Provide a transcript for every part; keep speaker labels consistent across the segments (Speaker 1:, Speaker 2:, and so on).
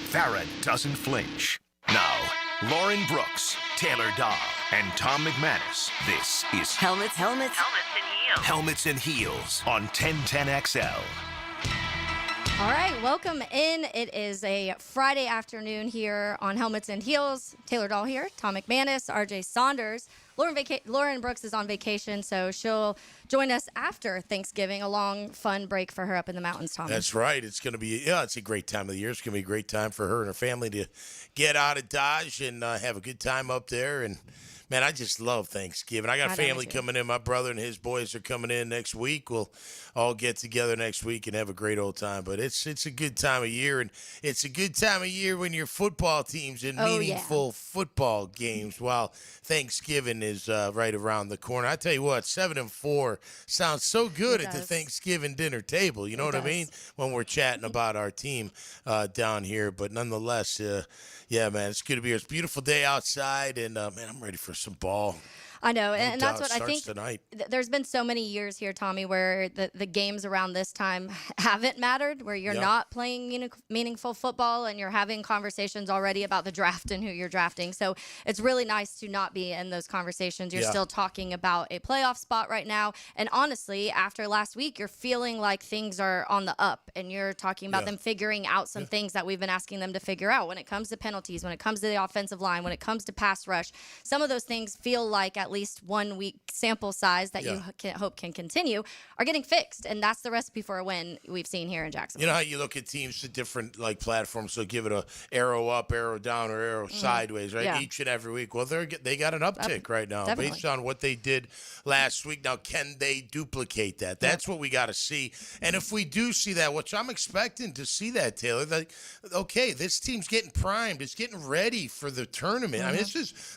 Speaker 1: Farrah doesn't flinch. Now, Lauren Brooks, Taylor Dahl, and Tom McManus. This is
Speaker 2: Helmets and Heels.
Speaker 1: Helmets and Heels on 1010XL.
Speaker 3: All right, welcome in. It is a Friday afternoon here on Helmets and Heels. Taylor Dahl here, Tom McManus, RJ Saunders. Lauren Brooks is on vacation, so she'll join us after Thanksgiving, a long, fun break for her up in the mountains, Tom.
Speaker 4: That's right. It's going to be, it's a great time of the year. It's going to be a great time for her and her family to get out of Dodge and have a good time up there. And, man, I just love Thanksgiving. I got family coming in. My brother and his boys are coming in next week. We'll all get together next week and have a great old time. But it's a good time of year, and it's a good time of year when your football team's in meaningful football games while Thanksgiving is right around the corner. I tell you what, 7-4 sounds so good at the Thanksgiving dinner table. You know what I mean? When we're chatting about our team down here. But nonetheless, yeah, man, it's good to be here. It's a beautiful day outside, and, man, I'm ready for some ball.
Speaker 3: I know, and that's what I think.
Speaker 4: Tonight.
Speaker 3: There's been so many years here, Tommy, where the games around this time haven't mattered, where you're not playing meaningful football and you're having conversations already about the draft and who you're drafting. So it's really nice to not be in those conversations. You're still talking about a playoff spot right now. And honestly, after last week, you're feeling like things are on the up, and you're talking about them figuring out some things that we've been asking them to figure out when it comes to penalties, when it comes to the offensive line, when it comes to pass rush. Some of those things feel like at least 1 week sample size that you hope can continue are getting fixed, and that's the recipe for a win we've seen here in Jacksonville.
Speaker 4: You know how you look at teams to different platforms, so give it a arrow up, arrow down, or arrow sideways, right? Yeah. Each and every week. Well, they got an uptick right now based on what they did last week. Now, can they duplicate that? That's what we got to see. And if we do see that, which I'm expecting to see that, Taylor, okay, this team's getting primed. It's getting ready for the tournament. I mean,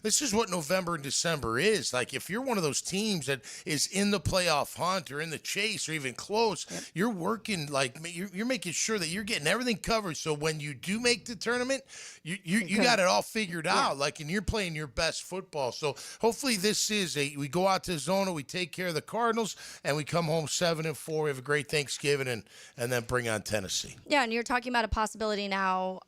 Speaker 4: this is what November and December is. Like, if you're one of those teams that is in the playoff hunt or in the chase or even close, you're working, you're making sure that you're getting everything covered. So when you do make the tournament, you got it all figured out, and you're playing your best football. So hopefully we go out to Zona, we take care of the Cardinals, and we come home 7-4. We have a great Thanksgiving and then bring on Tennessee. Yeah,
Speaker 3: and you're talking about a possibility now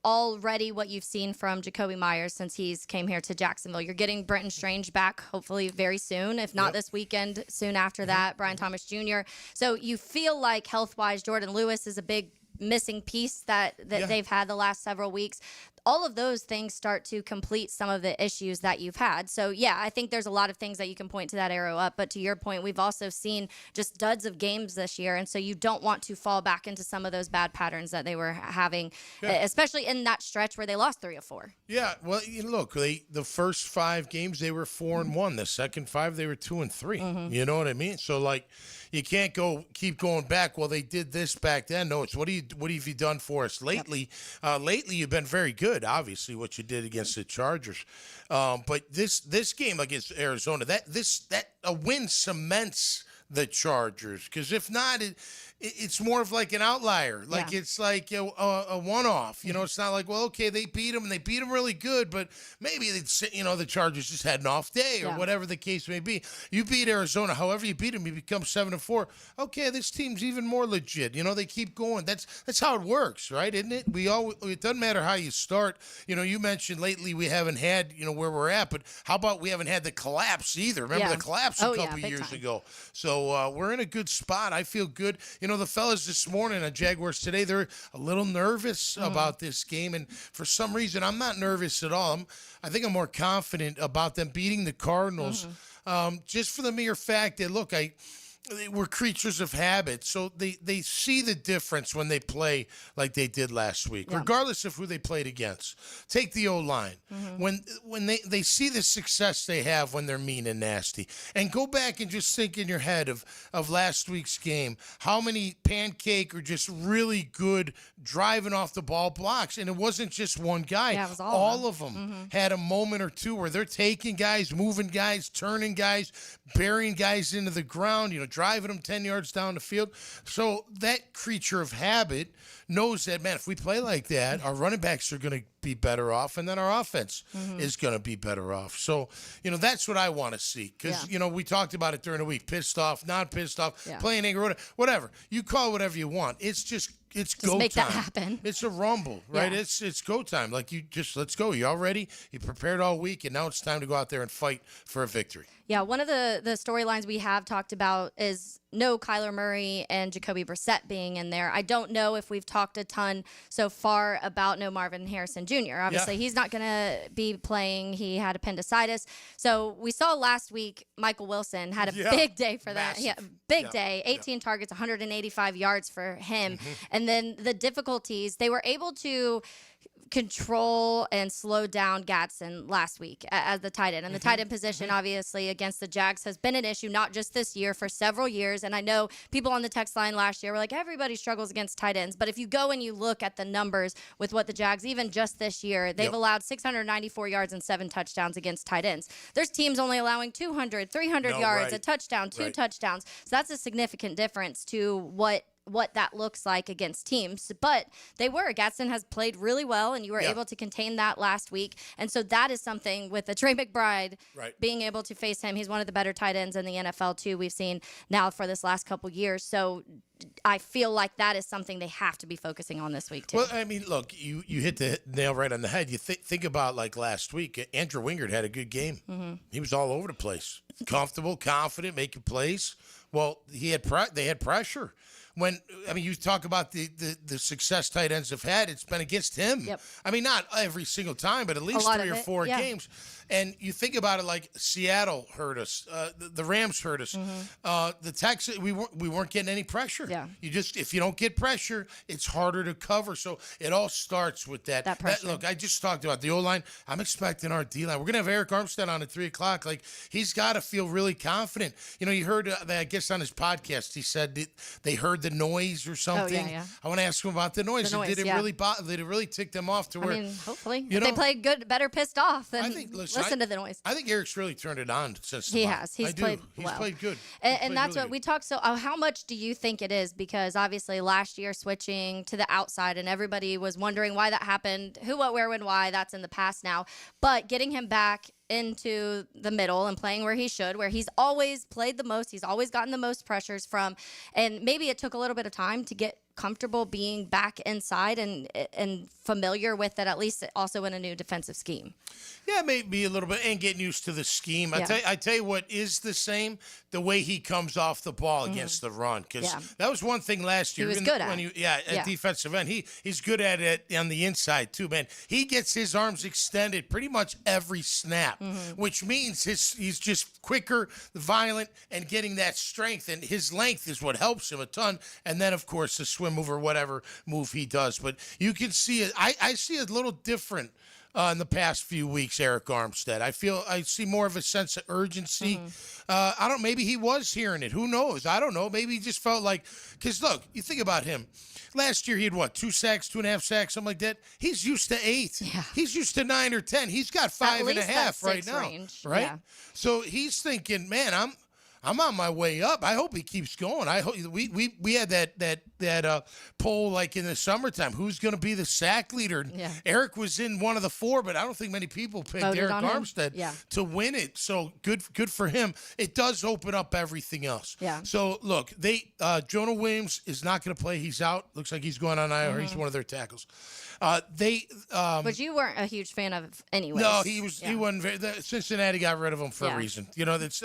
Speaker 3: already what you've seen from Jacoby Myers since he's came here to Jacksonville. You're getting Brenton Strange back hopefully very soon, if not this weekend, soon after that, Brian Thomas Jr. So you feel like health-wise, Jordan Lewis is a big missing piece that they've had the last several weeks. All of those things start to complete some of the issues that you've had. So, yeah, I think there's a lot of things that you can point to that arrow up. But to your point, we've also seen just duds of games this year. And so you don't want to fall back into some of those bad patterns that they were having, especially in that stretch where they lost 3 of 4.
Speaker 4: Yeah, well, look, the first 5 games, they were 4-1. The second 5, they were 2-3. You know what I mean? So, you can't keep going back. Well, they did this back then. No, it's what have you done for us lately? Lately, you've been very good. Obviously, what you did against the Chargers, but this game against Arizona, that a win cements the Chargers, because if not, it's more of like an outlier. It's like a one-off. It's not like, well, okay, they beat them, and they beat them really good, but maybe the Chargers just had an off day or whatever the case may be. You beat Arizona, however you beat them, you become 7-4. Okay, this team's even more legit. They keep going. That's how it works, right? Isn't it? It doesn't matter how you start. You mentioned lately we haven't had where we're at, but how about we haven't had the collapse either? Remember the collapse a couple years ago. So we're in a good spot. I feel good. The fellas this morning on Jaguars Today, they're a little nervous about this game. And for some reason, I'm not nervous at all. I think I'm more confident about them beating the Cardinals just for the mere fact that, look, we're creatures of habit, so they see the difference when they play like they did last week, regardless of who they played against. Take the O-line. When they see the success they have when they're mean and nasty. And go back and just think in your head of last week's game, how many pancake or just really good driving off the ball blocks. And it wasn't just one guy.
Speaker 3: Yeah, it was
Speaker 4: all of them had a moment or two where they're taking guys, moving guys, turning guys, burying guys into the ground, driving them 10 yards down the field. So that creature of habit knows that, man, if we play like that, our running backs are going to be better off, and then our offense is going to be better off. So, that's what I want to see because, we talked about it during the week. Pissed off, not pissed off, playing angry, whatever. You call it whatever you want. It's just go
Speaker 3: make
Speaker 4: time.
Speaker 3: That happen.
Speaker 4: It's a rumble, right?
Speaker 3: Yeah.
Speaker 4: It's go time. Like let's go. You all ready? You prepared all week, and now it's time to go out there and fight for a victory.
Speaker 3: Yeah, one of the storylines we have talked about is no Kyler Murray and Jacoby Brissett being in there. I don't know if we've talked a ton so far about no Marvin Harrison Jr. Obviously, he's not going to be playing. He had appendicitis. So we saw last week Michael Wilson had a big day for that. Yeah, big day. 18 targets, 185 yards for him. And then the difficulties, they were able to control and slow down Gadsden last week as the tight end. And the tight end position, obviously, against the Jags has been an issue, not just this year, for several years. And I know people on the text line last year were like, everybody struggles against tight ends. But if you go and you look at the numbers with what the Jags, even just this year, they've allowed 694 yards and 7 touchdowns against tight ends. There's teams only allowing 200, 300 yards, a touchdown, 2 touchdowns. So that's a significant difference to what that looks like against teams. But Gadsden has played really well, and you were able to contain that last week. And so that is something with the Trey McBride being able to face him. He's one of the better tight ends in the NFL too. We've seen now for this last couple years. So I feel like that is something they have to be focusing on this week too.
Speaker 4: Well, I mean, look, you hit the nail right on the head. You think about like last week, Andrew Wingard had a good game. He was all over the place, comfortable, confident, making plays. Well, they had pressure. You talk about the success tight ends have had, it's been against him. I mean, not every single time, but at least 3 or 4 games. And you think about it like Seattle hurt us, the Rams hurt us, the Texans. We weren't getting any pressure. If you don't get pressure, it's harder to cover. So it all starts with that pressure. Look, I just talked about the O-line. I'm expecting our D-line. We're gonna have Eric Armstead on at 3:00. Like, he's got to feel really confident. You heard that, I guess, on his podcast, he said that they heard the noise or something. I want to ask him about the noise. Did it really tick them off to where?
Speaker 3: I mean, hopefully, if they played good, better pissed off. Then listen to the noise.
Speaker 4: I think Eric's really turned it on since
Speaker 3: he has. He's played well.
Speaker 4: He's played good.
Speaker 3: And that's really what we talked. So how much do you think it is? Because obviously last year switching to the outside, and everybody was wondering why that happened. Who, what, where, when, why. That's in the past now. But getting him back into the middle and playing where he should, where he's always played the most, he's always gotten the most pressures from, and maybe it took a little bit of time to get comfortable being back inside and familiar with it, at least also in a new defensive scheme.
Speaker 4: Yeah, maybe a little bit, and getting used to the scheme. I tell you what is the same, the way he comes off the ball against the run, because that was one thing last year.
Speaker 3: He was good at it.
Speaker 4: At defensive end. He's good at it on the inside too, man. He gets his arms extended pretty much every snap, which means he's just quicker, violent, and getting that strength, and his length is what helps him a ton. And then, of course, the swim move or whatever move he does. But you can see it. I see it a little different in the past few weeks, Eric Armstead. I see more of a sense of urgency. Maybe he was hearing it. Who knows? I don't know. Maybe he just felt like, because look, you think about him. Last year, he had 2 sacks, 2.5 sacks, something like that. He's used to 8. Yeah. He's used to 9 or 10. He's got 5.5 right now. Range. Right? Yeah. So he's thinking, man, I'm on my way up. I hope he keeps going. I hope we had that poll like in the summertime. Who's going to be the sack leader? Yeah. Eric was in one of the 4, but I don't think many people picked Eric Armstead to win it. So good for him. It does open up everything else. Yeah. So look, Jonah Williams is not going to play. He's out. Looks like he's going on IR. He's one of their tackles.
Speaker 3: But you weren't a huge fan of anyway.
Speaker 4: No, he was. He wasn't. Cincinnati got rid of him for a reason.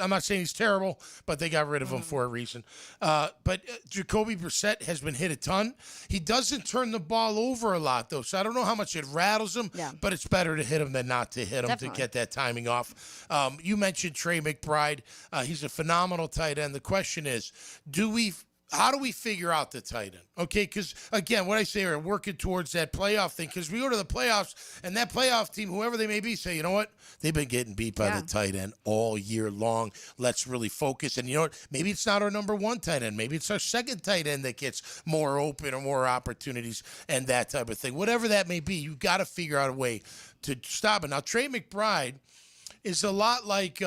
Speaker 4: I'm not saying he's terrible, but they got rid of him for a reason. But Jacoby Brissett has been hit a ton. He doesn't turn the ball over a lot, though, so I don't know how much it rattles him, but it's better to hit him than not to hit him to get that timing off. You mentioned Trey McBride. He's a phenomenal tight end. The question is, how do we figure out the tight end? Okay, because, again, what I say, we're working towards that playoff thing, because we go to the playoffs, and that playoff team, whoever they may be, say, you know what? They've been getting beat by the tight end all year long. Let's really focus. And you know what? Maybe it's not our number 1 tight end. Maybe it's our second tight end that gets more open or more opportunities and that type of thing. Whatever that may be, you've got to figure out a way to stop it. Now, Trey McBride is a lot like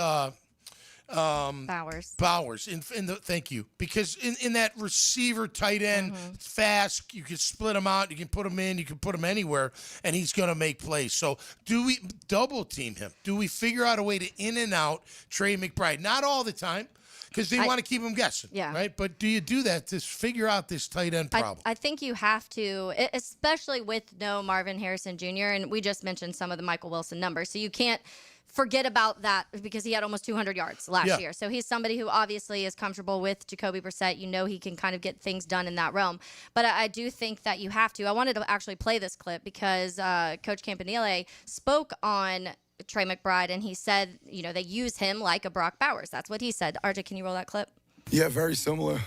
Speaker 3: Bowers.
Speaker 4: Thank you. Because in that receiver tight end, fast, you can split him out, you can put him in, you can put him anywhere, and he's going to make plays. So do we double team him? Do we figure out a way to in and out Trey McBride? Not all the time, because they want to keep him guessing, right? But do you do that to figure out this tight end problem?
Speaker 3: I think you have to, especially with no Marvin Harrison Jr., and we just mentioned some of the Michael Wilson numbers, so you can't forget about that because he had almost 200 yards last year. So he's somebody who obviously is comfortable with Jacoby Brissett. You know he can kind of get things done in that realm. But I do think that you have to. I wanted to actually play this clip because Coach Campanile spoke on Trey McBride, and he said, they use him like a Brock Bowers. That's what he said. RJ, can you roll that clip?
Speaker 5: Yeah, very similar.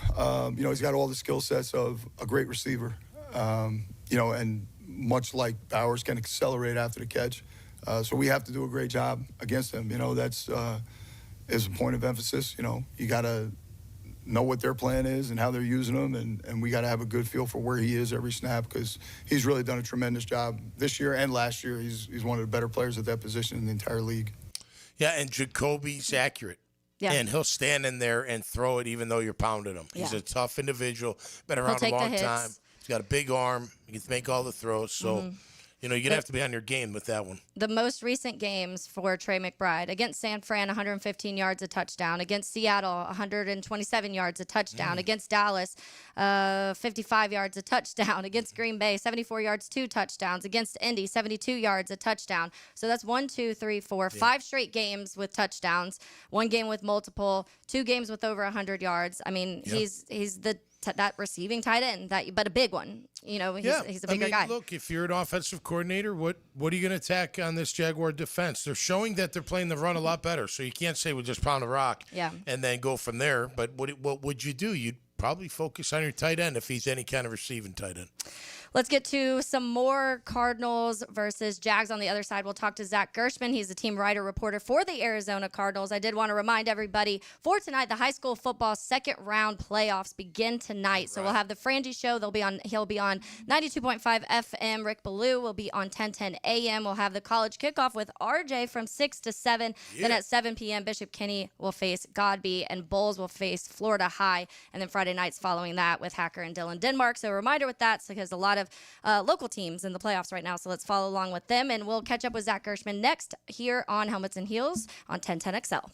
Speaker 5: He's got all the skill sets of a great receiver, and much like Bowers can accelerate after the catch. So we have to do a great job against them. That's is a point of emphasis. You got to know what their plan is and how they're using them, and we got to have a good feel for where he is every snap because he's really done a tremendous job this year and last year. He's one of the better players at that position in the entire league.
Speaker 4: Yeah, and Jacoby's accurate. Yeah. And he'll stand in there and throw it even though you're pounding him. He's a tough individual, been around a long time. He's got a big arm. He can make all the throws. So, you're going to have to be on your game with that one.
Speaker 3: The most recent games for Trey McBride, against San Fran, 115 yards, a touchdown. Against Seattle, 127 yards, a touchdown. Against Dallas, 55 yards, a touchdown. Against Green Bay, 74 yards, 2 touchdowns. Against Indy, 72 yards, a touchdown. So that's 5 straight games with touchdowns. 1 game with multiple, 2 games with over 100 yards. I mean, he's that receiving tight end, but a big one. He's a bigger guy.
Speaker 4: Look, if you're an offensive coordinator, what are you going to attack on this Jaguar defense? They're showing that they're playing the run a lot better, so you can't say we'll just pound a rock and then go from there. But what would you do? You'd probably focus on your tight end if he's any kind of receiving tight end.
Speaker 3: Let's get to some more Cardinals versus Jags on the other side. We'll talk to Zach Gershman. He's the team writer reporter for the Arizona Cardinals. I did want to remind everybody for tonight, the high school football second round playoffs begin tonight. So we'll have the Frangie Show. He'll be on 92.5 FM. Rick Ballou will be on 1010 AM. We'll have the college kickoff with RJ from 6 to 7. Then at 7 p.m., Bishop Kenny will face Godby, and Bulls will face Florida High. And then Friday nights following that with Hacker and Dylan Denmark. So a reminder with that, because a lot of local teams in the playoffs right now, so let's follow along with them, and we'll catch up with Zach Gershman next here on Helmets and Heels on 1010XL.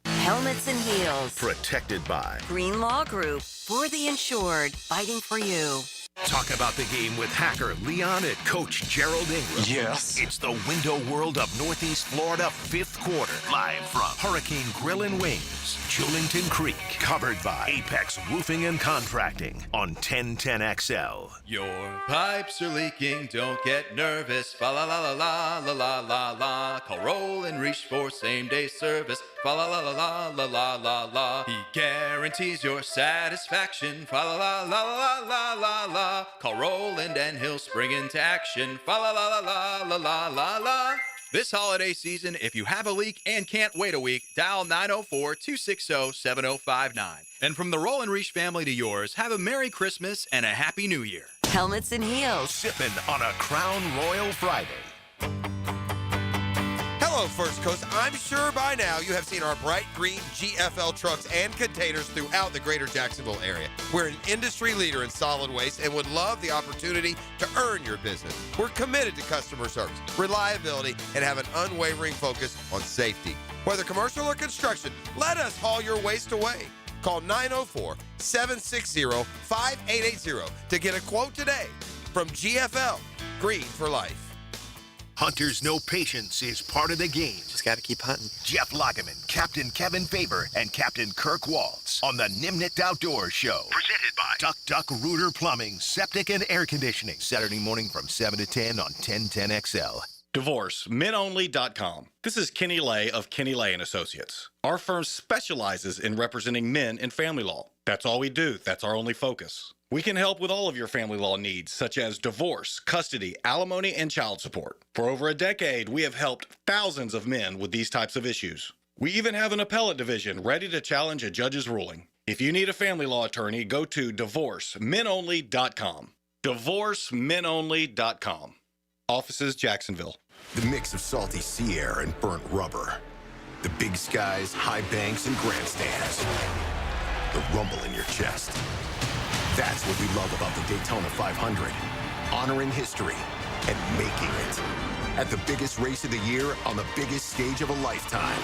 Speaker 2: Helmets and Heels.
Speaker 1: Protected by
Speaker 2: Green Law Group. For the insured. Fighting for you.
Speaker 1: Talk about the game with Hacker, Leon, and Coach Gerald Ingram.
Speaker 6: Yes.
Speaker 1: It's the Window World of Northeast Florida 5th quarter. Live from Hurricane Grill and Wings, Julington Creek. Covered by Apex Roofing and Contracting on 1010XL.
Speaker 7: Your pipes are leaking, don't get nervous. Fa la la la la la la la. Call Roll and Reach for same-day service. Fa la la la la la la la. He guarantees your satisfaction. Fa la la la la la la la. Call Roland and he'll spring into action. Fa la la la la la la la. This holiday season, if you have a leak and can't wait a week, dial 904-260-7059. And from the Roland Reach family to yours, have a Merry Christmas and a Happy New Year.
Speaker 2: Helmets and Heels.
Speaker 1: Sipping on a Crown Royal Friday.
Speaker 6: Hello, First Coast. I'm sure by now you have seen our bright green GFL trucks and containers throughout the greater Jacksonville area. We're an industry leader in solid waste and would love the opportunity to earn your business. We're committed to customer service, reliability, and have an unwavering focus on safety. Whether commercial or construction, let us haul your waste away. Call 904-760-5880 to get a quote today from GFL, Green for Life.
Speaker 1: Hunters Know Patience is part of the game.
Speaker 8: Just got to keep hunting.
Speaker 1: Jeff Lageman, Captain Kevin Faber, and Captain Kirk Waltz on the Nimnit Outdoors Show. Presented by Duck Duck Rooter Plumbing, Septic and Air Conditioning. Saturday morning from 7 to 10 on 1010XL.
Speaker 9: DivorceMenOnly.com. This is Kenny Lay of Kenny Lay & Associates. Our firm specializes in representing men in family law. That's all we do. That's our only focus. We can help with all of your family law needs, such as divorce, custody, alimony, and child support. For over a decade, we have helped thousands of men with these types of issues. We even have an appellate division ready to challenge a judge's ruling. If you need a family law attorney, go to DivorceMenOnly.com. DivorceMenOnly.com. Offices, Jacksonville.
Speaker 10: The mix of salty sea air and burnt rubber.
Speaker 1: The big skies, high banks, and grandstands. The rumble in your chest. That's what we love about the Daytona 500. Honoring history and making it. At the biggest race of the year on the biggest stage of a lifetime.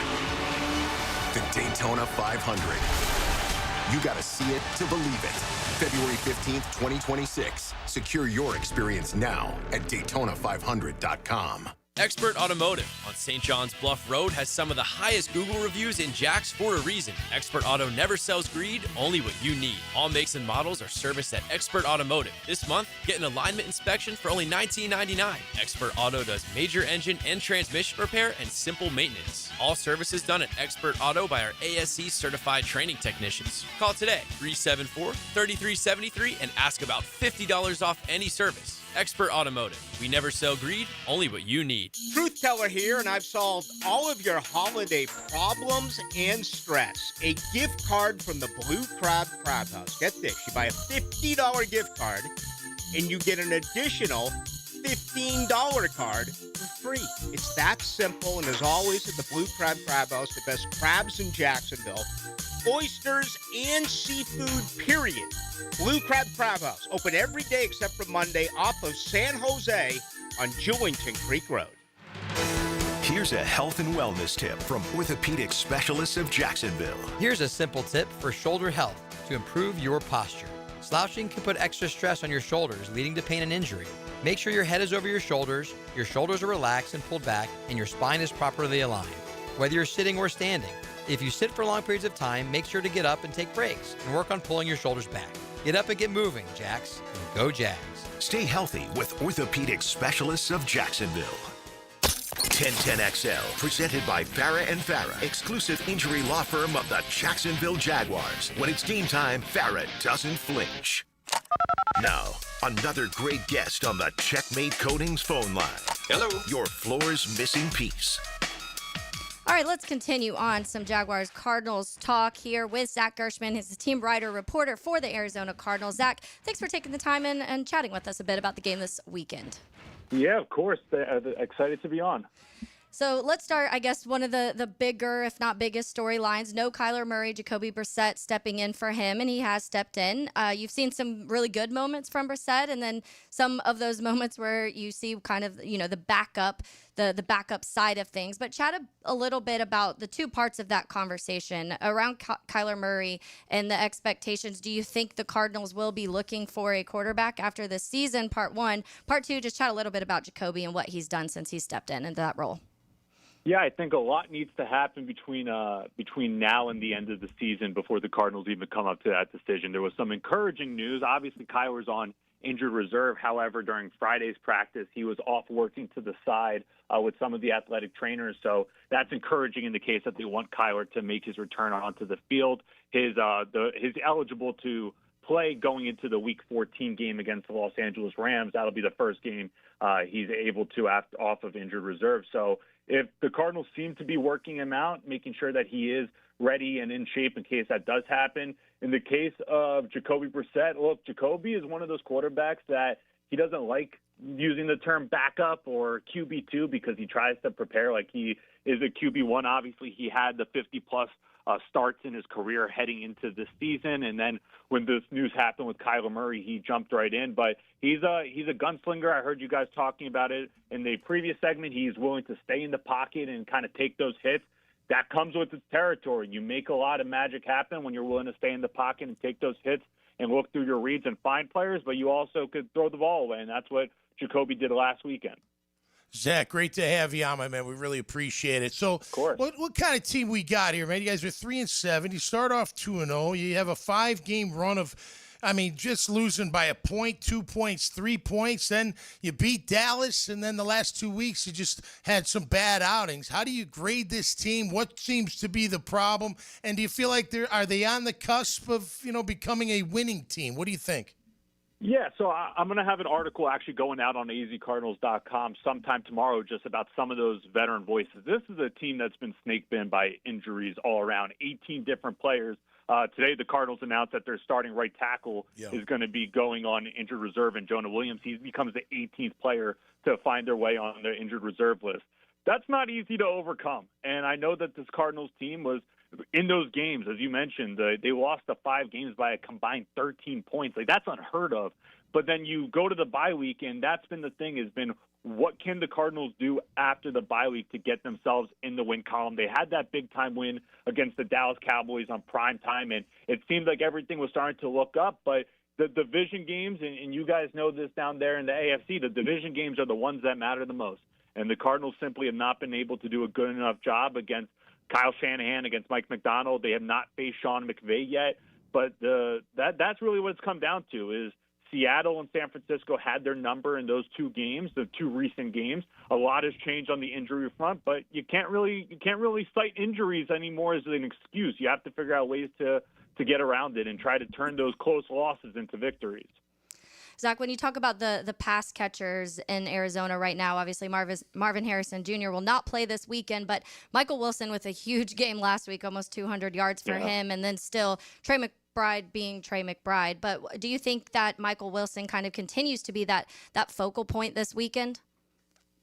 Speaker 1: The Daytona 500. You gotta see it to believe it. February 15th, 2026. Secure your experience now at Daytona500.com.
Speaker 8: Expert Automotive on St. John's Bluff Road has some of the highest Google reviews in Jax for a reason. Expert Auto never sells greed, only what you need. All makes and models are serviced at Expert Automotive. This month, get an alignment inspection for only $19.99. Expert Auto does major engine and transmission repair and simple maintenance. All services done at Expert Auto by our ASC certified training technicians. Call today, 374-3373, and ask about $50 off any service. Expert Automotive. We never sell greed, only what you need.
Speaker 10: Truth Teller here, and I've solved all of your holiday problems and stress. A gift card from the Blue Crab Crab House. Get this, you buy a $50 gift card, and you get an additional $15 card for free. It's that simple, and as always at the Blue Crab Crab House, the best crabs in Jacksonville, oysters, and seafood, period. Blue Crab Crab House, open every day except for Monday, off of San Jose on Jewington Creek Road.
Speaker 1: Here's a health and wellness tip from orthopedic specialists of Jacksonville.
Speaker 11: Here's a simple tip for shoulder health to improve your posture. Slouching can put extra stress on your shoulders, leading to pain and injury. Make sure your head is over your shoulders are relaxed and pulled back, and your spine is properly aligned. Whether you're sitting or standing, if you sit for long periods of time, make sure to get up and take breaks and work on pulling your shoulders back. Get up and get moving, Jax, and go Jags.
Speaker 1: Stay healthy with orthopedic specialists of Jacksonville. 1010XL, presented by Farah and Farah, exclusive injury law firm of the Jacksonville Jaguars. When it's game time, Farah doesn't flinch. Now, another great guest on the Checkmate Coatings phone line.
Speaker 6: Hello.
Speaker 1: Your floor's missing piece.
Speaker 3: All right, let's continue on some Jaguars Cardinals talk here with Zach Gershman. He's the team writer reporter for the Arizona Cardinals. Zach, thanks for taking the time and chatting with us a bit about the game this weekend.
Speaker 12: Yeah, of course. Excited to be on.
Speaker 3: So let's start, I guess, one of the bigger, if not biggest, storylines. No Kyler Murray, Jacoby Brissett stepping in for him, and he has stepped in. You've seen some really good moments from Brissett, and then some of those moments where you see kind of, the backup, the backup side of things. But chat a little bit about the two parts of that conversation around Kyler Murray and the expectations. Do you think the Cardinals will be looking for a quarterback after this season, part one? Part two, just chat a little bit about Jacoby and what he's done since he stepped into that role.
Speaker 12: Yeah, I think a lot needs to happen between now and the end of the season before the Cardinals even come up to that decision. There was some encouraging news. Obviously, Kyler's on injured reserve. However, during Friday's practice, he was off working to the side with some of the athletic trainers. So that's encouraging in the case that they want Kyler to make his return onto the field. He's eligible to play going into the Week 14 game against the Los Angeles Rams. That'll be the first game he's able to off of injured reserve. So if the Cardinals seem to be working him out, making sure that he is ready and in shape in case that does happen. In the case of Jacoby Brissett, look, Jacoby is one of those quarterbacks that he doesn't like using the term backup or QB2 because he tries to prepare like he is a QB1. Obviously, he had the 50-plus starts in his career heading into this season, and then when this news happened with Kyler Murray, he jumped right in. But he's a gunslinger. I heard you guys talking about it in the previous segment. He's willing to stay in the pocket and kind of take those hits. That comes with its territory. You make a lot of magic happen when you're willing to stay in the pocket and take those hits and look through your reads and find players, but you also could throw the ball away, and that's what Jacoby did last weekend.
Speaker 4: Zach, great to have you on, my man. We really appreciate it. So,
Speaker 12: of course.
Speaker 4: What kind of team we got here, man? You guys are 3-7. You start off 2-0. You have a 5-game run of, just losing by a point, 2 points, 3 points. Then you beat Dallas, and then the last 2 weeks you just had some bad outings. How do you grade this team? What seems to be the problem? And do you feel like are they on the cusp of becoming a winning team? What do you think?
Speaker 12: Yeah, so I'm going to have an article actually going out on azcardinals.com sometime tomorrow just about some of those veteran voices. This is a team that's been snake bitten by injuries all around, 18 different players. Today, the Cardinals announced that their starting right tackle is going to be going on injured reserve, and Jonah Williams, he becomes the 18th player to find their way on the injured reserve list. That's not easy to overcome. And I know that this Cardinals team was in those games, as you mentioned, they lost the 5 games by a combined 13 points. Like, that's unheard of. But then you go to the bye week, and that's been the thing, has been what can the Cardinals do after the bye week to get themselves in the win column? They had that big-time win against the Dallas Cowboys on prime time, and it seemed like everything was starting to look up. But the division games, and you guys know this down there in the AFC, the division games are the ones that matter the most. And the Cardinals simply have not been able to do a good enough job against Kyle Shanahan, against Mike McDonald. They have not faced Sean McVay yet. But that's really what it's come down to is Seattle and San Francisco had their number in those 2 games, the 2 recent games. A lot has changed on the injury front, but you can't really cite injuries anymore as an excuse. You have to figure out ways to get around it and try to turn those close losses into victories.
Speaker 3: Zach, when you talk about the pass catchers in Arizona right now, obviously Marvin Harrison Jr. will not play this weekend, but Michael Wilson with a huge game last week, almost 200 yards for him, and then still Trey McBride being Trey McBride. But do you think that Michael Wilson kind of continues to be that focal point this weekend?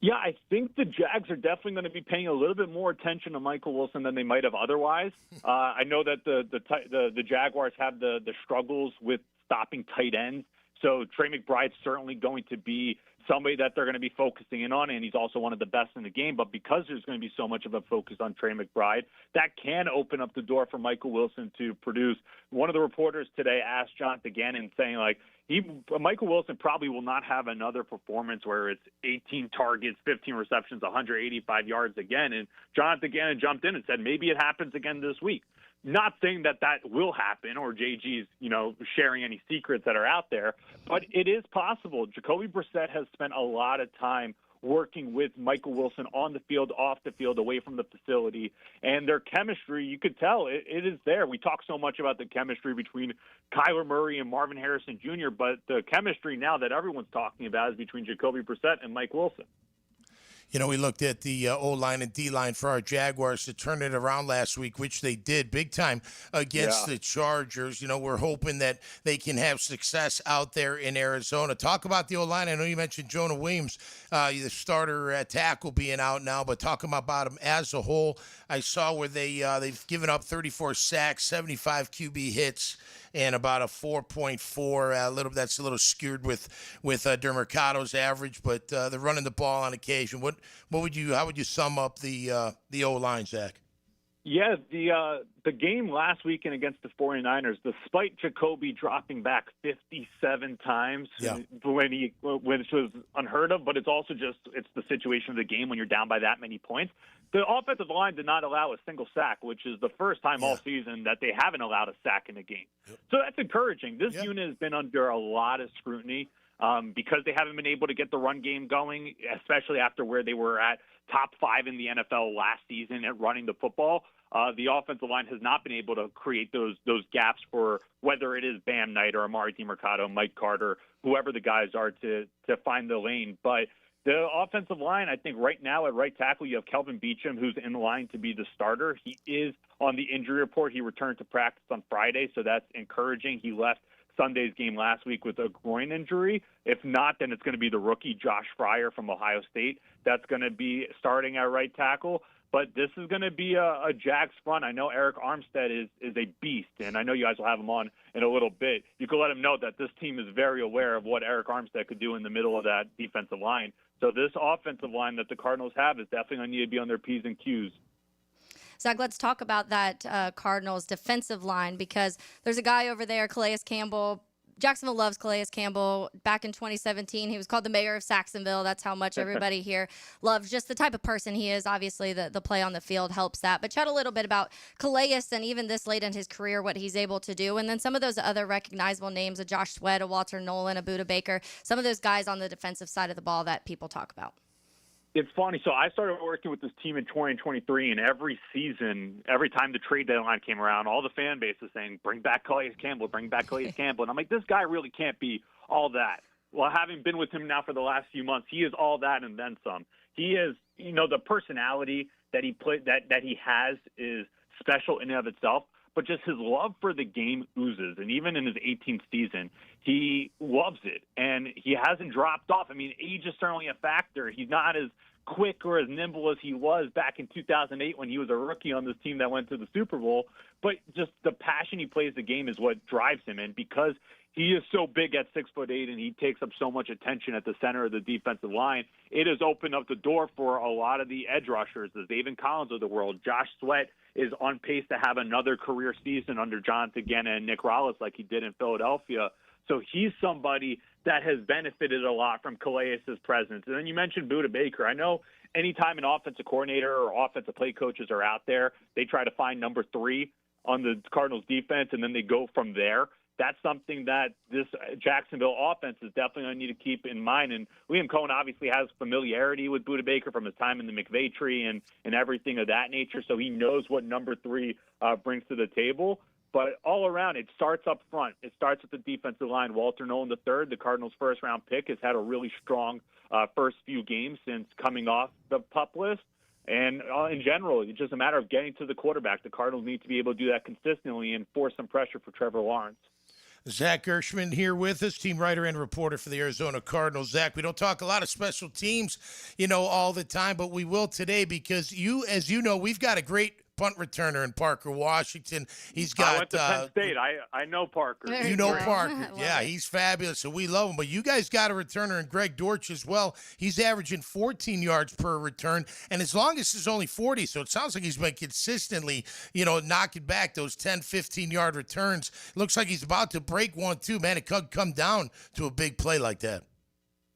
Speaker 12: Yeah, I think the Jags are definitely going to be paying a little bit more attention to Michael Wilson than they might have otherwise. I know that the Jaguars have the struggles with stopping tight ends. So Trey McBride's certainly going to be somebody that they're going to be focusing in on, and he's also one of the best in the game. But because there's going to be so much of a focus on Trey McBride, that can open up the door for Michael Wilson to produce. One of the reporters today asked Jonathan Gannon, saying, like, Michael Wilson probably will not have another performance where it's 18 targets, 15 receptions, 185 yards again. And Jonathan Gannon jumped in and said, maybe it happens again this week. Not saying that will happen or JG's, sharing any secrets that are out there, but it is possible. Jacoby Brissett has spent a lot of time working with Michael Wilson on the field, off the field, away from the facility, and their chemistry, you could tell it is there. We talk so much about the chemistry between Kyler Murray and Marvin Harrison Jr., but the chemistry now that everyone's talking about is between Jacoby Brissett and Mike Wilson.
Speaker 4: We looked at the O-line and D-line for our Jaguars to turn it around last week, which they did big time against the Chargers. We're hoping that they can have success out there in Arizona. Talk about the O-line. I know you mentioned Jonah Williams, the starter tackle being out now, but talking about him as a whole, I saw where they've given up 34 sacks, 75 QB hits, and about a 4.4. That's a little skewed with Dermercado's average, but they're running the ball on occasion. How would you sum up the O-line, Zach?
Speaker 12: Yeah, the game last weekend against the 49ers, despite Jacoby dropping back 57 times, which was unheard of, but it's also it's the situation of the game when you're down by that many points. The offensive line did not allow a single sack, which is the first time all season that they haven't allowed a sack in a game. So that's encouraging. This unit has been under a lot of scrutiny because they haven't been able to get the run game going, especially after where they were at top 5 in the NFL last season at running the football. The offensive line has not been able to create those gaps for whether it is Bam Knight or Amari DiMercato, Mike Carter, whoever the guys are to find the lane. But the offensive line, I think right now at right tackle, you have Kelvin Beachum, who's in line to be the starter. He is on the injury report. He returned to practice on Friday, so that's encouraging. He left Sunday's game last week with a groin injury. If not, then it's going to be the rookie Josh Fryer from Ohio State that's going to be starting at right tackle. But this is going to be a Jags front. I know Eric Armstead is a beast, and I know you guys will have him on in a little bit. You can let him know that this team is very aware of what Eric Armstead could do in the middle of that defensive line. So this offensive line that the Cardinals have is definitely going to need to be on their P's and Q's.
Speaker 3: Zach, let's talk about that Cardinals defensive line because there's a guy over there, Calais Campbell. Jacksonville loves Calais Campbell. Back in 2017, he was called the mayor of Saxonville. That's how much everybody here loves just the type of person he is. Obviously, the play on the field helps that. But chat a little bit about Calais and even this late in his career, what he's able to do. And then some of those other recognizable names, a Josh Sweat, a Walter Nolan, a Budda Baker, some of those guys on the defensive side of the ball that people talk about.
Speaker 12: It's funny. So I started working with this team in 2023, and every season, every time the trade deadline came around, all the fan base is saying, bring back Calais Campbell, bring back Calais Campbell. And I'm like, this guy really can't be all that. Well, having been with him now for the last few months, he is all that and then some. He is, the personality that he has is special in and of itself, but just his love for the game oozes. And even in his 18th season, he loves it, and he hasn't dropped off. I mean, age is certainly a factor. He's not as quick or as nimble as he was back in 2008 when he was a rookie on this team that went to the Super Bowl, but just the passion he plays the game is what drives him. And because he is so big at 6'8" and he takes up so much attention at the center of the defensive line, it has opened up the door for a lot of the edge rushers, the David Collins of the world. Josh Sweat is on pace to have another career season under Jonathan Gannon and Nick Rollis like he did in Philadelphia. So he's somebody that has benefited a lot from Calais' presence. And then you mentioned Budda Baker. I know anytime an offensive coordinator or offensive play coaches are out there, they try to find number 3 on the Cardinals defense, and then they go from there. That's something that this Jacksonville offense is definitely going to need to keep in mind. And Liam Cohen obviously has familiarity with Budda Baker from his time in the McVay tree and everything of that nature, so he knows what number 3 brings to the table. But all around, it starts up front. It starts with the defensive line. Walter Nolan III, the Cardinals' first-round pick, has had a really strong first few games since coming off the PUP list. And in general, it's just a matter of getting to the quarterback. The Cardinals need to be able to do that consistently and force some pressure for Trevor Lawrence.
Speaker 4: Zach Gershman here with us, team writer and reporter for the Arizona Cardinals. Zach, we don't talk a lot of special teams, all the time, but we will today because as you know, we've got a great punt returner in Parker Washington. He's got
Speaker 12: I went to Penn State. I know Parker.
Speaker 4: You know Parker. Yeah, he's fabulous, so we love him. But you guys got a returner in Greg Dortch as well. He's averaging 14 yards per return, and his longest is only 40, so it sounds like he's been consistently, knocking back those 10, 15-yard returns. Looks like he's about to break one, too. Man, it could come down to a big play like that.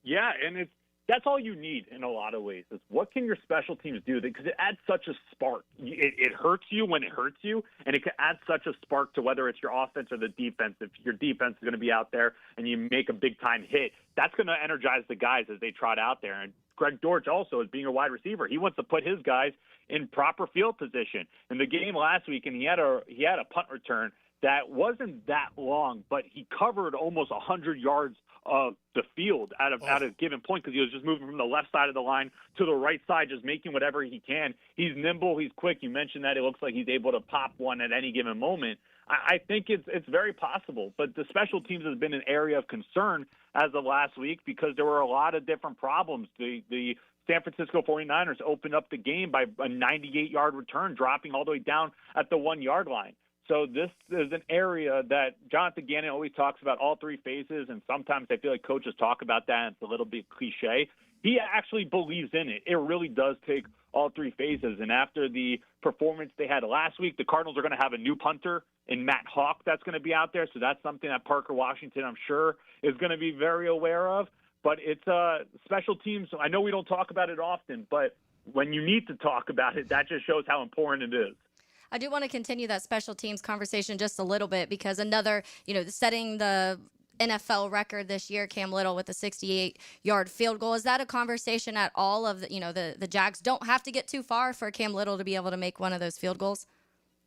Speaker 12: Yeah, and that's all you need in a lot of ways is what can your special teams do? Because it adds such a spark. It hurts you when it hurts you, and it can add such a spark to whether it's your offense or the defense. If your defense is going to be out there and you make a big-time hit, that's going to energize the guys as they trot out there. And Greg Dortch also, as being a wide receiver, he wants to put his guys in proper field position. In the game last week, and he had a punt return that wasn't that long, but he covered almost 100 yards of the field at a given point because he was just moving from the left side of the line to the right side, just making whatever he can. He's nimble. He's quick. You mentioned that. It looks like he's able to pop one at any given moment. I think it's very possible. But the special teams has been an area of concern as of last week because there were a lot of different problems. The San Francisco 49ers opened up the game by a 98-yard return, dropping all the way down at the 1-yard line. So this is an area that Jonathan Gannon always talks about all 3 phases, and sometimes I feel like coaches talk about that, and it's a little bit cliche. He actually believes in it. It really does take all 3 phases, and after the performance they had last week, the Cardinals are going to have a new punter in Matt Hawk that's going to be out there, so that's something that Parker Washington, I'm sure, is going to be very aware of. But it's special teams. I know we don't talk about it often, but when you need to talk about it, that just shows how important it is.
Speaker 3: I do want to continue that special teams conversation just a little bit because another, setting the NFL record this year, Cam Little with a 68-yard field goal. Is that a conversation at all of the Jags don't have to get too far for Cam Little to be able to make one of those field goals?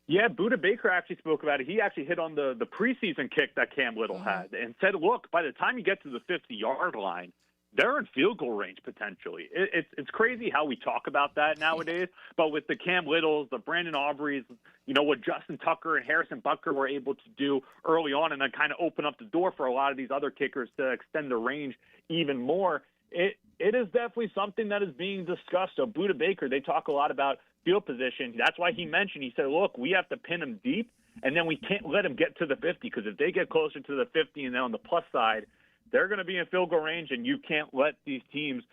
Speaker 12: Yeah, Budda Baker actually spoke about it. He actually hit on the preseason kick that Cam Little had and said, look, by the time you get to the 50-yard line, they're in field goal range potentially. It's crazy how we talk about that nowadays, but with the Cam Littles, the Brandon Aubreys, what Justin Tucker and Harrison Butker were able to do early on and then kind of open up the door for a lot of these other kickers to extend the range even more, it is definitely something that is being discussed. So Budda Baker, they talk a lot about field position. That's why he said, look, we have to pin him deep, and then we can't let him get to the 50 because if they get closer to the 50 and then on the plus side, they're going to be in field goal range, and you can't let these teams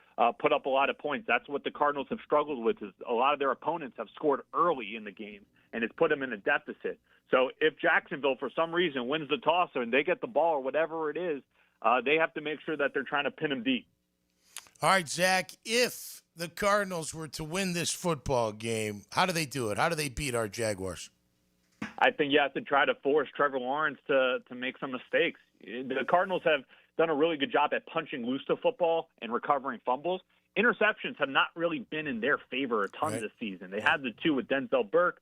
Speaker 12: put up a lot of points. That's what the Cardinals have struggled with is a lot of their opponents have scored early in the game, and it's put them in a deficit. So if Jacksonville, for some reason, wins the toss and they get the ball or whatever it is, they have to make sure that they're trying to pin them deep.
Speaker 4: All right, Zach, if the Cardinals were to win this football game, how do they do it? How do they beat our Jaguars?
Speaker 12: I think you have to try to force Trevor Lawrence to make some mistakes. The Cardinals have done a really good job at punching loose to football and recovering fumbles. Interceptions have not really been in their favor a ton this season. They had the 2 with Denzel Burke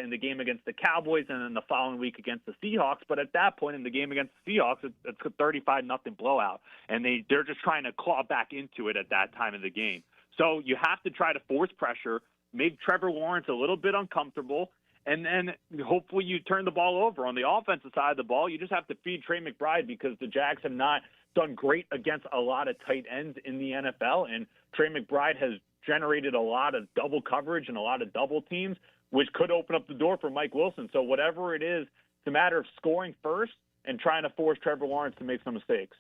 Speaker 12: in the game against the Cowboys and then the following week against the Seahawks. But at that point in the game against the Seahawks, it's a 35-0 blowout. And they're just trying to claw back into it at that time of the game. So you have to try to force pressure, make Trevor Lawrence a little bit uncomfortable, and then hopefully you turn the ball over. On the offensive side of the ball, you just have to feed Trey McBride because the Jags have not done great against a lot of tight ends in the NFL, and Trey McBride has generated a lot of double coverage and a lot of double teams, which could open up the door for Mike Wilson. So whatever it is, it's a matter of scoring first and trying to force Trevor Lawrence to make some mistakes.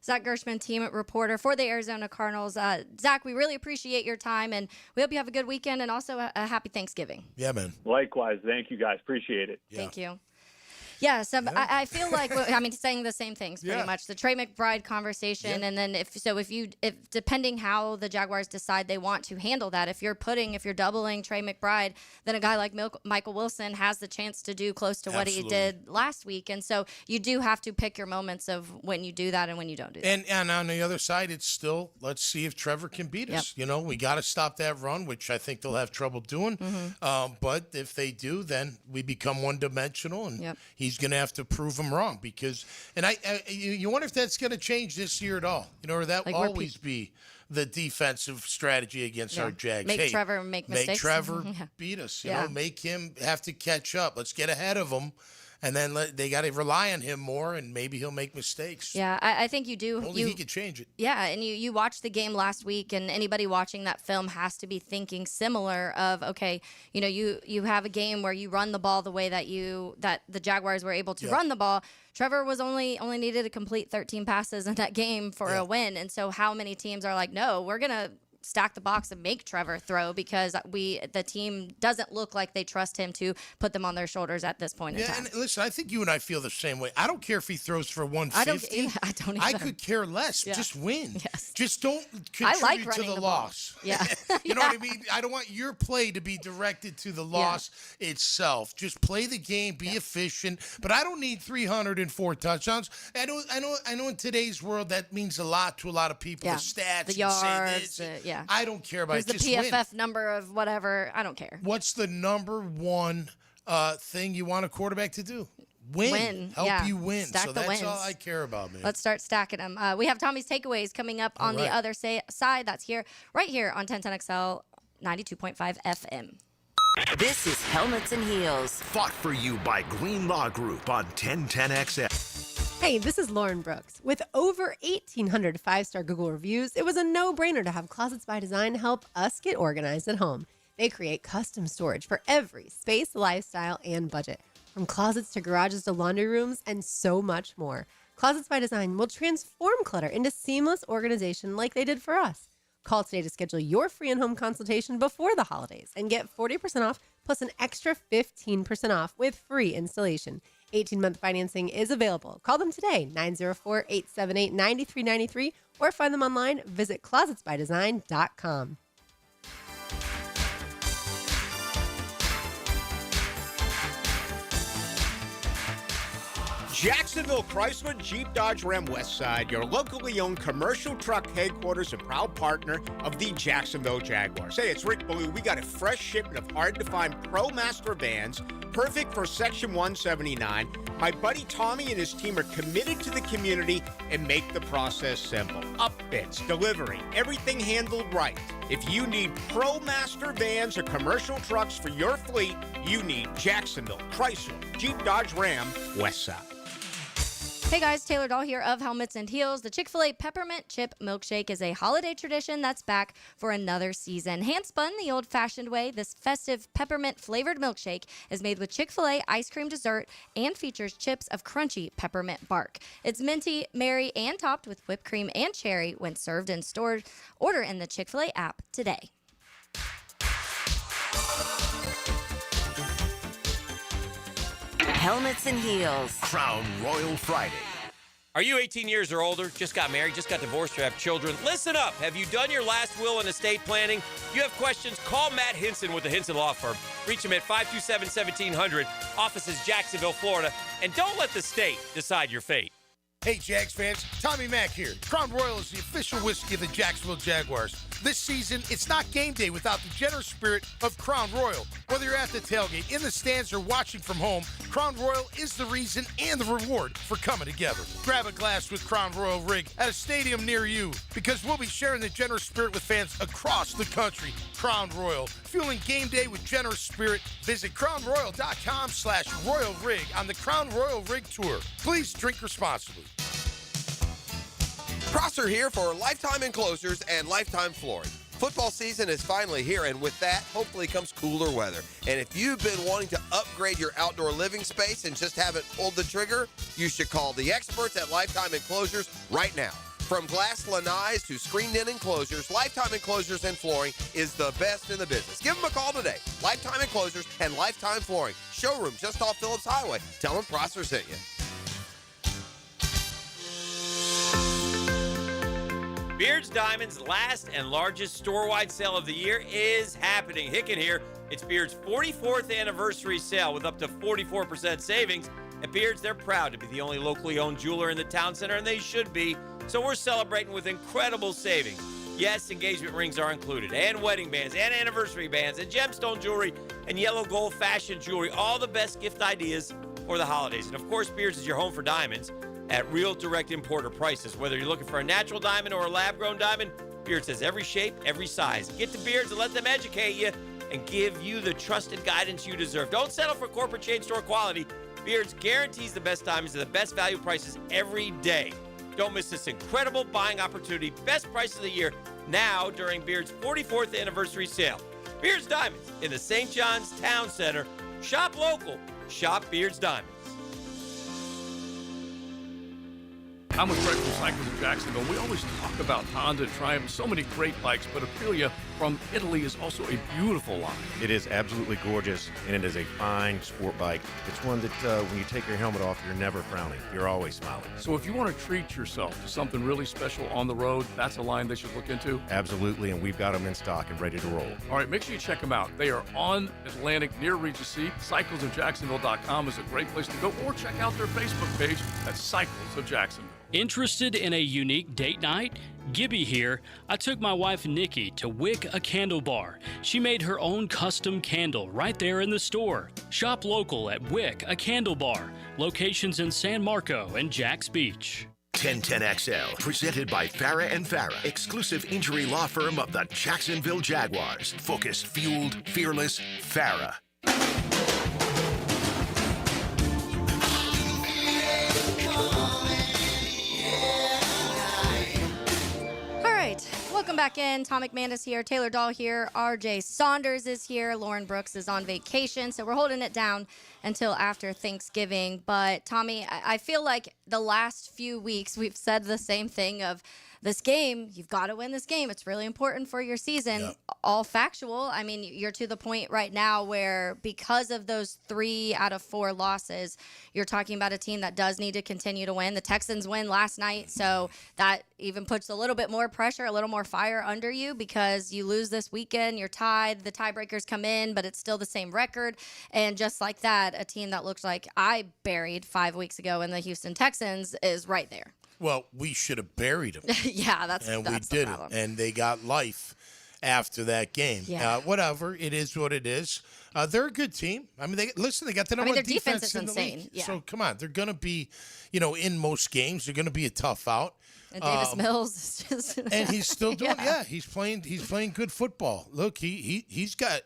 Speaker 3: Zach Gershman, team reporter for the Arizona Cardinals. Zach, we really appreciate your time, and we hope you have a good weekend and also a happy Thanksgiving.
Speaker 4: Yeah, man.
Speaker 12: Likewise. Thank you, guys. Appreciate it.
Speaker 4: Yeah.
Speaker 3: Thank you. Yeah, so I feel like saying the same things pretty much. The Trey McBride conversation, and then if depending how the Jaguars decide they want to handle that, if you're doubling Trey McBride, then a guy like Michael Wilson has the chance to do close to what he did last week, and so you do have to pick your moments of when you do that and when you don't do that.
Speaker 4: And on the other side, it's still, let's see if Trevor can beat us. You know, we got to stop that run, which I think they'll have trouble doing. But if they do, then we become one-dimensional, and he's going to have to prove them wrong because, and you wonder if that's going to change this year at all, you know, or that will always be the defensive strategy against our Jags.
Speaker 3: Make Trevor make mistakes.
Speaker 4: Make Trevor beat us, you know, make him have to catch up. Let's get ahead of him. And then they got to rely on him more, and maybe he'll make mistakes.
Speaker 3: Yeah, I think you do.
Speaker 4: Only he could change it.
Speaker 3: Yeah, and you watched the game last week, and anybody watching that film has to be thinking similar of, okay, you know, you have a game where you run the ball the way that the Jaguars were able to run the ball. Trevor was only needed to complete 13 passes in that game for a win, and so how many teams are like, no, we're gonna stack the box and make Trevor throw because the team doesn't look like they trust him to put them on their shoulders at this point in time.
Speaker 4: And listen, I think you and I feel the same way. I don't care if he throws for 150.
Speaker 3: I don't either.
Speaker 4: I could care less.
Speaker 3: Yeah.
Speaker 4: Just win.
Speaker 3: Yes.
Speaker 4: Just don't contribute to the
Speaker 3: ball.
Speaker 4: loss.
Speaker 3: Yeah.
Speaker 4: You know what I mean? I don't want your play to be directed to the loss itself. Just play the game, be efficient. But I don't need 304 touchdowns. I know in today's world that means a lot to a lot of people. The stats,
Speaker 3: the yards,
Speaker 4: I don't care about
Speaker 3: it.
Speaker 4: Just
Speaker 3: the PFF
Speaker 4: win.
Speaker 3: number of whatever. I don't care.
Speaker 4: What's the number one thing you want a quarterback to do? Win. Help you win.
Speaker 3: Stack
Speaker 4: so
Speaker 3: the
Speaker 4: that's
Speaker 3: wins.
Speaker 4: all I care about, man.
Speaker 3: Let's start stacking them. We have Tommy's takeaways coming up on the other side. That's right here on 1010XL 92.5 FM.
Speaker 2: This is Helmets and Heels.
Speaker 1: Fought for you by Green Law Group on 1010XL.
Speaker 13: Hey, this is Lauren Brooks. With over 1,800 five-star Google reviews, it was a no-brainer to have Closets by Design help us get organized at home. They create custom storage for every space, lifestyle, and budget. From closets to garages to laundry rooms and so much more. Closets by Design will transform clutter into seamless organization like they did for us. Call today to schedule your free in-home consultation before the holidays and get 40% off plus an extra 15% off with free installation. 18-month financing is available. Call them today, 904-878-9393, or find them online. Visit closetsbydesign.com.
Speaker 10: Jacksonville Chrysler Jeep Dodge Ram Westside, your locally owned commercial truck headquarters and proud partner of the Jacksonville Jaguars. Hey, it's Rick Ballou. We got a fresh shipment of hard-to-find ProMaster vans, perfect for Section 179. My buddy Tommy and his team are committed to the community and make the process simple. Upfits, delivery, everything handled right. If you need ProMaster vans or commercial trucks for your fleet, you need Jacksonville Chrysler Jeep Dodge Ram Westside.
Speaker 3: Hey guys, Taylor Dahl here of Helmets and Heels. The Chick-fil-A Peppermint Chip Milkshake is a holiday tradition that's back for another season. Hand-spun the old-fashioned way, this festive peppermint-flavored milkshake is made with Chick-fil-A ice cream dessert and features chips of crunchy peppermint bark. It's minty, merry, and topped with whipped cream and cherry when served and stored. Order in the Chick-fil-A app today.
Speaker 2: Helmets and Heels.
Speaker 1: Crown Royal Friday.
Speaker 8: Are you 18 years or older, just got married, just got divorced, or have children? Listen up. Have you done your last will and estate planning? If you have questions, call Matt Hinson with the Hinson Law Firm. Reach him at 527-1700. Office is Jacksonville, Florida. And don't let the state decide your fate.
Speaker 4: Hey, Jags fans. Tommy Mack here. Crown Royal is the official whiskey of the Jacksonville Jaguars. This season, it's not game day without the generous spirit of Crown Royal. Whether you're at the tailgate, in the stands, or watching from home, Crown Royal is the reason and the reward for coming together. Grab a glass with Crown Royal Rig at a stadium near you, because we'll be sharing the generous spirit with fans across the country. Crown Royal, fueling game day with generous spirit. Visit crownroyal.com/Royal Rig on the Crown Royal Rig Tour. Please drink responsibly.
Speaker 6: Prosser here for Lifetime Enclosures and Lifetime Flooring. Football season is finally here, and with that, hopefully comes cooler weather. And if you've been wanting to upgrade your outdoor living space and just haven't pulled the trigger, you should call the experts at Lifetime Enclosures right now. From glass lanais to screened-in enclosures, Lifetime Enclosures and Flooring is the best in the business. Give them a call today. Lifetime Enclosures and Lifetime Flooring. Showroom just off Phillips Highway. Tell them Prosser sent you.
Speaker 14: Beard's Diamonds' last and largest store-wide sale of the year is happening. Hicken here. It's Beard's 44th anniversary sale with up to 44% savings. At Beard's, they're proud to be the only locally owned jeweler in the town center, and they should be. So we're celebrating with incredible savings. Yes, engagement rings are included, and wedding bands, and anniversary bands, and gemstone jewelry, and yellow gold fashion jewelry. All the best gift ideas for the holidays. And of course, Beard's is your home for diamonds at real direct importer prices. Whether you're looking for a natural diamond or a lab-grown diamond, Beard's has every shape, every size. Get to Beard's and let them educate you and give you the trusted guidance you deserve. Don't settle for corporate chain store quality. Beard's guarantees the best diamonds at the best value prices every day. Don't miss this incredible buying opportunity. Best price of the year now during Beard's 44th anniversary sale. Beard's Diamonds in the St. John's Town Center. Shop local. Shop Beard's Diamonds.
Speaker 15: I'm with Greg from Cycles in Jacksonville. We always talk about Honda, Triumph, so many great bikes, but Aprilia from Italy is also a beautiful line.
Speaker 16: It is absolutely gorgeous, and it is a fine sport bike. It's one that when you take your helmet off, you're never frowning. You're always smiling.
Speaker 15: So if you want to treat yourself to something really special on the road, that's a line they should look into?
Speaker 16: Absolutely, and we've got them in stock and ready to roll.
Speaker 15: All right, make sure you check them out. They are on Atlantic near Regis Seat. CyclesofJacksonville.com is a great place to go, or check out their Facebook page at Cycles of Jacksonville.
Speaker 17: Interested in a unique date night? Gibby here. I took my wife Nikki to Wick a Candle Bar. She made her own custom candle right there in the store. Shop local at Wick a Candle Bar. Locations in San Marco and Jacks Beach.
Speaker 1: 1010XL, presented by Farah and Farah, exclusive injury law firm of the Jacksonville Jaguars. Focused, fueled, fearless, Farah.
Speaker 3: Welcome back in. Tom McManus here, Taylor Dahl here, RJ Saunders is here, Lauren Brooks is on vacation, so we're holding it down until after Thanksgiving. But Tommy, I feel like the last few weeks we've said the same thing of this game, you've got to win this game. It's really important for your season. Yep. All factual. I mean, you're to the point right now where because of those 3 out of 4 losses, you're talking about a team that does need to continue to win. The Texans win last night, so that even puts a little bit more pressure, a little more fire under you because you lose this weekend, you're tied, the tiebreakers come in, but it's still the same record. And just like that, a team that looks like I buried 5 weeks ago in the Houston Texans is right there.
Speaker 4: Well, we should have buried them.
Speaker 3: Yeah, that's
Speaker 4: and
Speaker 3: that's
Speaker 4: we didn't, and they got life after that game.
Speaker 3: Yeah.
Speaker 4: Whatever, it is what it is. They're a good team. I mean, they got the number one defense
Speaker 3: is
Speaker 4: in the
Speaker 3: insane.
Speaker 4: league.
Speaker 3: Yeah.
Speaker 4: So come on, they're going to be, in most games, they're going to be a tough out.
Speaker 3: And Davis Mills is just
Speaker 4: and he's still doing. Yeah, he's playing good football. Look, he's got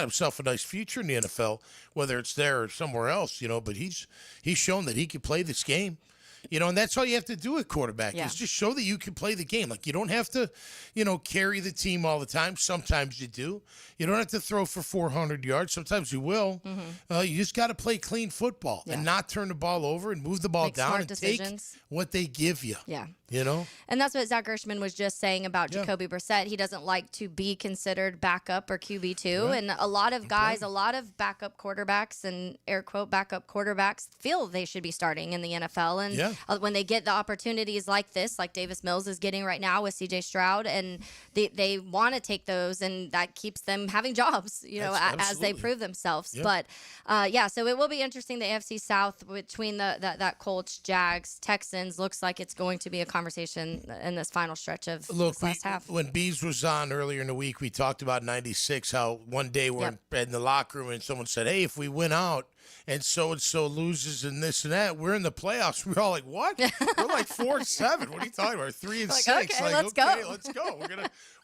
Speaker 4: himself a nice future in the NFL, whether it's there or somewhere else. But he's shown that he can play this game. And that's all you have to do at quarterback is just show that you can play the game. Like, you don't have to, carry the team all the time. Sometimes you do. You don't have to throw for 400 yards. Sometimes you will. Mm-hmm. You just got to play clean football and not turn the ball over and move the ball down and
Speaker 3: decisions.
Speaker 4: Take what they give you.
Speaker 3: Yeah.
Speaker 4: And
Speaker 3: that's what Zach Gershman was just saying about Jacoby Brissett. He doesn't like to be considered backup or QB2. Right. And a lot of guys, a lot of backup quarterbacks and air quote backup quarterbacks feel they should be starting in the NFL. And when they get the opportunities like this, like Davis Mills is getting right now with C.J. Stroud, and they want to take those, and that keeps them having jobs, as they prove themselves.
Speaker 4: Yep.
Speaker 3: But so it will be interesting. The AFC South between that Colts, Jags, Texans looks like it's going to be a conversation in this final stretch of this last half.
Speaker 4: When Bees was on earlier in the week, we talked about 96, how one day we're in the locker room and someone said, hey, if we win out and so loses and this and that, we're in the playoffs. We're all like, what? We're like 4-7. What are you talking about? 3-6.
Speaker 3: Okay, let's go.
Speaker 4: Let's go.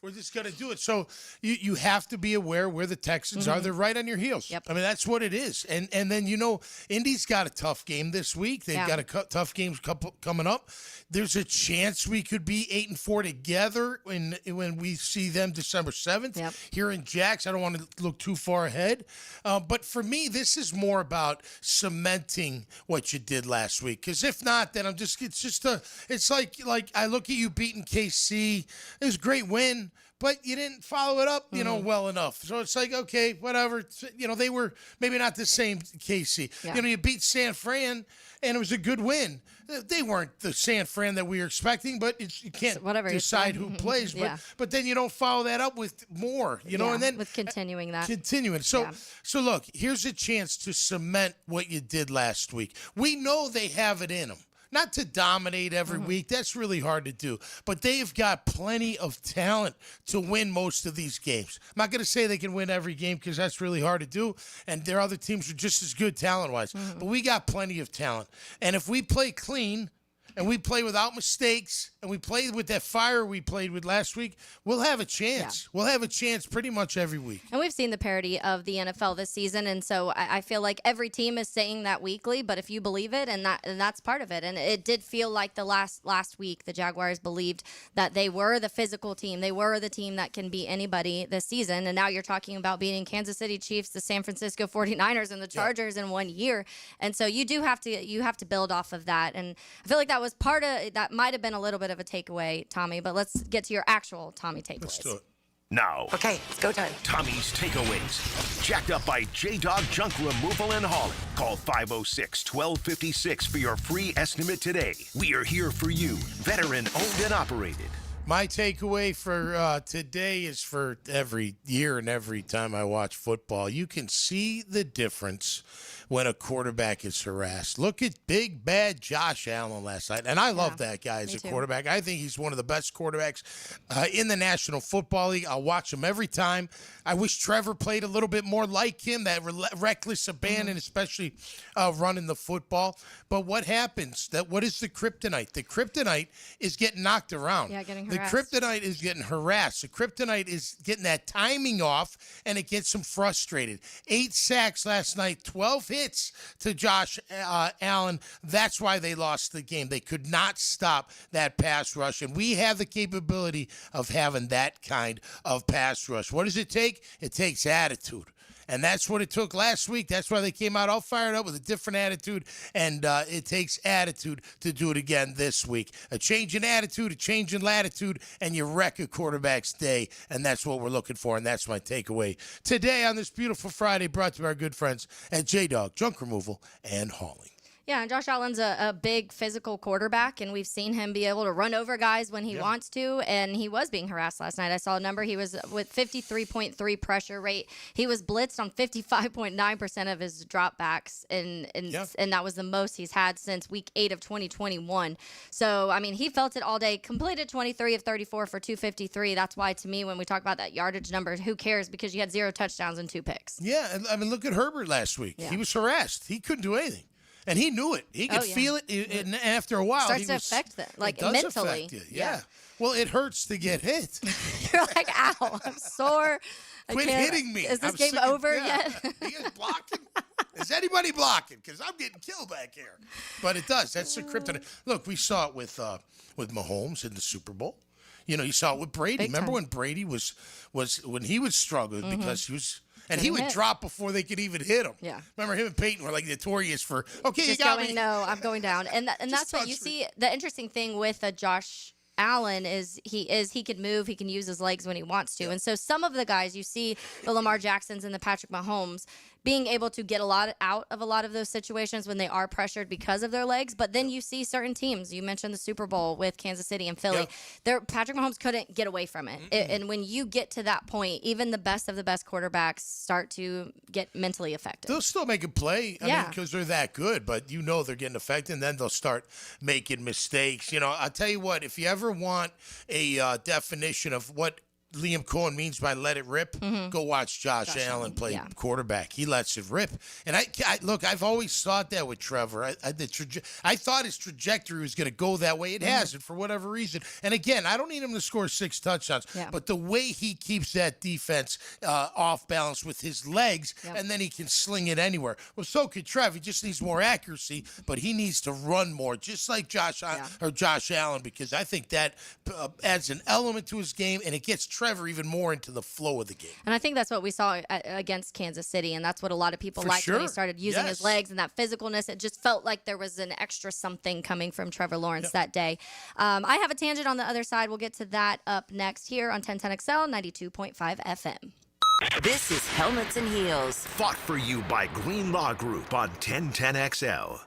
Speaker 4: We're just gonna do it. So you have to be aware where the Texans are. They're right on your heels.
Speaker 3: Yep.
Speaker 4: I mean, that's what it is. And then Indy's got a tough game this week. They've got a tough games coming up. There's a chance we could be 8-4 together when we see them December 7th here in Jax. I don't want to look too far ahead, but for me, this is more about cementing what you did last week. Because if not, then it's like I look at you beating KC. It was a great win, but you didn't follow it up, well enough. So it's like, okay, whatever. They were maybe not the same KC.
Speaker 3: Yeah.
Speaker 4: You beat San Fran, and it was a good win. They weren't the San Fran that we were expecting, but you can't decide who plays. But then you don't follow that up with more, and then
Speaker 3: with continuing that.
Speaker 4: So look, here's a chance to cement what you did last week. We know they have it in them. Not to dominate every week. That's really hard to do. But they've got plenty of talent to win most of these games. I'm not going to say they can win every game because that's really hard to do. And their other teams are just as good talent-wise. But we got plenty of talent. And if we play clean and we play without mistakes and we play with that fire we played with last week, we'll have a chance.
Speaker 3: Yeah.
Speaker 4: We'll have a chance pretty much every week.
Speaker 3: And we've seen the parity of the NFL this season, and so I feel like every team is saying that weekly, but if you believe it, and that's part of it. And it did feel like the last week, the Jaguars believed that they were the physical team. They were the team that can beat anybody this season, and now you're talking about beating Kansas City Chiefs, the San Francisco 49ers, and the Chargers in 1 year. And so you have to build off of that, and I feel like that was part of that. Might have been a little bit of a takeaway, Tommy, but let's get to your actual Tommy takeaways.
Speaker 4: Let's do it.
Speaker 1: Now,
Speaker 2: Okay, it's go time.
Speaker 1: Tommy's takeaways. Jacked up by J-Dog Junk Removal and Hauling. Call 506-1256 for your free estimate today. We are here for you. Veteran owned and operated.
Speaker 4: My takeaway for today is for every year and every time I watch football, you can see the difference when a quarterback is harassed. Look at big, bad Josh Allen last night. And I love that guy as a quarterback. I think he's one of the best quarterbacks in the National Football League. I'll watch him every time. I wish Trevor played a little bit more like him, that reckless abandon, especially running the football. But what happens? What is the kryptonite? The kryptonite is getting knocked around.
Speaker 3: Yeah, getting
Speaker 4: harassed. The kryptonite is getting harassed. The kryptonite is getting that timing off, and it gets him frustrated. 8 sacks last night, 12 hits to Josh Allen. That's why they lost the game. They could not stop that pass rush, and we have the capability of having that kind of pass rush. What does it take? It takes attitude. And that's what it took last week. That's why they came out all fired up with a different attitude. And it takes attitude to do it again this week. A change in attitude, a change in latitude, and you wreck a quarterback's day. And that's what we're looking for. And that's my takeaway today on this beautiful Friday, brought to you by our good friends at J-Dog Junk Removal and Hauling.
Speaker 3: Yeah, and Josh Allen's a big physical quarterback, and we've seen him be able to run over guys when he wants to, and he was being harassed last night. I saw a number. He was with 53.3 pressure rate. He was blitzed on 55.9% of his dropbacks, and that was the most he's had since week 8 of 2021. So, I mean, he felt it all day, completed 23 of 34 for 253. That's why, to me, when we talk about that yardage number, who cares? Because you had 0 touchdowns and 2 picks.
Speaker 4: Yeah, I mean, look at Herbert last week. He was harassed. He couldn't do anything. And he knew it. He could feel it. And after a while,
Speaker 3: starts to affect them, like mentally.
Speaker 4: Affect you. Yeah. Well, it hurts to get hit.
Speaker 3: You're like, ow, I'm sore.
Speaker 4: Quit hitting me.
Speaker 3: Is this game over yet?
Speaker 4: Are you guys blocking? Is anybody blocking? Because I'm getting killed back here. But it does. That's the kryptonite. Look, we saw it with Mahomes in the Super Bowl. You saw it with Brady. Remember when Brady was when he was struggling because he was. And he would drop before they could even hit him.
Speaker 3: Yeah.
Speaker 4: Remember, him and Peyton were like notorious for, okay,
Speaker 3: just
Speaker 4: you got
Speaker 3: going,
Speaker 4: me.
Speaker 3: No, I'm going down. And that's what you see. The interesting thing with Josh Allen he could move, he can use his legs when he wants to. And so some of the guys you see, the Lamar Jacksons and the Patrick Mahomes, being able to get out of a lot of those situations when they are pressured because of their legs. But then you see certain teams. You mentioned the Super Bowl with Kansas City and Philly. Patrick Mahomes couldn't get away from it. And when you get to that point, even the best of the best quarterbacks start to get mentally affected.
Speaker 4: They'll still make a play, I mean, because they're that good, but they're getting affected, and then they'll start making mistakes. I'll tell you what, if you ever want a definition of what Liam Cohen means by let it rip, go watch Josh Allen play quarterback. He lets it rip. And I look, I've always thought that with Trevor. I thought his trajectory was going to go that way. It hasn't for whatever reason. And again, I don't need him to score 6 touchdowns, but the way he keeps that defense off balance with his legs, and then he can sling it anywhere. Well, so could Trev. He just needs more accuracy, but he needs to run more, just like Josh Allen, because I think that adds an element to his game, and it gets Trevor even more into the flow of the game.
Speaker 3: And I think that's what we saw against Kansas City, and that's what a lot of people liked when he started using his legs and that physicalness. It just felt like there was an extra something coming from Trevor Lawrence that day. I have a tangent on the other side. We'll get to that up next here on 1010XL 92.5 FM.
Speaker 1: This is Helmets and Heels. Fought for you by Green Law Group on 1010XL.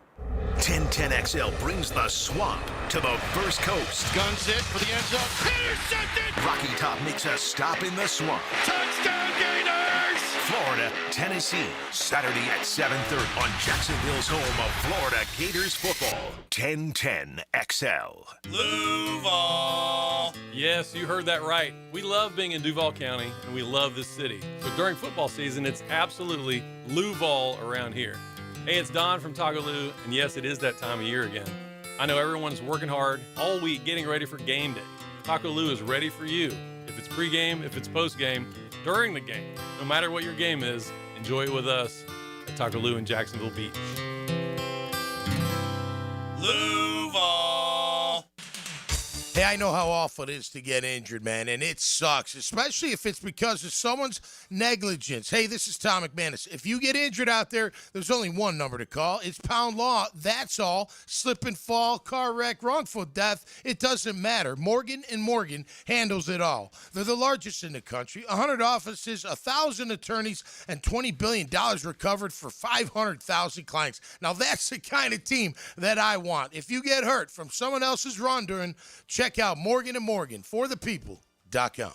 Speaker 1: 1010XL brings the swamp to the first coast. Guns it for the end zone. Intercepted! Rocky Top makes a stop in the swamp. Touchdown Gators! Florida, Tennessee, Saturday at 7:30 on Jacksonville's home of Florida Gators football. 1010XL.
Speaker 18: Duval. Yes, you heard that right. We love being in Duval County, and we love this city. So during football season, it's absolutely Luval around here. Hey, it's Don from Taco Lou, and yes, it is that time of year again. I know everyone's working hard all week getting ready for game day. Taco Lou is ready for you. If it's pregame, if it's postgame, during the game. No matter what your game is, enjoy it with us at Taco Lou in Jacksonville Beach.
Speaker 4: Luval. Hey, I know how awful it is to get injured, man, and it sucks, especially if it's because of someone's negligence. Hey, this is Tom McManus. If you get injured out there, there's only one number to call. It's Pound Law. That's all. Slip and fall, car wreck, wrongful death, it doesn't matter. Morgan & Morgan handles it all. They're the largest in the country. 100 offices, 1,000 attorneys, and $20 billion recovered for 500,000 clients. Now, that's the kind of team that I want. If you get hurt from someone else's wrongdoing, check out Morgan & Morgan for the people.com.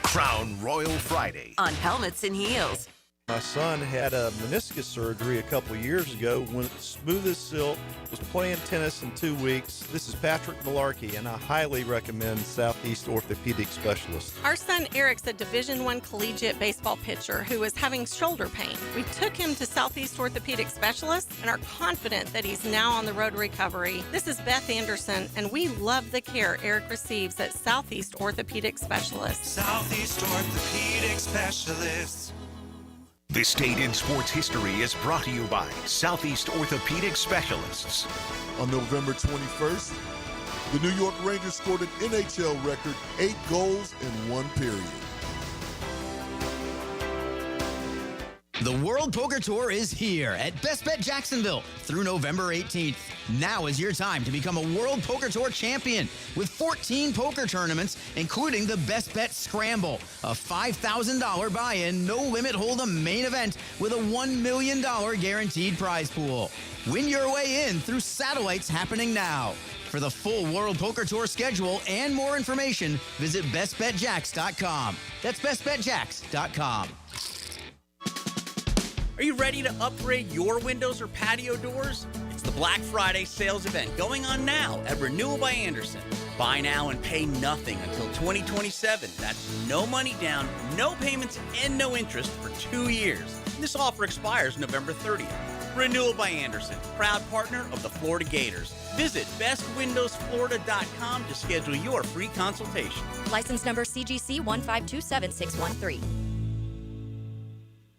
Speaker 1: Crown Royal Friday
Speaker 2: on Helmets and Heels.
Speaker 19: My son had a meniscus surgery a couple of years ago. Went smooth as silk, was playing tennis in 2 weeks. This is Patrick Malarkey, and I highly recommend Southeast Orthopedic Specialists.
Speaker 20: Our son Eric's a Division I collegiate baseball pitcher who is having shoulder pain. We took him to Southeast Orthopedic Specialists and are confident that he's now on the road to recovery. This is Beth Anderson, and we love the care Eric receives at Southeast Orthopedic Specialists.
Speaker 21: Southeast Orthopedic Specialists.
Speaker 1: This Date in Sports History is brought to you by Southeast Orthopedic Specialists.
Speaker 22: On November 21st, the New York Rangers scored an NHL record 8 goals in 1 period.
Speaker 23: The World Poker Tour is here at Best Bet Jacksonville through November 18th. Now is your time to become a World Poker Tour champion with 14 poker tournaments, including the Best Bet Scramble, a $5,000 buy-in, no-limit hold'em main event with a $1 million guaranteed prize pool. Win your way in through satellites happening now. For the full World Poker Tour schedule and more information, visit bestbetjacks.com. That's bestbetjacks.com.
Speaker 24: Are you ready to upgrade your windows or patio doors? It's the Black Friday sales event going on now at Renewal by Anderson. Buy now and pay nothing until 2027. That's no money down, no payments, and no interest for 2 years. This offer expires November 30th. Renewal by Anderson, proud partner of the Florida Gators. Visit bestwindowsflorida.com to schedule your free consultation.
Speaker 3: License number CGC 1527613.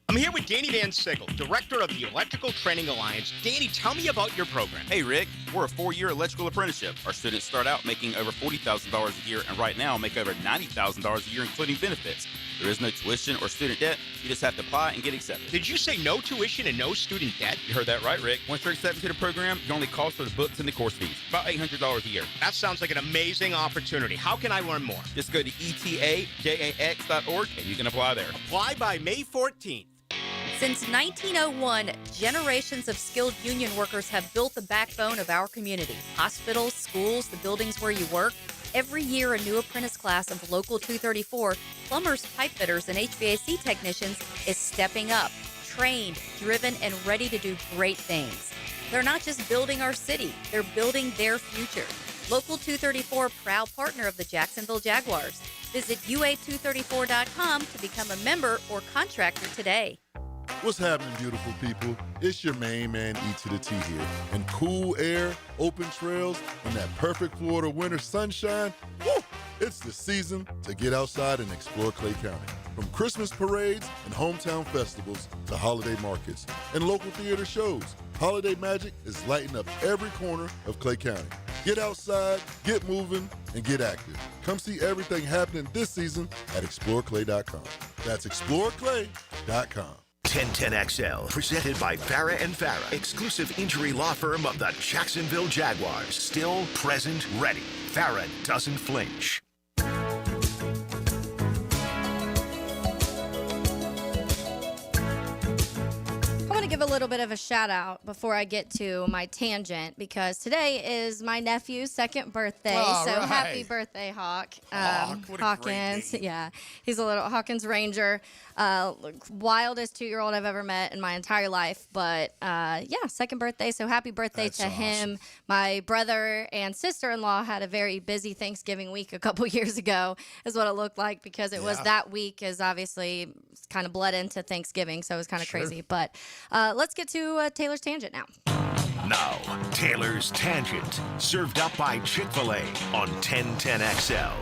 Speaker 10: I'm here with Danny Van Sickle, director of the Electrical Training Alliance. Danny, tell me about your program.
Speaker 25: Hey, Rick. We're a 4-year electrical apprenticeship. Our students start out making over $40,000 a year, and right now make over $90,000 a year, including benefits. There is no tuition or student debt. You just have to apply and get accepted.
Speaker 10: Did you say no tuition and no student debt?
Speaker 25: You heard that right, Rick. Once you're accepted to the program, your only cost for the books and the course fees. About $800 a year.
Speaker 10: That sounds like an amazing opportunity. How can I learn more?
Speaker 25: Just go to etajax.org and you can apply there.
Speaker 10: Apply by May 14th.
Speaker 5: Since 1901, generations of skilled union workers have built the backbone of our community. Hospitals, schools, the buildings where you work. Every year, a new apprentice class of Local 234, plumbers, pipe fitters, and HVAC technicians is stepping up, trained, driven, and ready to do great things. They're not just building our city, they're building their future. Local 234, proud partner of the Jacksonville Jaguars. Visit UA234.com to become a member or contractor today.
Speaker 22: What's happening, beautiful people? It's your main man, E to the T here. And cool air, open trails, and that perfect Florida winter sunshine, woo! It's the season to get outside and explore Clay County. From Christmas parades and hometown festivals to holiday markets and local theater shows, holiday magic is lighting up every corner of Clay County. Get outside, get moving, and get active. Come see everything happening this season at exploreclay.com. That's exploreclay.com.
Speaker 1: 1010XL, presented by Farah and Farah, exclusive injury law firm of the Jacksonville Jaguars. Still present, ready. Farah doesn't flinch.
Speaker 3: I want to give a little bit of a shout out before I get to my tangent because today is my nephew's second birthday.
Speaker 4: All
Speaker 3: so
Speaker 4: right.
Speaker 3: happy birthday, Hawk.
Speaker 4: What a
Speaker 3: Hawkins.
Speaker 4: great name.
Speaker 3: Yeah, he's a little Hawkins Ranger. Wildest 2-year-old I've ever met in my entire life. But yeah, second birthday. So happy birthday
Speaker 4: That's
Speaker 3: to him. My brother and sister-in-law had a very busy Thanksgiving week a couple years ago, is what it looked like, because it was that week is obviously kind of bled into Thanksgiving. So it was kind of crazy. But let's get to Taylor's Tangent now.
Speaker 1: Now, Taylor's Tangent, served up by Chick-fil-A on 1010XL.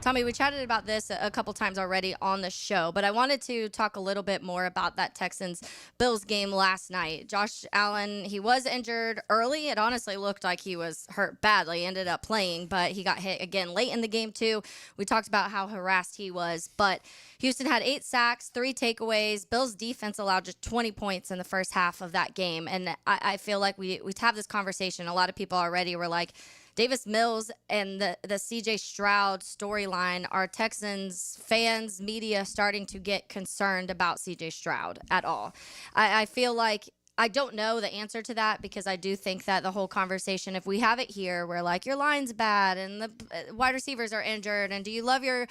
Speaker 3: Tommy, we chatted about this a couple times already on the show, but I wanted to talk a little bit more about that Texans-Bills game last night. Josh Allen, he was injured early. It honestly looked like he was hurt badly. Ended up playing, but he got hit again late in the game too. We talked about how harassed he was, but Houston had 8 sacks, 3 takeaways. Bills defense allowed just 20 points in the first half of that game, and I feel like we have this conversation. A lot of people already were like, Davis Mills and the CJ Stroud storyline, are Texans fans, media starting to get concerned about CJ Stroud at all? I feel like I don't know the answer to that, because I do think that the whole conversation, if we have it here where like your line's bad and the wide receivers are injured and do you love your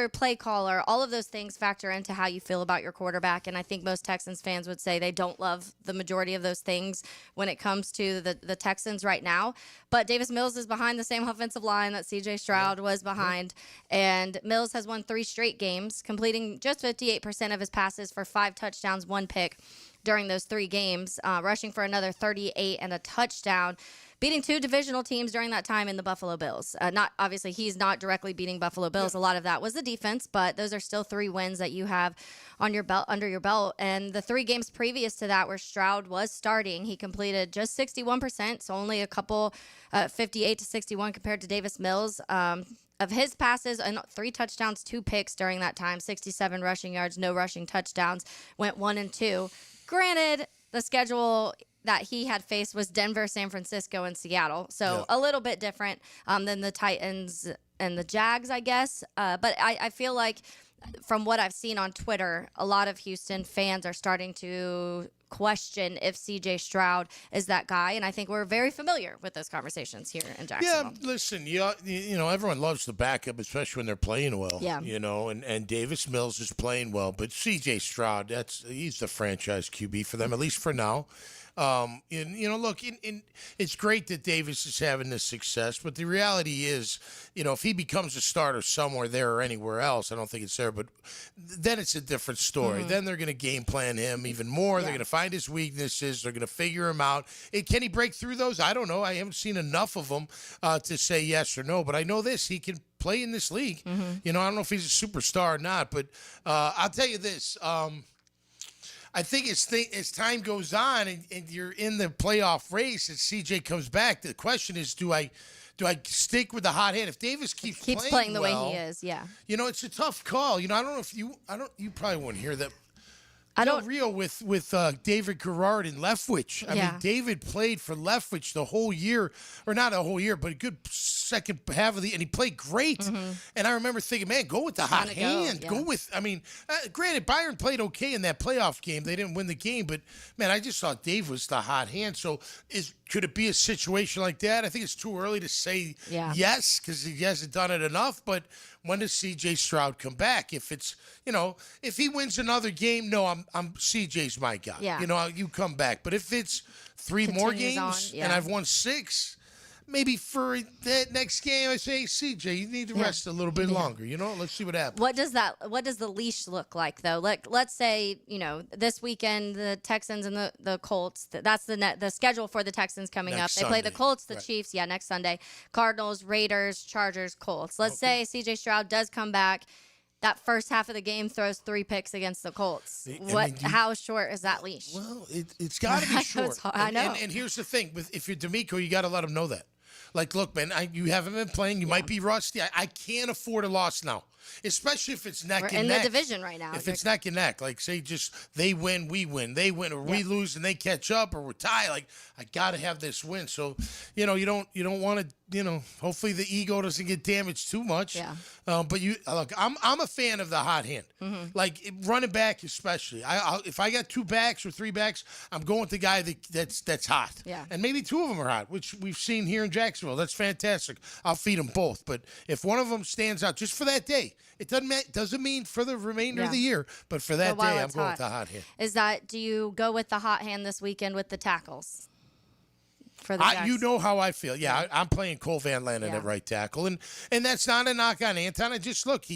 Speaker 3: play caller, all of those things factor into how you feel about your quarterback. And I think most Texans fans would say they don't love the majority of those things when it comes to the Texans right now. But Davis Mills is behind the same offensive line that CJ Stroud was behind. And Mills has won 3 straight games, completing just 58% of his passes for 5 touchdowns, 1 pick during those 3 games, rushing for another 38 and a touchdown, beating 2 divisional teams during that time in the Buffalo Bills. Not obviously, he's not directly beating Buffalo Bills. A lot of that was the defense, but those are still 3 wins that you have on your belt, under your belt. And the 3 games previous to that, where Stroud was starting, he completed just 61%, so only a couple, 58 to 61 compared to Davis Mills. Of his passes, and 3 touchdowns, 2 picks during that time, 67 rushing yards, no rushing touchdowns, went 1 and 2. Granted, the schedule that he had faced was Denver, San Francisco, and Seattle. So a little bit different than the Titans and the Jags, I guess. But I feel like from what I've seen on Twitter, a lot of Houston fans are starting to question if CJ Stroud is that guy, and I think we're very familiar with those conversations here in Jacksonville.
Speaker 4: Yeah, listen, you know, everyone loves the backup, especially when they're playing well.
Speaker 3: Yeah.
Speaker 4: You know, and Davis Mills is playing well, but CJ Stroud, he's the franchise QB for them, at least for now. You know, look, it's great that Davis is having this success, but the reality is, you know, if he becomes a starter somewhere there or anywhere else, I don't think it's there, but then it's a different story. Then they're going to game plan him even more. They're going to find his weaknesses. They're going to figure him out. Can he break through those? I don't know. I haven't seen enough of them to say yes or no, but I know this. He can play in this league. You know, I don't know if he's a superstar or not, but I'll tell you this. I think as time goes on and you're in the playoff race and CJ comes back, the question is, do I do I stick with the hot hand? If Davis keeps
Speaker 3: playing the
Speaker 4: well,
Speaker 3: way he is, yeah.
Speaker 4: You know, it's a tough call. You know, I don't know if you probably wouldn't hear that.
Speaker 3: I don't
Speaker 4: real with David Garrard and Leftwich. I mean, David played for Leftwich the whole year, or not a whole year, but a good second half of and he played great.
Speaker 3: Mm-hmm.
Speaker 4: And I remember thinking, man, go with the hot hand. Go with, I mean, granted, Byron played okay in that playoff game. They didn't win the game, but man, I just thought Dave was the hot hand. So could it be a situation like that? I think it's too early to say yes, because he hasn't done it enough. But when does C.J. Stroud come back? If it's, if he wins another game, no, I'm C.J.'s my guy.
Speaker 3: Yeah.
Speaker 4: You come back. But if it's three more games and I've won 6, maybe for that next game, I say, CJ, you need to rest a little bit longer. Let's see what happens.
Speaker 3: What does the leash look like, though? Let's say, this weekend, the Texans and the Colts, that's the schedule for the Texans coming up. They play the Colts, the Chiefs, next Sunday. Cardinals, Raiders, Chargers, Colts. Let's say CJ Stroud does come back. That first half of the game throws 3 picks against the Colts. How short is that leash?
Speaker 4: Well, it's got to be short.
Speaker 3: I know.
Speaker 4: And here's the thing. If you're D'Amico, you got to let him know that. Like, look, man, you haven't been playing. You might be rusty. I can't afford a loss now, especially if it's neck and neck.
Speaker 3: We're in the division right now.
Speaker 4: If it's neck and neck, like, say, they win, we win. They win, or we lose and they catch up, or we're tied. Like, I got to have this win. So, you don't want to. Hopefully the ego doesn't get damaged too much.
Speaker 3: Yeah.
Speaker 4: But look, I'm a fan of the hot hand.
Speaker 3: Mm-hmm.
Speaker 4: Like running back, especially. If I got 2 backs or 3 backs, I'm going with the guy that's hot.
Speaker 3: Yeah.
Speaker 4: And maybe 2 of them are hot, which we've seen here in Jacksonville. That's fantastic. I'll feed them both. But if one of them stands out just for that day, it doesn't mean for the remainder of the year, but for that day, I'm going with the hot hand.
Speaker 3: Do you go with the hot hand this weekend with the tackles?
Speaker 4: You know how I feel. Yeah, I'm playing Cole Van Lannon at right tackle. And that's not a knock on Anton. He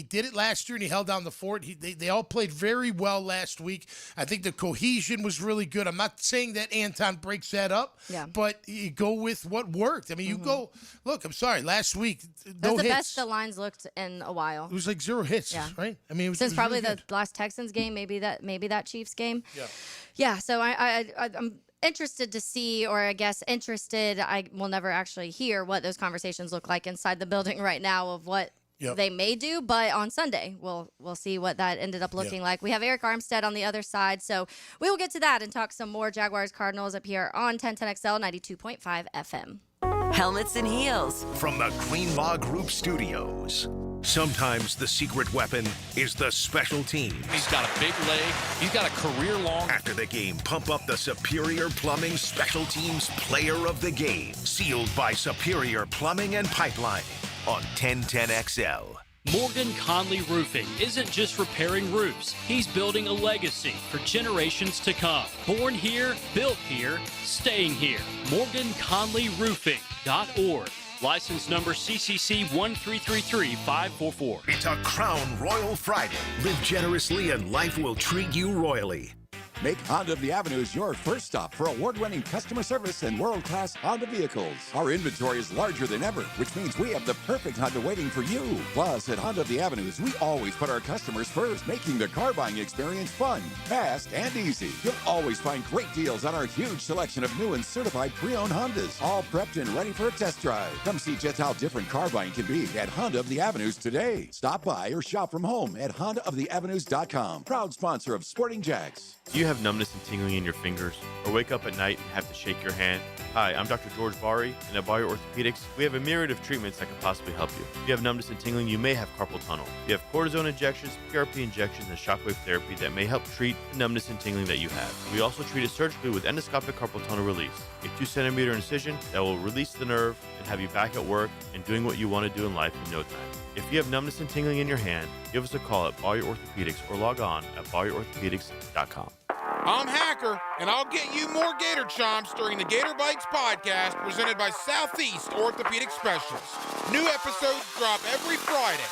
Speaker 4: did it last year and he held down the fort. They all played very well last week. I think the cohesion was really good. I'm not saying that Anton breaks that up, but you go with what worked. I mean, you go, look, I'm sorry, last week, no hits.
Speaker 3: The best the lines looked in a while.
Speaker 4: It was like 0 hits, right? I mean,
Speaker 3: since probably
Speaker 4: really
Speaker 3: the last Texans game, maybe that Chiefs game.
Speaker 4: Yeah.
Speaker 3: Yeah, so I'm interested to see, or I guess I will never actually hear what those conversations look like inside the building right now of what they may do, but on Sunday we'll see what that ended up looking like. We have Eric Armstead on the other side, so we will get to that and talk some more Jaguars Cardinals up here on 1010XL 92.5 FM.
Speaker 2: Helmets and heels
Speaker 1: from the Greenlaw Group Studios. Sometimes the secret weapon is the special teams.
Speaker 7: He's got a big leg. He's got a career-long.
Speaker 1: After the game, pump up the Superior Plumbing Special Teams Player of the Game. Sealed by Superior Plumbing and Pipelining on 1010XL.
Speaker 17: Morgan Conley Roofing isn't just repairing roofs. He's building a legacy for generations to come. Born here, built here, staying here. MorganConleyRoofing.org. License number CCC 1333544.
Speaker 1: It's a Crown Royal Friday. Live generously and life will treat you royally.
Speaker 9: Make Honda of the Avenues your first stop for award-winning customer service and world-class Honda vehicles. Our inventory is larger than ever, which means we have the perfect Honda waiting for you. Plus, at Honda of the Avenues, we always put our customers first, making the car buying experience fun, fast, and easy. You'll always find great deals on our huge selection of new and certified pre-owned Hondas, all prepped and ready for a test drive. Come see just how different car buying can be at Honda of the Avenues today. Stop by or shop from home at HondaoftheAvenues.com. Proud sponsor of Sporting Jacks.
Speaker 11: Do you have numbness and tingling in your fingers, or wake up at night and have to shake your hand? Hi, I'm Dr. George Bari, and at Bari Orthopedics, we have a myriad of treatments that can possibly help you. If you have numbness and tingling, you may have carpal tunnel. We have cortisone injections, PRP injections, and shockwave therapy that may help treat the numbness and tingling that you have. We also treat it surgically with endoscopic carpal tunnel release, a 2-centimeter incision that will release the nerve and have you back at work and doing what you want to do in life in no time. If you have numbness and tingling in your hand, give us a call at Bari Orthopedics or log on at BariOrthopedics.com.
Speaker 12: I'm Hacker, and I'll get you more Gator Chomps during the Gator Bites podcast presented by Southeast Orthopedic Specialists. New episodes drop every Friday.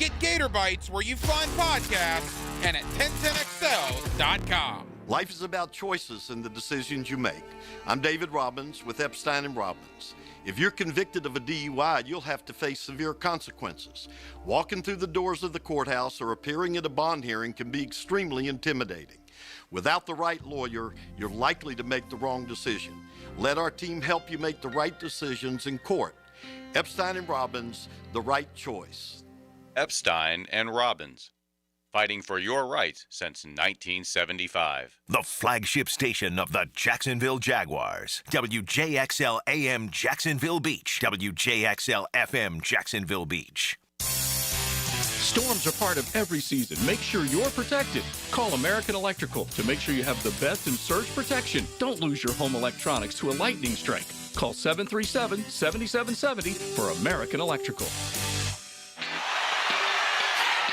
Speaker 12: Get Gator Bites where you find podcasts and at 1010XL.com.
Speaker 13: Life is about choices and the decisions you make. I'm David Robbins with Epstein & Robbins. If you're convicted of a DUI, you'll have to face severe consequences. Walking through the doors of the courthouse or appearing at a bond hearing can be extremely intimidating. Without the right lawyer, you're likely to make the wrong decision. Let our team help you make the right decisions in court. Epstein and Robbins, the right choice.
Speaker 6: Epstein and Robbins, fighting for your rights since 1975.
Speaker 1: The flagship station of the Jacksonville Jaguars. WJXL AM Jacksonville Beach. WJXL FM Jacksonville Beach.
Speaker 8: Storms are part of every season. Make sure you're protected. Call American Electrical to make sure you have the best in surge protection. Don't lose your home electronics to a lightning strike. Call 737-7770 for American Electrical.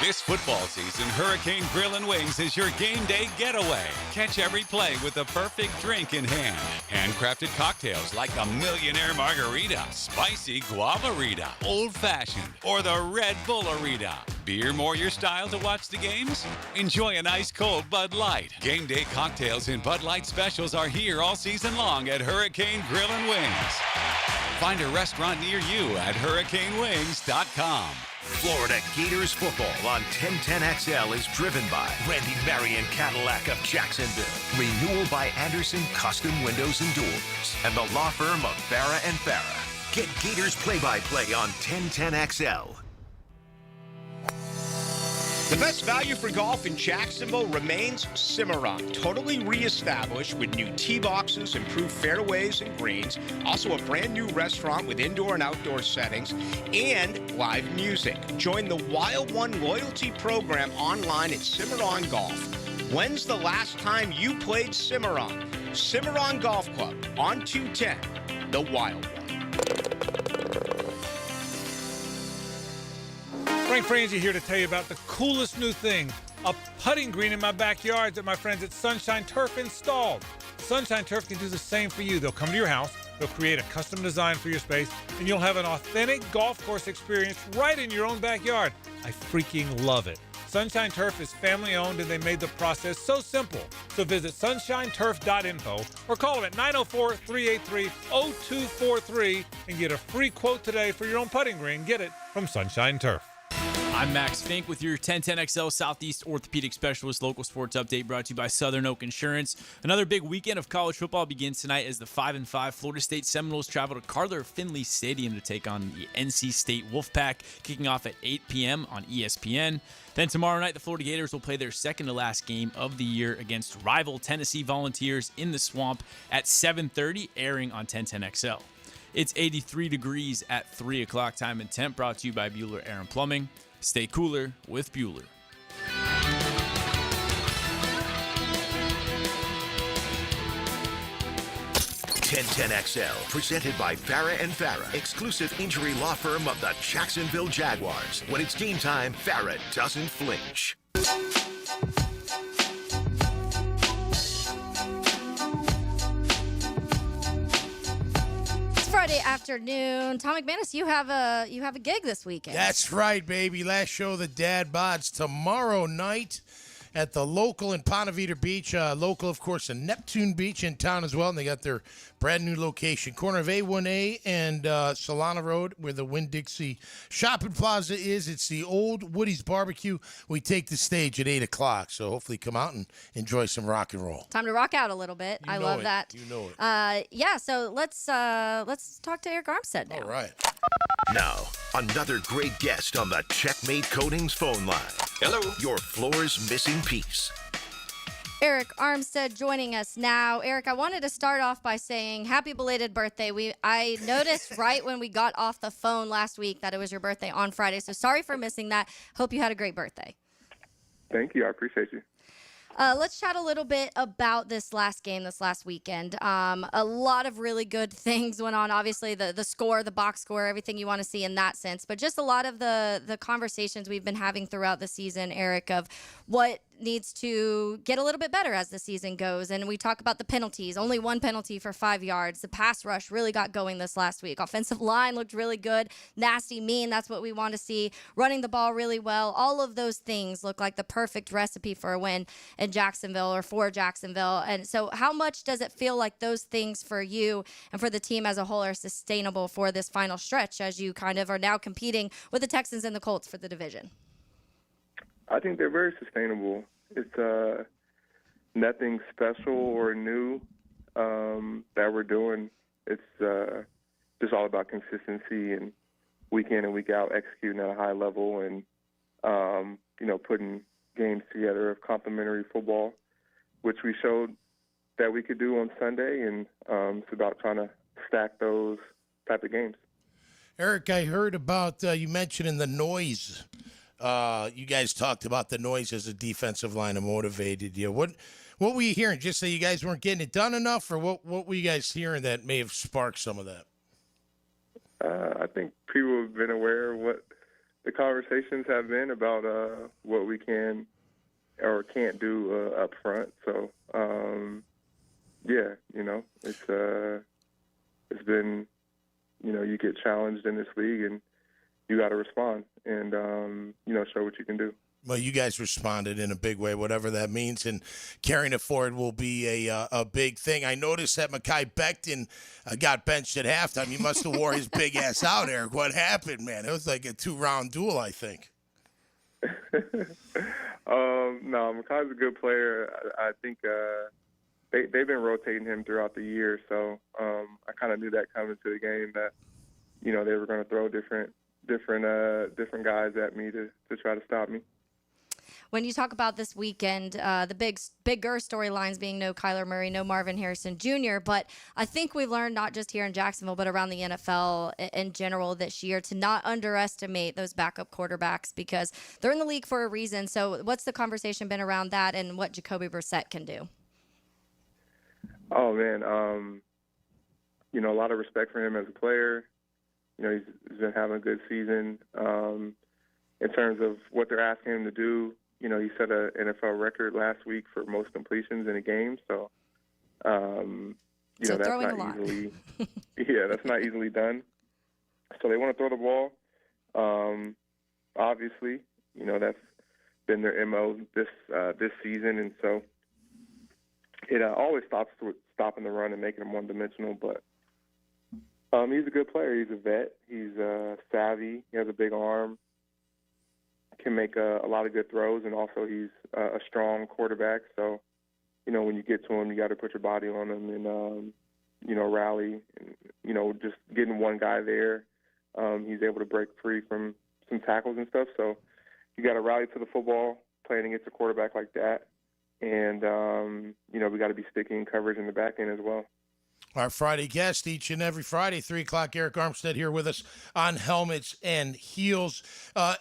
Speaker 14: This football season, Hurricane Grill and Wings is your game day getaway. Catch every play with the perfect drink in hand. Handcrafted cocktails like the Millionaire Margarita, Spicy Guavarita, Old Fashioned, or the Red Bullarita. Beer more your style to watch the games? Enjoy an ice cold Bud Light. Game day cocktails and Bud Light specials are here all season long at Hurricane Grill and Wings. Find a restaurant near you at hurricanewings.com.
Speaker 1: Florida Gators football on 1010XL is driven by Randy Marion Cadillac of Jacksonville. Renewal by Anderson Custom Windows and Doors. And the law firm of Farah & Farah. Get Gators play-by-play on 1010XL.
Speaker 10: The best value for golf in Jacksonville remains Cimarron, totally reestablished with new tee boxes, improved fairways and greens, also a brand new restaurant with indoor and outdoor settings, and live music. Join the Wild One loyalty program online at Cimarron Golf. When's the last time you played Cimarron? Cimarron Golf Club on 210, the Wild One.
Speaker 15: Frank Frangie here to tell you about the coolest new thing, a putting green in my backyard that my friends at Sunshine Turf installed. Sunshine Turf can do the same for you. They'll come to your house, they'll create a custom design for your space, and you'll have an authentic golf course experience right in your own backyard. I freaking love it. Sunshine Turf is family owned and they made the process so simple. So visit sunshineturf.info or call them at 904-383-0243 and get a free quote today for your own putting green. Get it from Sunshine Turf.
Speaker 16: I'm Max Fink with your 1010XL Southeast Orthopedic Specialist local sports update brought to you by Southern Oak Insurance. Another big weekend of college football begins tonight as the 5-5 Florida State Seminoles travel to Carter Finley Stadium to take on the NC State Wolfpack, kicking off at 8 p.m. on ESPN. Then tomorrow night, the Florida Gators will play their second-to-last game of the year against rival Tennessee Volunteers in the Swamp at 7:30, airing on 1010XL. It's 83 degrees at 3 o'clock time and temp, brought to you by Bueller Air & Plumbing. Stay cooler with Bueller.
Speaker 1: 1010XL, presented by Farah & Farah, exclusive injury law firm of the Jacksonville Jaguars. When it's game time, Farah doesn't flinch.
Speaker 3: Friday afternoon. Tom McManus, you have a gig this weekend.
Speaker 4: That's right, baby. Last show of the Dad Bods tomorrow night at the local in Ponte Vedra Beach. Local, of course, in Neptune Beach in town as well. And they got their brand new location, corner of A1A and Solana Road, where the Winn-Dixie Shopping Plaza is. It's the old Woody's Barbecue. We take the stage at 8 o'clock. So hopefully come out and enjoy some rock and roll.
Speaker 3: Time to rock out a little bit. I love that.
Speaker 4: You know it.
Speaker 3: Yeah, so let's talk to Eric Armstead now.
Speaker 4: All right.
Speaker 1: Now, another great guest on the Checkmate Coatings phone line. Hello. Your floor's missing piece.
Speaker 3: Eric Armstead joining us now. Eric, I wanted to start off by saying happy belated birthday. I noticed right when we got off the phone last week that it was your birthday on Friday, so sorry for missing that. Hope you had a great birthday.
Speaker 26: Thank you. I appreciate you.
Speaker 3: Let's chat a little bit about this last game, this last weekend. A lot of really good things went on. Obviously, the score, the box score, everything you want to see in that sense. But just a lot of the conversations we've been having throughout the season, Eric, of what needs to get a little bit better as the season goes. And we talk about the penalties. Only one penalty for 5 yards. The pass rush really got going this last week. Offensive line looked really good. Nasty, mean, that's what we want to see. Running the ball really well. All of those things look like the perfect recipe for a win in Jacksonville or for Jacksonville. And so how much does it feel like those things for you and for the team as a whole are sustainable for this final stretch as you kind of are now competing with the Texans and the Colts for the division?
Speaker 26: I think they're very sustainable. It's nothing special or new that we're doing. It's just all about consistency and week in and week out executing at a high level and, putting games together of complementary football, which we showed that we could do on Sunday. And it's about trying to stack those type of games.
Speaker 4: Eric, I heard about you mentioning the noise. You guys talked about the noise as a defensive line and motivated you. What were you hearing? Just that you guys weren't getting it done enough, or what were you guys hearing that may have sparked some of that?
Speaker 26: I think people have been aware of what the conversations have been about what we can or can't do up front. So, it's been, you get challenged in this league and you got to respond and, show what you can do.
Speaker 4: Well, you guys responded in a big way, whatever that means, and carrying it forward will be a big thing. I noticed that Mekhi Becton got benched at halftime. He must have wore his big ass out, Eric. What happened, man? It was like a 2-round duel, I think.
Speaker 26: No, Mekhi's a good player. I think they've been rotating him throughout the year, so I kind of knew that coming to the game that they were going to throw different guys at me to try to stop me.
Speaker 3: When you talk about this weekend, the bigger storylines being no Kyler Murray, no Marvin Harrison Jr., but I think we've learned not just here in Jacksonville, but around the NFL in general this year to not underestimate those backup quarterbacks because they're in the league for a reason. So what's the conversation been around that and what Jacoby Brissett can do?
Speaker 26: Oh, man. A lot of respect for him as a player. He's been having a good season. In terms of what they're asking him to do, he set an NFL record last week for most completions in a game. So, that's not easily, that's not easily done. So they want to throw the ball. Obviously, that's been their MO this season, and so it always stopping the run and making him one-dimensional. But he's a good player. He's a vet. He's savvy. He has a big arm. Can make a lot of good throws, and also he's a strong quarterback. So, when you get to him, you got to put your body on him and, rally. And, just getting one guy there, he's able to break free from some tackles and stuff. So you got to rally to the football, playing against a quarterback like that. And, we got to be sticky in coverage in the back end as well.
Speaker 4: Our Friday guest each and every Friday, 3 o'clock, Eric Armstead here with us on Helmets and Heels.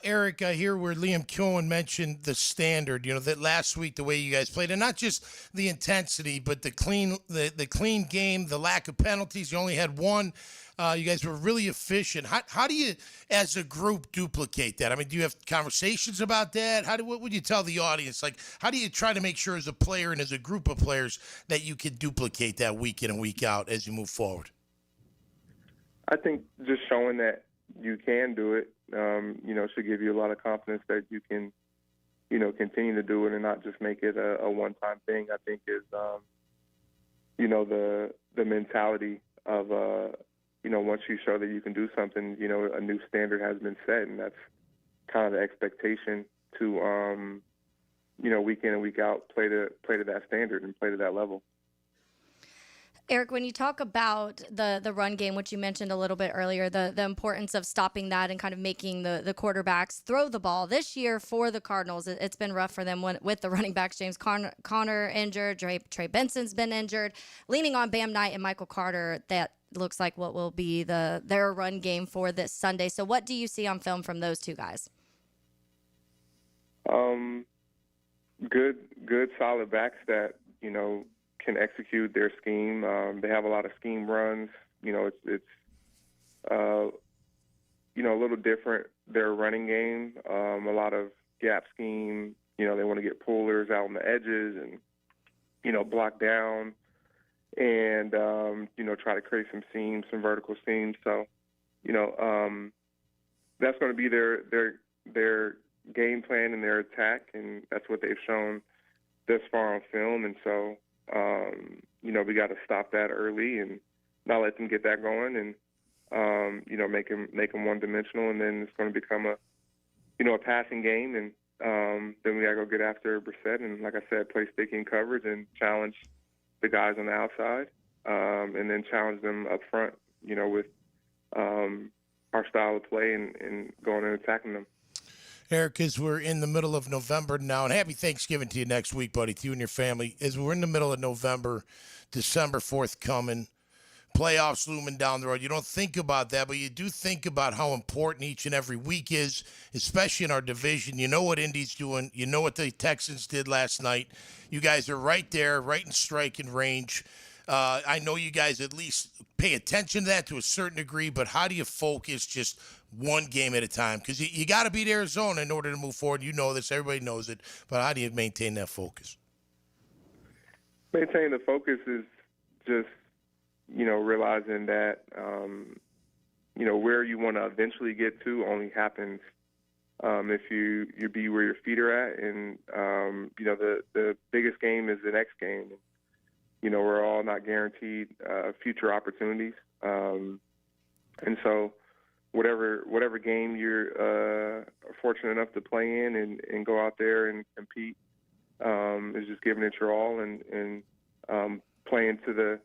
Speaker 4: Eric, I hear where Liam Cohen mentioned the standard, that last week, the way you guys played, and not just the intensity, but the clean game, the lack of penalties. You only had one. You guys were really efficient. How do you, as a group, duplicate that? I mean, do you have conversations about that? What would you tell the audience? Like, how do you try to make sure as a player and as a group of players that you can duplicate that week in and week out as you move forward?
Speaker 26: I think just showing that you can do it, should give you a lot of confidence that you can, continue to do it and not just make it a one-time thing. I think is, the mentality of, once you show that you can do something, a new standard has been set, and that's kind of the expectation to, week in and week out, play to that standard and play to that level.
Speaker 3: Eric, when you talk about the run game, which you mentioned a little bit earlier, the importance of stopping that and kind of making the quarterbacks throw the ball. This year for the Cardinals, it's been rough for them with the running backs. James Conner injured, Trey Benson's been injured. Leaning on Bam Knight and Michael Carter, that looks like what will be their run game for this Sunday. So what do you see on film from those two guys?
Speaker 26: Good solid backs that, can execute their scheme. They have a lot of scheme runs. It's a little different, their running game. A lot of gap scheme. They want to get pullers out on the edges and, block down and, try to create some seams, some vertical seams. So, that's going to be their game plan and their attack, and that's what they've shown this far on film. And so, we got to stop that early and not let them get that going, and make them one-dimensional, and then it's going to become a passing game, and then we got to go get after Brissett, and like I said, play sticky in coverage and challenge the guys on the outside, and then challenge them up front, with our style of play and going and attacking them.
Speaker 4: Eric, as we're in the middle of November now, and happy Thanksgiving to you next week, buddy, to you and your family. As we're in the middle of November, December 4th coming, playoffs looming down the road. You don't think about that, but you do think about how important each and every week is, especially in our division. You know what Indy's doing. You know what the Texans did last night. You guys are right there, right in striking range. I know you guys at least pay attention to that to a certain degree, but how do you focus just one game at a time? Because you got to beat Arizona in order to move forward. You know this. Everybody knows it. But how do you maintain that focus?
Speaker 26: Maintaining the focus is just, realizing that, where you want to eventually get to only happens if you be where your feet are at. And, the biggest game is the next game. We're all not guaranteed future opportunities. And so whatever game you're fortunate enough to play in and go out there and compete is just giving it your all and playing to the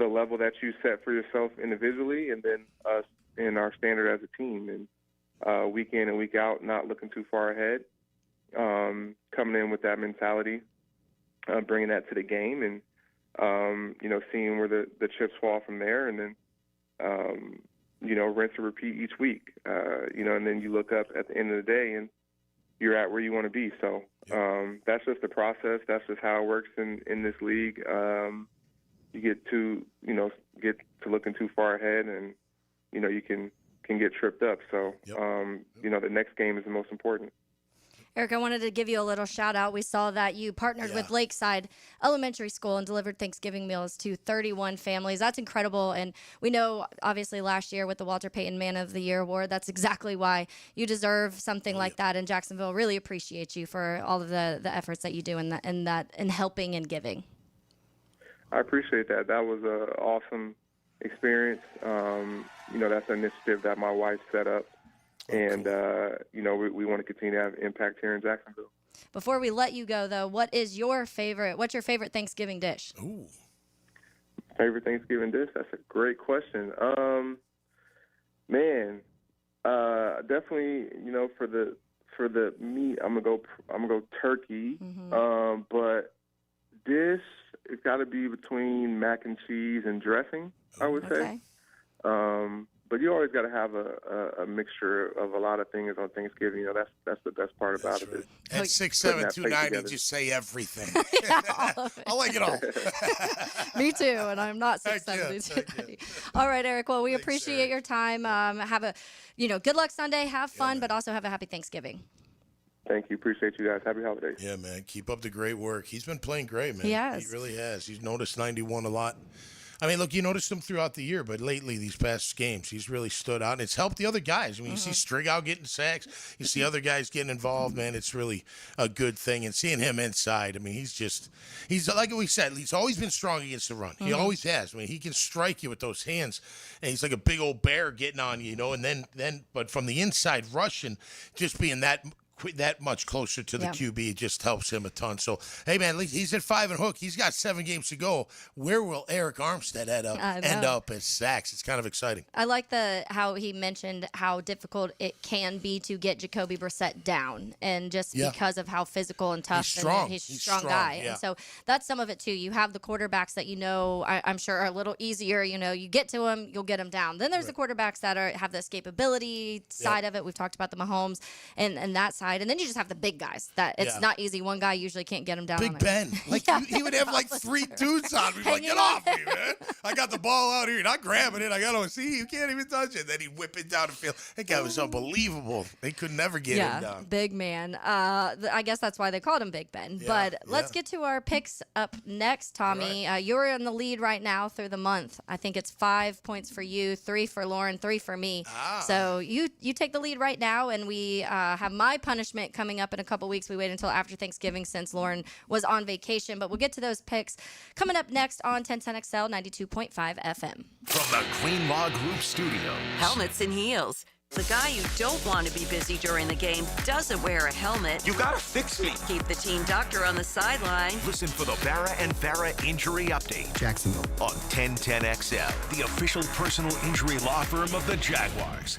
Speaker 26: level that you set for yourself individually, and then us in our standard as a team. And week in and week out, not looking too far ahead, coming in with that mentality, bringing that to the game, and seeing where the chips fall from there, and then rinse and repeat each week. And then you look up at the end of the day and you're at where you want to be. So that's just the process. That's just how it works in this league. You get to looking too far ahead, and you can get tripped up. So the next game is the most important.
Speaker 3: Eric, I wanted to give you a little shout out. We saw that you partnered with Lakeside Elementary School and delivered Thanksgiving meals to 31 families. That's incredible. And we know, obviously, last year with the Walter Payton Man of the Year Award, that's exactly why you deserve something like that in Jacksonville. Really appreciate you for all of the efforts that you do in helping and giving.
Speaker 26: I appreciate that. That was an awesome experience. That's an initiative that my wife set up. And, we want to continue to have impact here in Jacksonville.
Speaker 3: Before we let you go, though, what's your favorite Thanksgiving dish?
Speaker 4: Ooh.
Speaker 26: Favorite Thanksgiving dish? That's a great question. Definitely, for the meat, I'm gonna go turkey. Mm-hmm. But dish, it's got to be between mac and cheese and dressing, I would say. But you always got to have a mixture of a lot of things on Thanksgiving. That's the best part about it. Is
Speaker 4: at 6'7", 290, just say everything. I like it all.
Speaker 3: Me too, and I'm not 6'7", 290. All right, Eric. Well, we appreciate your time. Have a, good luck Sunday. Have fun, but also have a happy Thanksgiving.
Speaker 26: Thank you. Appreciate you guys. Happy holidays.
Speaker 4: Yeah, man. Keep up the great work. He's been playing great, man.
Speaker 3: He has.
Speaker 4: He really has. He's noticed 91 a lot. I mean, look, you noticed him throughout the year, but lately, these past games, he's really stood out, and it's helped the other guys. I mean, you see Strigow getting sacks, you see other guys getting involved, man. It's really a good thing. And seeing him inside, I mean, he's like we said, he's always been strong against the run. He always has. I mean, he can strike you with those hands, and he's like a big old bear getting on you, and then, but from the inside, rushing, just being that much closer to the QB, it just helps him a ton. So, hey, man, he's at 5 and hook. He's got 7 games to go. Where will Eric Armstead end up as sacks? It's kind of exciting.
Speaker 3: I like how he mentioned how difficult it can be to get Jacoby Brissett down, and just because of how physical and tough he's a strong guy. Yeah. And so that's some of it, too. You have the quarterbacks that I'm sure are a little easier. You get to them, you'll get them down. Then there's the quarterbacks that have the escapability side of it. We've talked about the Mahomes and that side. And then you just have the big guys that it's not easy. One guy usually can't get him down.
Speaker 4: Big Ben. He would have 3 dudes on me. Like, get off me, man. I got the ball out here. Not grabbing it. I got to see. You can't even touch it. Then he'd whip it down the field. That guy was unbelievable. They could never get him down.
Speaker 3: Big man. I guess that's why they called him Big Ben. But let's get to our picks up next, Tommy. Right. You're in the lead right now through the month. I think it's 5 points for you, 3 for Lauren, 3 for me. So you take the lead right now, and we have my punishment coming up in a couple weeks. We wait until after Thanksgiving since Lauren was on vacation, but we'll get to those picks coming up next on 1010XL 92.5 FM.
Speaker 1: From the Greenlaw Group Studio.
Speaker 2: Helmets and heels. The guy you don't want to be busy during the game doesn't wear a helmet.
Speaker 1: You gotta fix me.
Speaker 2: Keep the team doctor on the sideline.
Speaker 1: Listen for the Farah and Farah Injury Update.
Speaker 18: Jacksonville.
Speaker 1: On 1010XL, the official personal injury law firm of the Jaguars.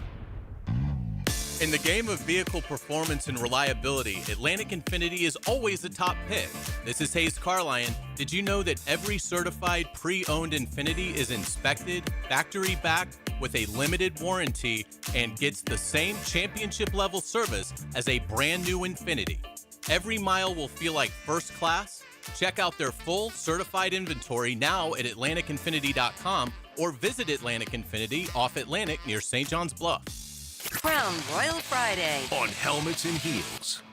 Speaker 18: In the game of vehicle performance and reliability, Atlantic Infinity is always the top pick. This is Hayes Carlion. Did you know that every certified pre-owned Infinity is inspected, factory-backed, with a limited warranty, and gets the same championship-level service as a brand-new Infinity? Every mile will feel like first class. Check out their full certified inventory now at AtlanticInfinity.com or visit Atlantic Infinity off Atlantic near St. John's Bluff.
Speaker 2: Crown Royal Friday
Speaker 1: on Helmets and Heels.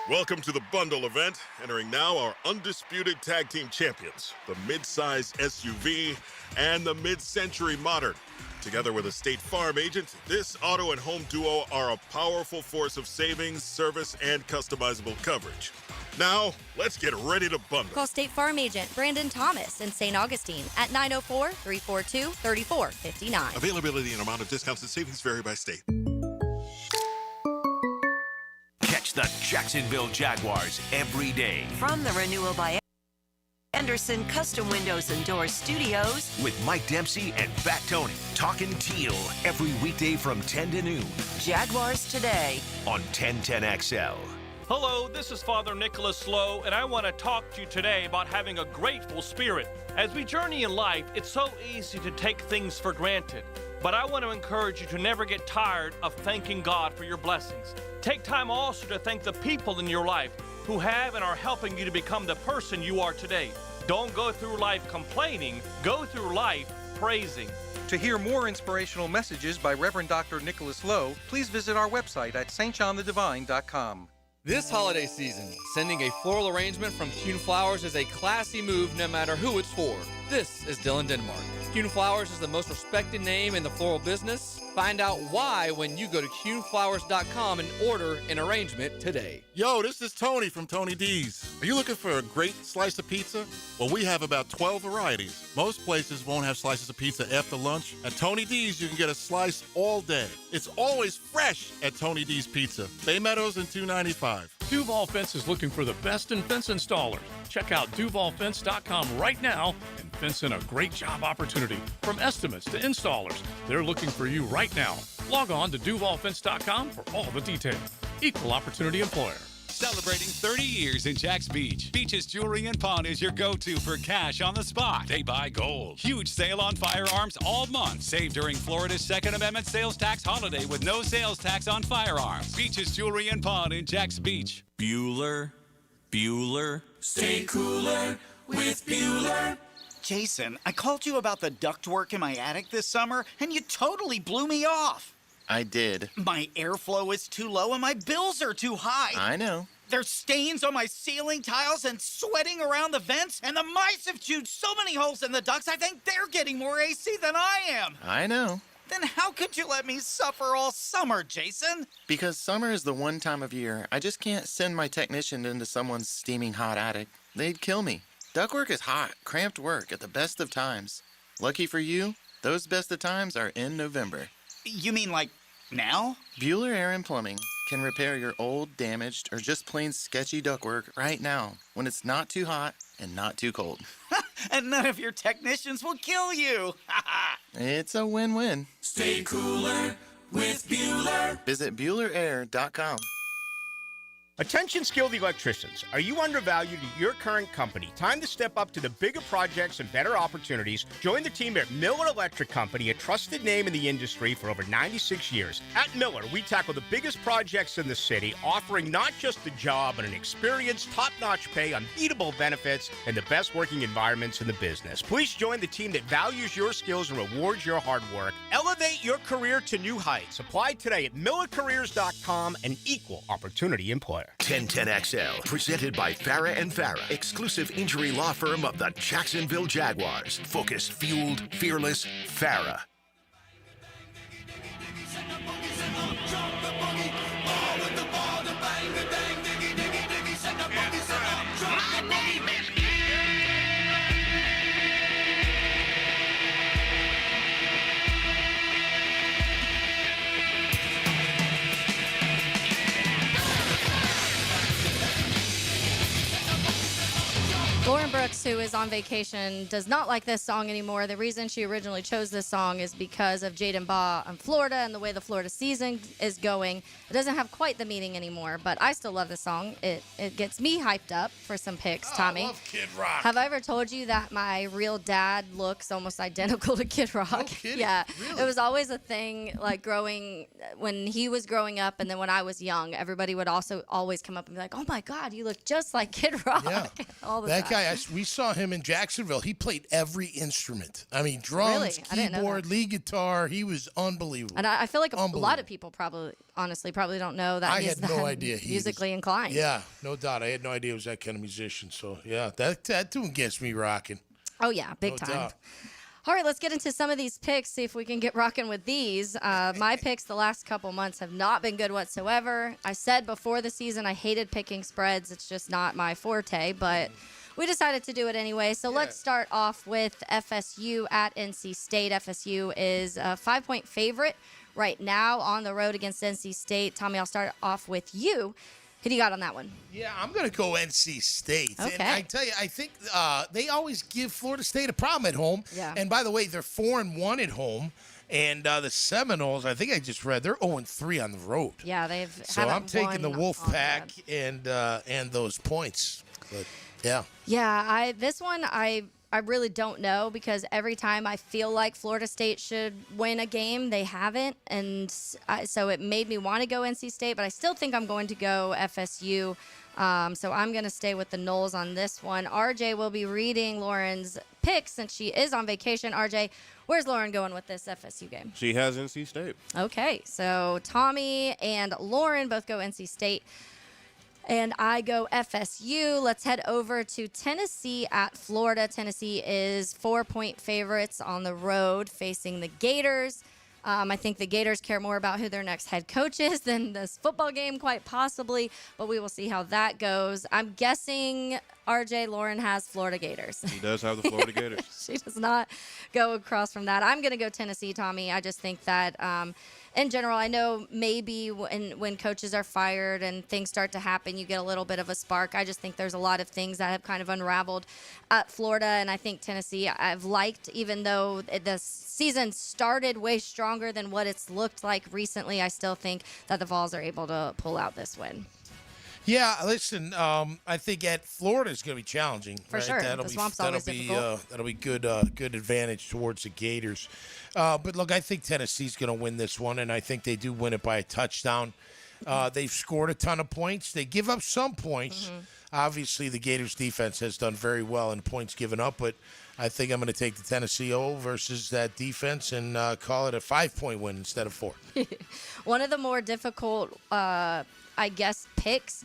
Speaker 19: Welcome to the bundle event. Entering now our undisputed tag team champions, the mid-size SUV and the mid-century modern. Together with a State Farm agent, this auto and home duo are a powerful force of savings, service, and customizable coverage. Now, let's get ready to bundle.
Speaker 3: Call State Farm agent Brandon Thomas in St. Augustine at 904-342-3459.
Speaker 19: Availability and amount of discounts and savings vary by state.
Speaker 1: Catch the Jacksonville Jaguars every day
Speaker 2: from the Renewal by Anderson Custom Windows and Doors Studios
Speaker 1: with Mike Dempsey and Fat Tony talking teal every weekday from 10 to noon.
Speaker 2: Jaguars Today
Speaker 1: on 1010XL.
Speaker 20: Hello, this is Father Nicholas Lowe, and I want to talk to you today about having a grateful spirit. As we journey in life, it's so easy to take things for granted. But I want to encourage you to never get tired of thanking God for your blessings. Take time also to thank the people in your life who have and are helping you to become the person you are today. Don't go through life complaining, go through life praising.
Speaker 21: To hear more inspirational messages by Reverend Dr. Nicholas Lowe, please visit our website at stjohnthedivine.com.
Speaker 23: This holiday season, sending a floral arrangement from Kuhn Flowers is a classy move no matter who it's for. This is Dylan Denmark. Kuhn Flowers is the most respected name in the floral business. Find out why when you go to kuhnflowers.com and order an arrangement today.
Speaker 22: Yo, this is Tony from Tony D's. Are you looking for a great slice of pizza? Well, we have about 12 varieties. Most places won't have slices of pizza after lunch. At Tony D's, you can get a slice all day. It's always fresh at Tony D's Pizza. Bay Meadows and 295.
Speaker 8: Duval Fence is looking for the best in fence installers. Check out DuvalFence.com right now and fence in a great job opportunity. From estimates to installers, they're looking for you right now. Log on to DuvalFence.com for all the details. Equal opportunity employer.
Speaker 14: Celebrating 30 years in Jax Beach. Beach's Jewelry and Pawn is your go-to for cash on the spot. They buy gold. Huge sale on firearms all month. Save during Florida's Second Amendment sales tax holiday with no sales tax on firearms. Beach's Jewelry and Pawn in Jax Beach.
Speaker 24: Bueller. Stay cooler with Bueller.
Speaker 27: Jason, I called you about the ductwork in my attic this summer, and you totally blew me off.
Speaker 28: I did.
Speaker 27: My airflow is too low and my bills are too high.
Speaker 28: I know.
Speaker 27: There's stains on my ceiling tiles and sweating around the vents, and the mice have chewed so many holes in the ducts, I think they're getting more AC than I am.
Speaker 28: I know.
Speaker 27: Then how could you let me suffer all summer, Jason?
Speaker 28: Because summer is the one time of year I just can't send my technician into someone's steaming hot attic. They'd kill me. Ductwork is hot, cramped work at the best of times. Lucky for you, those best of times are in November.
Speaker 27: You mean like now?
Speaker 28: Bueller Air and Plumbing can repair your old, damaged, or just plain sketchy ductwork right now when it's not too hot and not too cold.
Speaker 27: And none of your technicians will kill you.
Speaker 28: It's a win-win.
Speaker 24: Stay cooler with Bueller.
Speaker 28: Visit BuellerAir.com.
Speaker 10: Attention skilled electricians, are you undervalued at your current company? Time to step up to the bigger projects and better opportunities. Join the team at Miller Electric Company, a trusted name in the industry for over 96 years. At Miller, we tackle the biggest projects in the city, offering not just a job, but an experienced, top-notch pay, unbeatable benefits, and the best working environments in the business. Please join the team that values your skills and rewards your hard work. Elevate your career to new heights. Apply today at millercareers.com, an equal opportunity employer.
Speaker 1: 1010XL, presented by Farah and Farah, exclusive injury law firm of the Jacksonville Jaguars. Focused, fueled, fearless, Farah.
Speaker 3: Brooks, who is on vacation, does not like this song anymore. The reason she originally chose this song is because of Jaden Baugh in Florida and the way the Florida season is going. It doesn't have quite the meaning anymore, but I still love this song. It gets me hyped up for some picks, Tommy.
Speaker 4: I love Kid Rock.
Speaker 3: Have I ever told you that my real dad looks almost identical to Kid Rock?
Speaker 4: No kidding.
Speaker 3: Yeah.
Speaker 4: Really?
Speaker 3: It was always a thing, like when he was growing up and then when I was young, everybody would also always come up and be like, oh my God, you look just like Kid Rock.
Speaker 4: Yeah.
Speaker 3: All the
Speaker 4: That
Speaker 3: time.
Speaker 4: guy, we saw him in Jacksonville. He played every instrument. I mean, drums,
Speaker 3: Really? I didn't know
Speaker 4: keyboard,
Speaker 3: that.
Speaker 4: lead guitar. He was unbelievable.
Speaker 3: And I feel like a lot of people probably don't know that
Speaker 4: I
Speaker 3: he's
Speaker 4: had no
Speaker 3: that
Speaker 4: idea he
Speaker 3: musically inclined.
Speaker 4: Yeah, no doubt. I had no idea he was that kind of musician. So, yeah, that tune gets me rocking.
Speaker 3: Oh, yeah, big
Speaker 4: No
Speaker 3: time.
Speaker 4: doubt.
Speaker 3: All right, let's get into some of these picks, see if we can get rocking with these. My picks the last couple months have not been good whatsoever. I said before the season I hated picking spreads. It's just not my forte, but we decided to do it anyway. So let's start off with FSU at NC State. FSU is a 5-point favorite right now on the road against NC State. Tommy, I'll start off with you. Who do you got on that one?
Speaker 4: Yeah, I'm going to go NC State.
Speaker 3: Okay.
Speaker 4: And I tell you, I think they always give Florida State a problem at home.
Speaker 3: Yeah.
Speaker 4: And by the way, they're 4-1 at home. And the Seminoles, I think I just read, they're 0-3 on the road.
Speaker 3: Yeah, they've
Speaker 4: So I'm taking the Wolfpack and those points. But yeah.
Speaker 3: Yeah, this one I really don't know because every time I feel like Florida State should win a game, they haven't. And so it made me want to go NC State, but I still think I'm going to go FSU. So I'm going to stay with the Noles on this one. RJ will be reading Lauren's picks since she is on vacation. RJ, where's Lauren going with this FSU game?
Speaker 5: She has NC State.
Speaker 3: Okay, so Tommy and Lauren both go NC State. And I go FSU. Let's head over to Tennessee at Florida. Tennessee is 4-point favorites on the road facing the Gators. I think the Gators care more about who their next head coach is than this football game, quite possibly. But we will see how that goes. I'm guessing RJ Lauren has Florida Gators.
Speaker 5: She does have the Florida Gators.
Speaker 3: She does not go across from that. I'm going to go Tennessee, Tommy. I just think that in general, I know maybe when coaches are fired and things start to happen, you get a little bit of a spark. I just think there's a lot of things that have kind of unraveled at Florida, and I think Tennessee I've liked, even though the season started way stronger than what it's looked like recently. I still think that the Vols are able to pull out this win.
Speaker 4: Yeah, listen, I think at Florida is going to be challenging.
Speaker 3: For
Speaker 4: right?
Speaker 3: sure.
Speaker 4: That'll
Speaker 3: The
Speaker 4: be,
Speaker 3: Swamp's
Speaker 4: that'll
Speaker 3: always
Speaker 4: be,
Speaker 3: difficult.
Speaker 4: that'll be good advantage towards the Gators. But look, I think Tennessee's going to win this one, and I think they do win it by a touchdown. They've scored a ton of points. They give up some points.
Speaker 3: Mm-hmm.
Speaker 4: Obviously, the Gators defense has done very well in points given up, but I think I'm going to take the Tennessee O versus that defense and call it a 5-point win instead of 4.
Speaker 3: One of the more difficult, I guess, picks.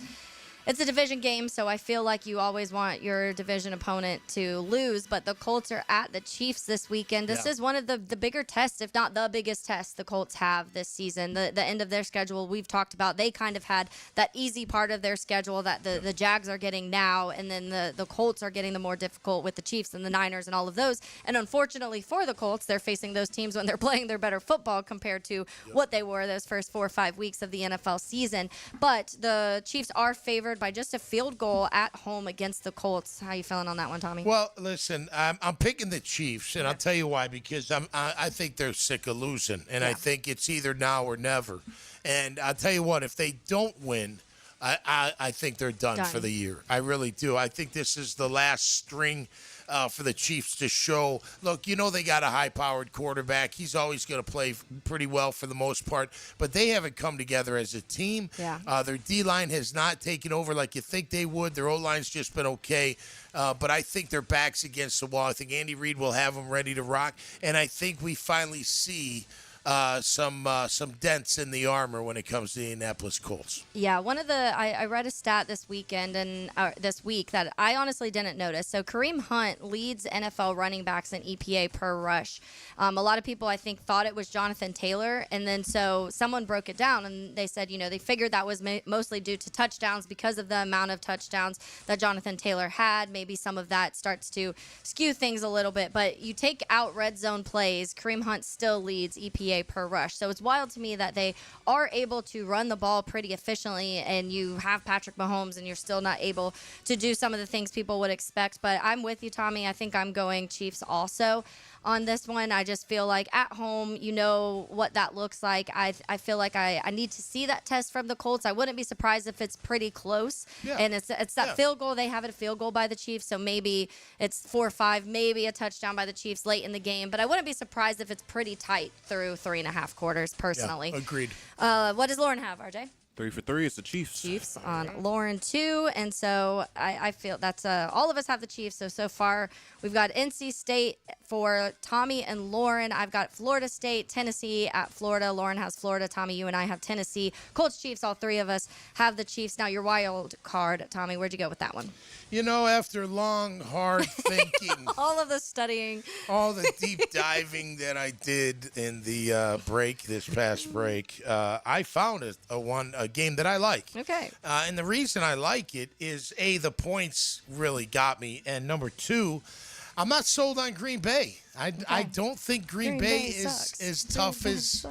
Speaker 3: It's a division game, so I feel like you always want your division opponent to lose, but the Colts are at the Chiefs this weekend. This is one of the bigger tests, if not the biggest test the Colts have this season. The end of their schedule we've talked about. They kind of had that easy part of their schedule that the Jags are getting now, and then the Colts are getting the more difficult with the Chiefs and the Niners and all of those. And unfortunately for the Colts, they're facing those teams when they're playing their better football compared to what they were those first 4 or 5 weeks of the NFL season. But the Chiefs are favored by just a field goal at home against the Colts. How you feeling on that one, Tommy?
Speaker 4: Well, listen, I'm picking the Chiefs, and I'll tell you why. Because I think they're sick of losing, and I think it's either now or never. And I'll tell you what, if they don't win, I think they're done for the year. I really do. I think this is the last string for the Chiefs to show. Look, you know they got a high-powered quarterback. He's always going to play pretty well for the most part, but they haven't come together as a team.
Speaker 3: Yeah.
Speaker 4: Their D-line has not taken over like you think they would. Their O-line's just been okay, but I think their back's against the wall. I think Andy Reid will have them ready to rock, and I think we finally see some dents in the armor when it comes to the Indianapolis Colts.
Speaker 3: Yeah, one of the I read a stat this weekend and this week that I honestly didn't notice. So Kareem Hunt leads NFL running backs in EPA per rush. A lot of people I think thought it was Jonathan Taylor, and then so someone broke it down and they said they figured that was mostly due to touchdowns because of the amount of touchdowns that Jonathan Taylor had. Maybe some of that starts to skew things a little bit, but you take out red zone plays, Kareem Hunt still leads EPA NBA per rush. So it's wild to me that they are able to run the ball pretty efficiently, and you have Patrick Mahomes, and you're still not able to do some of the things people would expect. But I'm with you, Tommy. I think I'm going Chiefs also on this one. I just feel like at home, you know what that looks like. I feel like I need to see that test from the Colts. I wouldn't be surprised if it's pretty close.
Speaker 4: Yeah.
Speaker 3: And it's that field goal. They have it a field goal by the Chiefs, so maybe it's 4-5, maybe a touchdown by the Chiefs late in the game. But I wouldn't be surprised if it's pretty tight through 3.5 quarters, personally.
Speaker 4: Yeah, agreed.
Speaker 3: What does Lauren have, RJ?
Speaker 5: 3 for 3 is the Chiefs.
Speaker 3: Chiefs on Lauren too, and so I feel that's all of us have the Chiefs. So far we've got NC State for Tommy and Lauren. I've got Florida State, Tennessee at Florida. Lauren has Florida. Tommy, you and I have Tennessee. Colts, Chiefs. All three of us have the Chiefs. Now your wild card, Tommy. Where'd you go with that one?
Speaker 4: You know, after long, hard thinking,
Speaker 3: all of the studying,
Speaker 4: all the deep diving that I did in the this past break, I found a game that I like.
Speaker 3: Okay.
Speaker 4: And the reason I like it is, A, the points really got me, and number two, I'm not sold on Green Bay. I don't think Green Bay is as tough as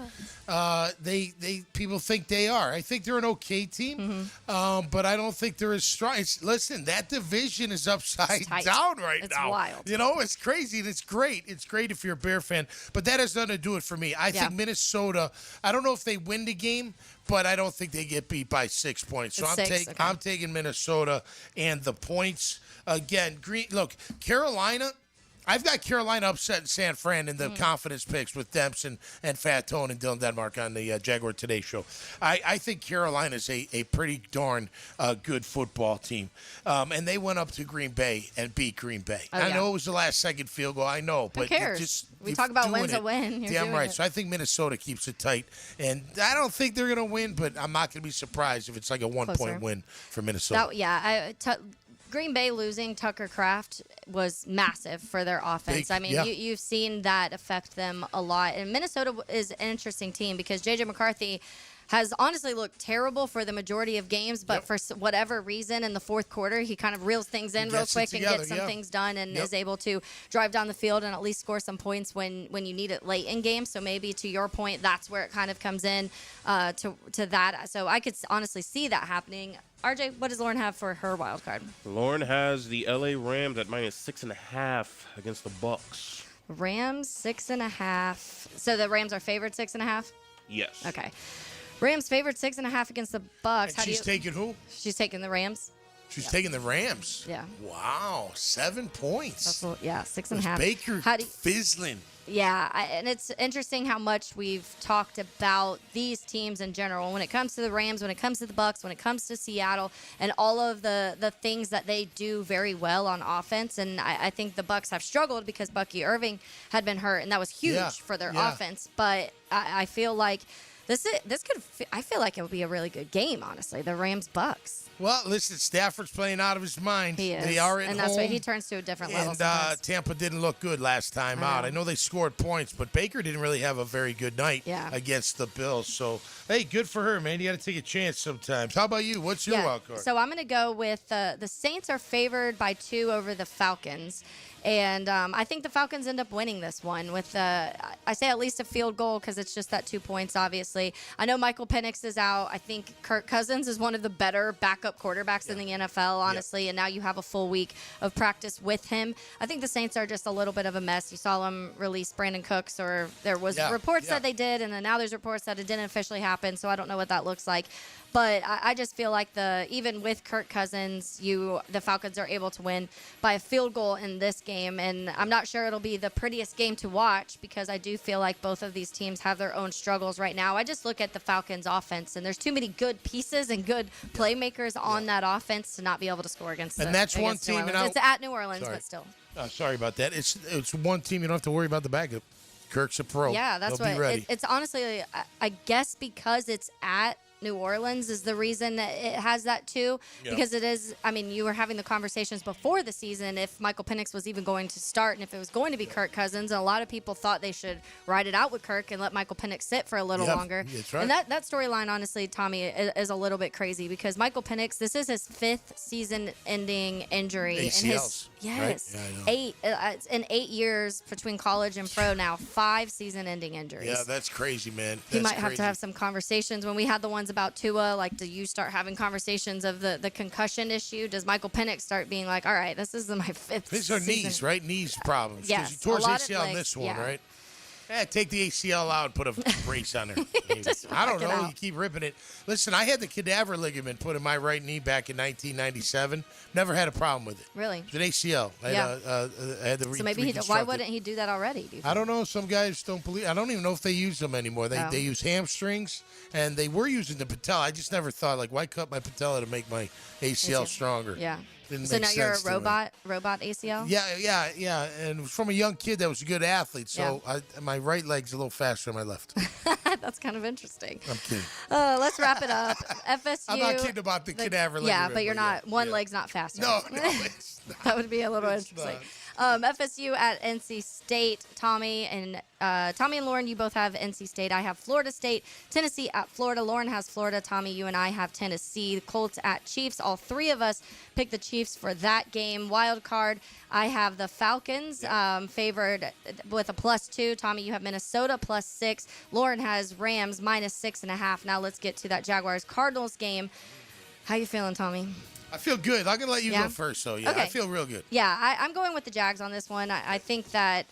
Speaker 4: people think they are. I think they're an okay team, but I don't think they're as strong. Listen, that division is upside down right now.
Speaker 3: It's wild.
Speaker 4: You know, it's crazy and it's great. It's great if you're a Bear fan, but that has nothing to do it for me. I think Minnesota, I don't know if they win the game, but I don't think they get beat by 6 points. So I'm taking Minnesota and the points. Again, Carolina, I've got Carolina upset in San Fran in the confidence picks with Dempson and Fat Tone and Dylan Denmark on the Jaguar Today show. I think Carolina's a pretty darn good football team. And they went up to Green Bay and beat Green Bay. I know it was the last-second field goal. I know. But
Speaker 3: who cares? We talk about wins a win.
Speaker 4: Damn right. So I think Minnesota keeps it tight. And I don't think they're going to win, but I'm not going to be surprised if it's like a one-point win for Minnesota.
Speaker 3: Green Bay losing Tucker Kraft was massive for their offense. You've seen that affect them a lot. And Minnesota is an interesting team because J.J. McCarthy has honestly looked terrible for the majority of games, but for whatever reason in the fourth quarter, he kind of reels things in real quick and gets some things done and is able to drive down the field and at least score some points when you need it late in games. So maybe to your point, that's where it kind of comes in to that. So I could honestly see that happening. RJ, what does Lauren have for her wild card?
Speaker 5: Lauren has the LA Rams at -6.5 against the Bucks.
Speaker 3: Rams 6.5. So the Rams are favored 6.5?
Speaker 5: Yes.
Speaker 3: Okay. Rams favored 6.5 against the Bucks.
Speaker 4: And she's taking who?
Speaker 3: She's taking the Rams.
Speaker 4: She's taking the Rams.
Speaker 3: Yeah.
Speaker 4: Wow, 7 points.
Speaker 3: 6.5.
Speaker 4: Baker fizzling.
Speaker 3: Yeah, and it's interesting how much we've talked about these teams in general. When it comes to the Rams, when it comes to the Bucks, when it comes to Seattle, and all of the things that they do very well on offense. And I think the Bucks have struggled because Bucky Irving had been hurt, and that was huge for their offense. But I feel like I feel like it would be a really good game, honestly. The Rams Bucks.
Speaker 4: Well, listen, Stafford's playing out of his mind.
Speaker 3: He is.
Speaker 4: They are at home.
Speaker 3: And that's why he turns to a different level.
Speaker 4: And Tampa didn't look good last time out. I know they scored points, but Baker didn't really have a very good night against the Bills. So, hey, good for her, man. You got to take a chance sometimes. How about you? What's your wild card?
Speaker 3: So I'm going to go with the Saints are favored by 2 over the Falcons. And I think the Falcons end up winning this one with, I say at least a field goal because it's just that 2 points, obviously. I know Michael Penix is out. I think Kirk Cousins is one of the better backup quarterbacks in the NFL, honestly. And now you have a full week of practice with him. I think the Saints are just a little bit of a mess. You saw them release Brandon Cooks, or there was reports that they did, and then now there's reports that it didn't officially happen. So I don't know what that looks like. But I just feel like even with Kirk Cousins, the Falcons are able to win by a field goal in this game. And I'm not sure it'll be the prettiest game to watch because I do feel like both of these teams have their own struggles right now. I just look at the Falcons offense, and there's too many good pieces and good playmakers on that offense to not be able to score against them.
Speaker 4: And that's one team.
Speaker 3: It's at New Orleans, but still.
Speaker 4: Sorry about that. It's one team you don't have to worry about the backup. Kirk's a pro.
Speaker 3: Yeah, that's what. It's honestly, I guess because it's at New Orleans is the reason that it has that too.
Speaker 4: Yep.
Speaker 3: Because it is, I mean, you were having the conversations before the season if Michael Penix was even going to start and if it was going to be Kirk Cousins. And a lot of people thought they should ride it out with Kirk and let Michael Penix sit for a little longer.
Speaker 4: That's right.
Speaker 3: And that storyline, honestly, Tommy, is a little bit crazy because Michael Penix, this is his 5th season-ending injury.
Speaker 4: ACLs,
Speaker 3: Yes.
Speaker 4: right? Yeah, I know.
Speaker 3: It's in 8 years between college and pro now, 5 season-ending injuries.
Speaker 4: Yeah, that's crazy, man.
Speaker 3: He
Speaker 4: That's
Speaker 3: might have
Speaker 4: crazy.
Speaker 3: to have some conversations. When we had the ones about Tua, like, do you start having conversations of the concussion issue? Does Michael Penix start being like, all right, this is my 5th
Speaker 4: These are
Speaker 3: season.
Speaker 4: knees, right? Knees problems. 'Cause
Speaker 3: Yes,
Speaker 4: he tore
Speaker 3: a
Speaker 4: his
Speaker 3: lot of
Speaker 4: ACL in
Speaker 3: legs,
Speaker 4: this one,
Speaker 3: yeah.
Speaker 4: right? Take the ACL out and put a brace on there. I don't
Speaker 3: knock it
Speaker 4: know.
Speaker 3: out.
Speaker 4: You keep ripping it. Listen, I had the cadaver ligament put in my right knee back in 1997. Never had a problem with it.
Speaker 3: Really?
Speaker 4: It's an ACL. I had to
Speaker 3: So maybe why
Speaker 4: reconstruct
Speaker 3: wouldn't he do that already? Do you
Speaker 4: I don't know. Some guys don't believe. I don't even know if they use them anymore. They
Speaker 3: Oh.
Speaker 4: they use hamstrings, and they were using the patella. I just never thought, like, why cut my patella to make my ACL stronger?
Speaker 3: Yeah.
Speaker 4: Didn't
Speaker 3: So
Speaker 4: make
Speaker 3: now you're a
Speaker 4: sense to me.
Speaker 3: robot ACL?
Speaker 4: Yeah. And from a young kid that was a good athlete, so my right leg's a little faster than my left.
Speaker 3: That's kind of interesting.
Speaker 4: I'm kidding.
Speaker 3: Let's wrap it up. FSU.
Speaker 4: I'm not kidding about the cadaver ligament.
Speaker 3: Yeah, but you're not. One leg's not faster.
Speaker 4: No, it's not.
Speaker 3: That would be a little
Speaker 4: It's
Speaker 3: interesting. FSU at NC State. Tommy and Lauren, you both have NC State. I have Florida State. Tennessee at Florida. Lauren has Florida. Tommy, you and I have Tennessee. Colts at Chiefs. All three of us picked the Chiefs for that game. Wild card, I have the Falcons favored with a +2. Tommy, you have Minnesota +6. Lauren has Rams -6.5. Now let's get to that Jaguars-Cardinals game. How you feeling, Tommy?
Speaker 4: I feel good. I'm going to let you
Speaker 3: Yeah?
Speaker 4: go first, though. Yeah,
Speaker 3: Okay.
Speaker 4: I feel real good.
Speaker 3: Yeah, I'm going with the Jags on this one. I think that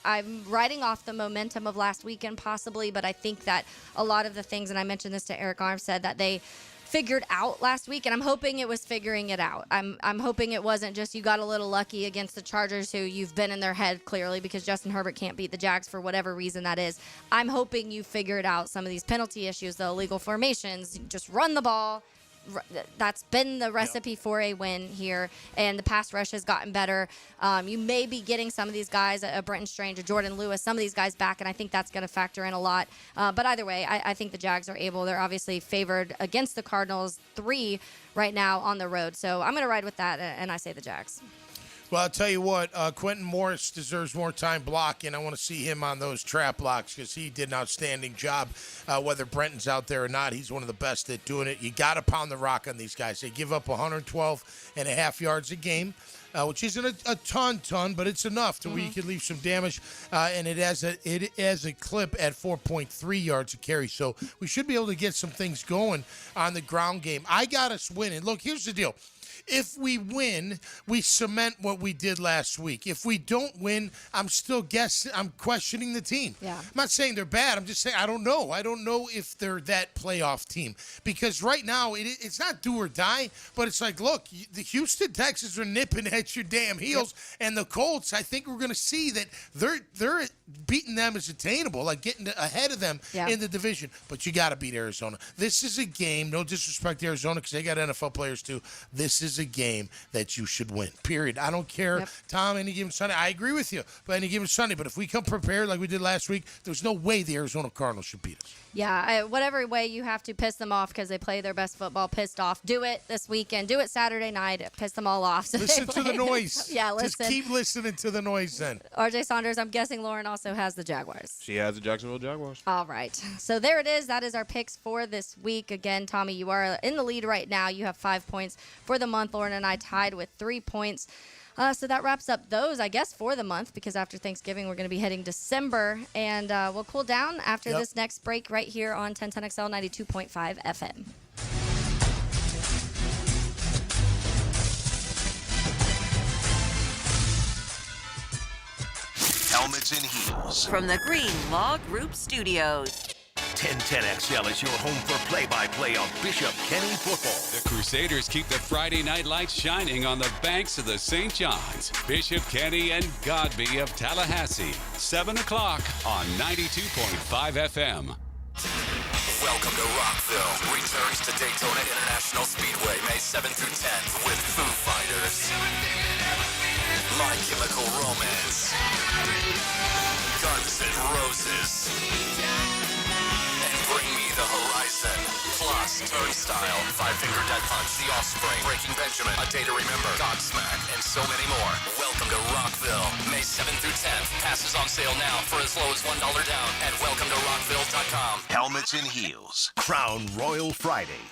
Speaker 3: I'm riding off the momentum of last weekend possibly, but I think that a lot of the things, and I mentioned this to Eric Armstead, that they figured out last week, and I'm hoping it was figuring it out. I'm hoping it wasn't just you got a little lucky against the Chargers, who you've been in their head clearly because Justin Herbert can't beat the Jags for whatever reason that is. I'm hoping you figured out some of these penalty issues, the illegal formations, just run the ball. That's been the recipe for a win here, and the pass rush has gotten better. You may be getting some of these guys, a Brenton Strange, a Jordan Lewis, some of these guys back, and I think that's going to factor in a lot. But either way, I think the Jags are able. They're obviously favored against the Cardinals 3 right now on the road. So I'm going to ride with that, and I say the Jags.
Speaker 4: Well, I'll tell you what, Quentin Morris deserves more time blocking. I want to see him on those trap blocks because he did an outstanding job. Whether Brenton's out there or not, he's one of the best at doing it. You got to pound the rock on these guys. They give up 112.5 yards a game, which isn't a ton, but it's enough to where you can leave some damage. And it has a clip at 4.3 yards a carry. So we should be able to get some things going on the ground game. I got us winning. Look, here's the deal. If we win, we cement what we did last week. If we don't win, I'm questioning the team.
Speaker 3: Yeah.
Speaker 4: I'm not saying they're bad. I'm just saying I don't know. I don't know if they're that playoff team. Because right now, it's not do or die, but it's like, look, the Houston Texans are nipping at your damn heels. Yep. And the Colts, I think we're going to see that they're beating them is attainable, like getting ahead of them in the division. But you got to beat Arizona. This is a game, no disrespect to Arizona because they got NFL players too. This is a game that you should win, period. I don't care, Tom, any given Sunday. I agree with you, but any given Sunday. But if we come prepared like we did last week, there's no way the Arizona Cardinals should beat us.
Speaker 3: Yeah, whatever way you have to piss them off because they play their best football pissed off, do it this weekend. Do it Saturday night. Piss them all off. So
Speaker 4: listen to the noise.
Speaker 3: Yeah, listen.
Speaker 4: Just keep listening to the noise then.
Speaker 3: RJ Saunders, I'm guessing Lauren also has the Jaguars.
Speaker 5: She has the Jacksonville Jaguars.
Speaker 3: All right. So there it is. That is our picks for this week. Again, Tommy, you are in the lead right now. You have 5 points for the month. Lauren and I tied with 3 points. So that wraps up those, I guess, for the month, because after Thanksgiving, we're going to be hitting December, and we'll cool down after this next break right here on 1010XL 92.5 FM.
Speaker 1: Helmets and heels.
Speaker 2: From the Green Law Group Studios.
Speaker 1: 1010XL is your home for play-by-play of Bishop Kenny football.
Speaker 14: The Crusaders keep the Friday night lights shining on the banks of the St. Johns. Bishop Kenny and Godby of Tallahassee. 7 o'clock on 92.5 FM.
Speaker 24: Welcome to Rockville. Returns to Daytona International Speedway May 7th through 10th with Foo Fighters, My Chemical Romance, Guns N' Roses, and Bring Me the Horizon. Plus, Boss, Turnstile, Five Finger Death Punch, The Offspring, Breaking Benjamin, A Day to Remember, Godsmack, and so many more. Welcome to Rockville, May 7th through 10th. Passes on sale now for as low as $1 down at welcometorockville.com.
Speaker 1: Helmets and heels. Crown Royal Friday.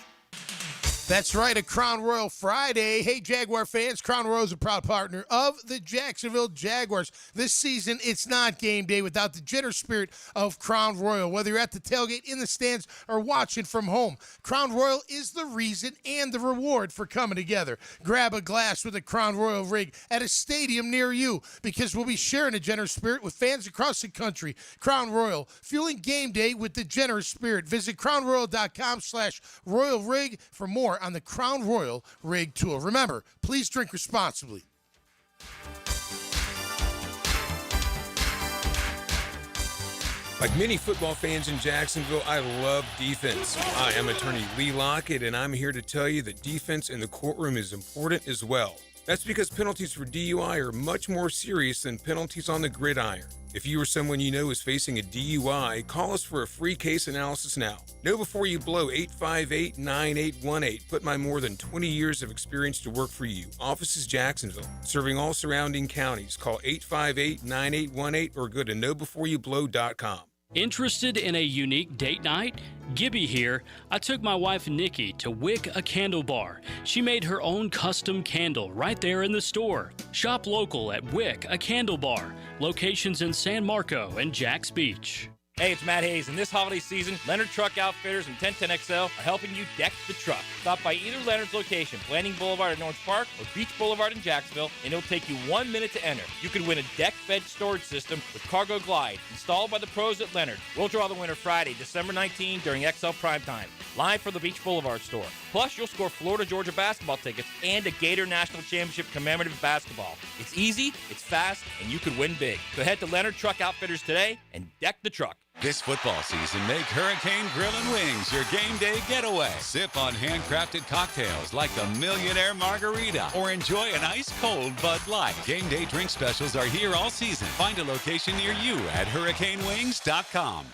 Speaker 4: That's right, a Crown Royal Friday. Hey, Jaguar fans, Crown Royal is a proud partner of the Jacksonville Jaguars. This season, it's not game day without the generous spirit of Crown Royal. Whether you're at the tailgate, in the stands, or watching from home, Crown Royal is the reason and the reward for coming together. Grab a glass with a Crown Royal rig at a stadium near you, because we'll be sharing a generous spirit with fans across the country. Crown Royal, fueling game day with the generous spirit. Visit crownroyal.com/Royal Rig for more on the Crown Royal Rig Tour. Remember, please drink responsibly.
Speaker 6: Like many football fans in Jacksonville, I love defense. Hi, I'm attorney Lee Lockett, and I'm here to tell you that defense in the courtroom is important as well. That's because penalties for DUI are much more serious than penalties on the gridiron. If you or someone you know is facing a DUI, call us for a free case analysis now. Know before you blow 858-9818. Put my more than 20 years of experience to work for you. Office is Jacksonville, serving all surrounding counties. Call 858-9818 or go to knowbeforeyouBlow.com.
Speaker 7: Interested in a unique date night? Gibby here. I took my wife Nikki to Wick a Candle Bar. She made her own custom candle right there in the store. Shop local at Wick a Candle Bar. Locations in San Marco and Jacks Beach.
Speaker 9: Hey, it's Matt Hayes, and this holiday season, Leonard Truck Outfitters and 1010XL are helping you deck the truck. Stop by either Leonard's location, Blanding Boulevard in Orange Park or Beach Boulevard in Jacksonville, and it'll take you 1 minute to enter. You can win a deck bed storage system with Cargo Glide, installed by the pros at Leonard. We'll draw the winner Friday, December 19 during XL Primetime, live from the Beach Boulevard store. Plus, you'll score Florida-Georgia basketball tickets and a Gator National Championship commemorative basketball. It's easy, it's fast, and you could win big. So head to Leonard Truck Outfitters today and deck the truck.
Speaker 14: This football season, make Hurricane Grill and Wings your game day getaway. Sip on handcrafted cocktails like the Millionaire Margarita or enjoy an ice-cold Bud Light. Game day drink specials are here all season. Find a location near you at hurricanewings.com.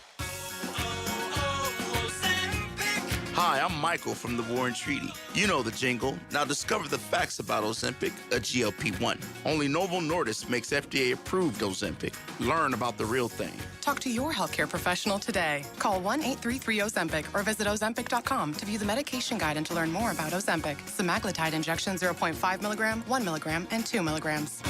Speaker 11: Hi, I'm Michael from the War and Treaty. You know the jingle. Now discover the facts about Ozempic, a GLP-1. Only Novo Nordisk makes FDA-approved Ozempic. Learn about the real thing.
Speaker 12: Talk to your healthcare professional today. Call 1-833-OZEMPIC or visit Ozempic.com to view the medication guide and to learn more about Ozempic. Semaglutide injection 0.5 milligram, 1 milligram, and 2 milligrams.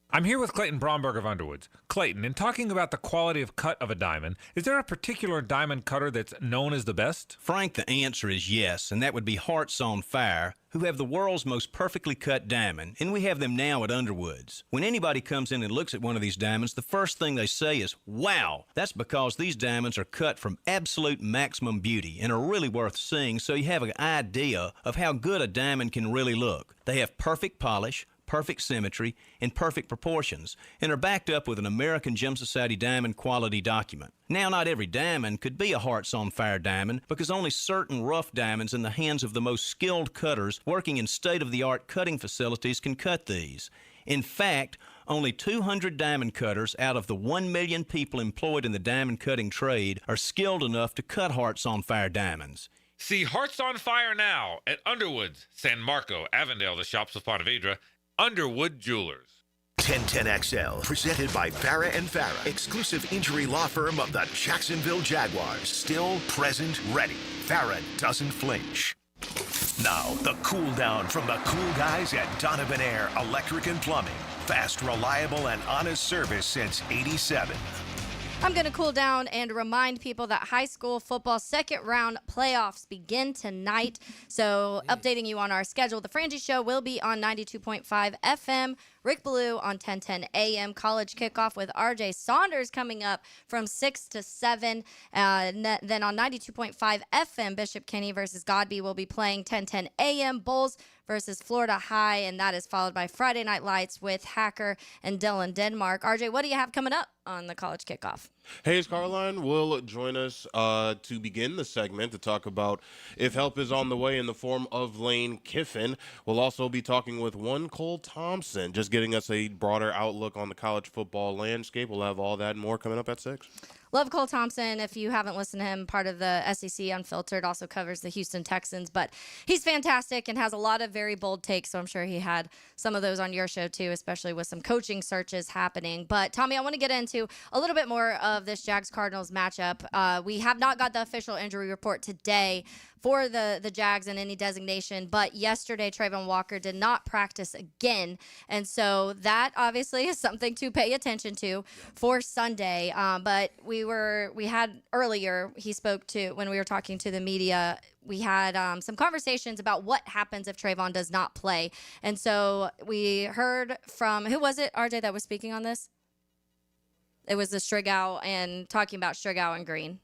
Speaker 15: I'm here with Clayton Bromberg of Underwoods. Clayton, in talking about the quality of cut of a diamond, is there a particular diamond cutter that's known as the best?
Speaker 13: Frank, the answer is yes, and that would be Hearts on Fire, who have the world's most perfectly cut diamond, and we have them now at Underwoods. When anybody comes in and looks at one of these diamonds, the first thing they say is, wow! That's because these diamonds are cut from absolute maximum beauty and are really worth seeing, so you have an idea of how good a diamond can really look. They have perfect polish, perfect symmetry, and perfect proportions, and are backed up with an American Gem Society diamond quality document. Now, not every diamond could be a Hearts on Fire diamond because only certain rough diamonds in the hands of the most skilled cutters working in state-of-the-art cutting facilities can cut these. In fact, only 200 diamond cutters out of the 1 million people employed in the diamond cutting trade are skilled enough to cut Hearts on Fire diamonds.
Speaker 15: See Hearts on Fire now at Underwoods, San Marco, Avondale, the shops of Ponte Vedra, Underwood Jewelers.
Speaker 1: 1010XL, presented by Farah & Farah, exclusive injury law firm of the Jacksonville Jaguars. Still, present, ready. Farah doesn't flinch. Now, the cool down from the cool guys at Donovan Air Electric and Plumbing. Fast, reliable, and honest service since '87.
Speaker 3: I'm going to cool down and remind people that high school football second round playoffs begin tonight. So updating you on our schedule, the Frangie Show will be on 92.5 FM, Rick Ballou on 1010 AM, college kickoff with RJ Saunders coming up from 6 to 7. Then on 92.5 FM, Bishop Kenny versus Godby will be playing 1010 AM, Bulls versus Florida High, and that is followed by Friday Night Lights with Hacker and Dylan Denmark. RJ, what do you have coming up on the college kickoff?
Speaker 5: Hayes Carline will join us to begin the segment to talk about if help is on the way in the form of Lane Kiffin. We'll also be talking with one Cole Thompson, just getting us a broader outlook on the college football landscape. We'll have all that and more coming up at 6.
Speaker 3: Love Cole Thompson. If you haven't listened to him, part of the SEC Unfiltered, also covers the Houston Texans. But he's fantastic and has a lot of very bold takes, so I'm sure he had some of those on your show too, especially with some coaching searches happening. But, Tommy, I want to get into a little bit more of this Jags-Cardinals matchup. We have not got the official injury report today for the Jags and any designation, but yesterday Trayvon Walker did not practice again, and so that obviously is something to pay attention to for Sunday. But we had earlier, he spoke to, when we were talking to the media, we had some conversations about what happens if Trayvon does not play, and so we heard from, who was it, RJ, that was speaking on this? It was the Strigow, and talking about Strigow and Green.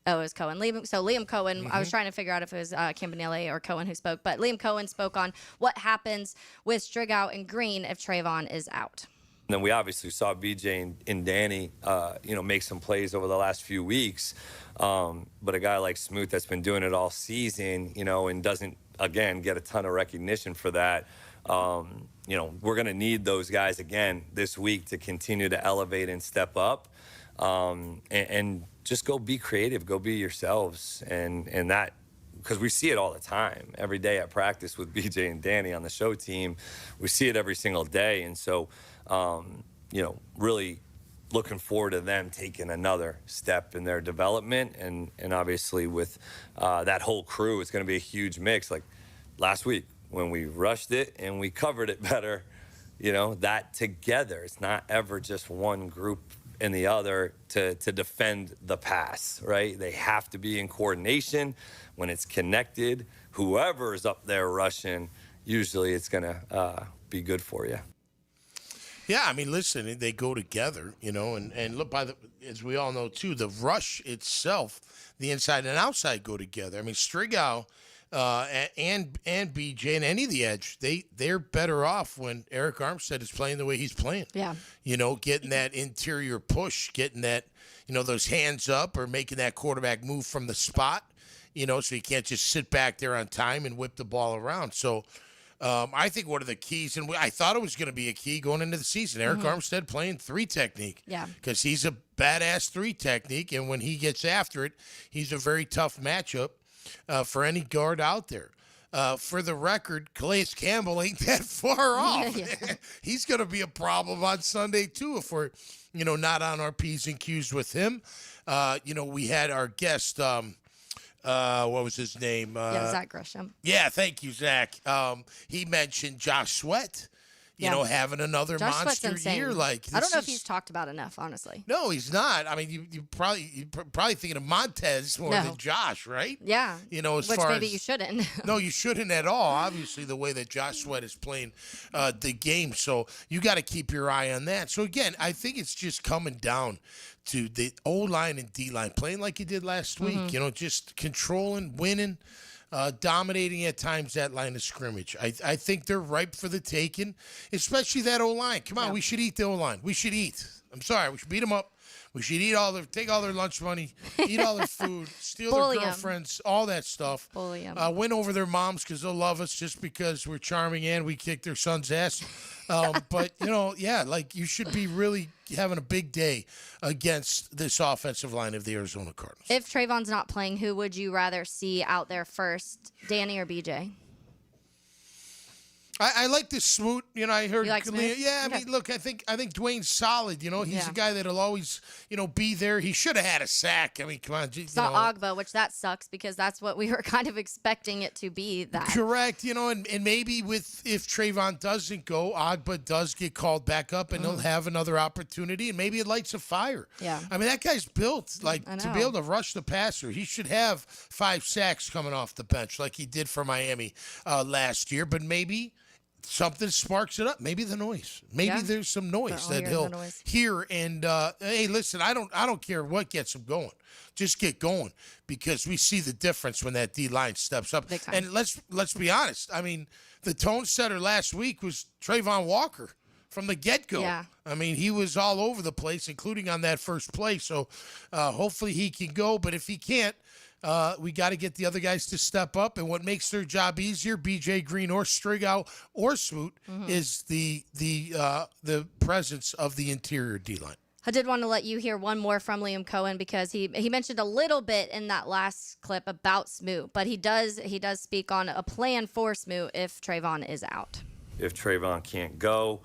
Speaker 3: Oh, it was Cohen. Liam Cohen, I was trying to figure out if it was Campanile or Cohen who spoke, but Liam Cohen spoke on what happens with Strigow and Green if Trayvon is out.
Speaker 16: And then we obviously saw BJ and Danny, make some plays over the last few weeks. But a guy like Smoot that's been doing it all season, and doesn't, again, get a ton of recognition for that. We're going to need those guys again this week to continue to elevate and step up. And just go be creative, go be yourselves, and that, because we see it all the time, every day at practice with BJ and Danny on the show team, we see it every single day, and so, really looking forward to them taking another step in their development, and obviously with that whole crew, it's going to be a huge mix. Like last week when we rushed it and we covered it better, that together, it's not ever just one group and the other to defend the pass, right? They have to be in coordination. When it's connected, whoever is up there rushing, usually it's going to be good for you.
Speaker 4: Yeah, I mean, listen, they go together, and look, as we all know, too, the rush itself, the inside and outside go together. I mean, Strigow and BJ and any of the edge, they're better off when Eric Armstead is playing the way he's playing.
Speaker 3: Yeah.
Speaker 4: Getting that interior push, getting that, those hands up, or making that quarterback move from the spot, so he can't just sit back there on time and whip the ball around. So I think one of the keys, and I thought it was going to be a key going into the season, Eric Armstead playing 3 technique.
Speaker 3: Yeah. Because
Speaker 4: he's a badass 3 technique, and when he gets after it, he's a very tough matchup for any guard out there. For the record, Calais Campbell ain't that far off. He's going to be a problem on Sunday, too, if we're, not on our P's and Q's with him. We had our guest, what was his name?
Speaker 3: Zach Gresham.
Speaker 4: Yeah, thank you, Zach. He mentioned Josh Sweat. Having another
Speaker 3: Josh
Speaker 4: monster year. Like,
Speaker 3: I don't know if he's talked about enough, honestly.
Speaker 4: No, he's not. I mean, you're probably thinking of Montez more than Josh, right?
Speaker 3: Yeah.
Speaker 4: As
Speaker 3: which
Speaker 4: far
Speaker 3: maybe
Speaker 4: as,
Speaker 3: you shouldn't.
Speaker 4: No, you shouldn't at all. Obviously, the way that Josh Sweat is playing the game, so you got to keep your eye on that. So again, I think it's just coming down to the O-line and D-line playing like you did last week. Just controlling, winning. Dominating at times that line of scrimmage. I think they're ripe for the taking, especially that O-line. Come on, we should eat the O-line. We should eat. I'm sorry, we should beat them up. We should take all their lunch money, eat all their food, steal their girlfriends, all that stuff. Win over their moms because they'll love us just because we're charming and we kick their son's ass. But, you should be really having a big day against this offensive line of the Arizona Cardinals.
Speaker 3: If Trayvon's not playing, who would you rather see out there first, Danny or BJ?
Speaker 4: I like this Smoot. I heard.
Speaker 3: You like Smoot?
Speaker 4: Yeah, I mean, look, I think Dwayne's solid. He's a guy that'll always, be there. He should have had a sack. I mean, come on.
Speaker 3: It's not Ogba, which that sucks because that's what we were kind of expecting it to be. That
Speaker 4: correct. And maybe if Trayvon doesn't go, Ogba does get called back up, and he'll have another opportunity, and maybe it lights a fire.
Speaker 3: Yeah.
Speaker 4: I mean, that guy's built to be able to rush the passer. He should have 5 sacks coming off the bench like he did for Miami last year, but maybe something sparks it up. Maybe the noise. Maybe there's some noise that he'll hear. And hey, listen, I don't care what gets him going. Just get going, because we see the difference when that D line steps up. And let's be honest. I mean, the tone setter last week was Trayvon Walker from the get-go.
Speaker 3: Yeah.
Speaker 4: I mean, he was all over the place, including on that first play. So hopefully he can go. But if he can't, we got to get the other guys to step up. And what makes their job easier, BJ Green or Strigow or Smoot, is the presence of the interior D-line.
Speaker 3: I did want to let you hear one more from Liam Cohen, because he mentioned a little bit in that last clip about Smoot, but he does speak on a plan for Smoot if Trayvon is out. If Trayvon can't go,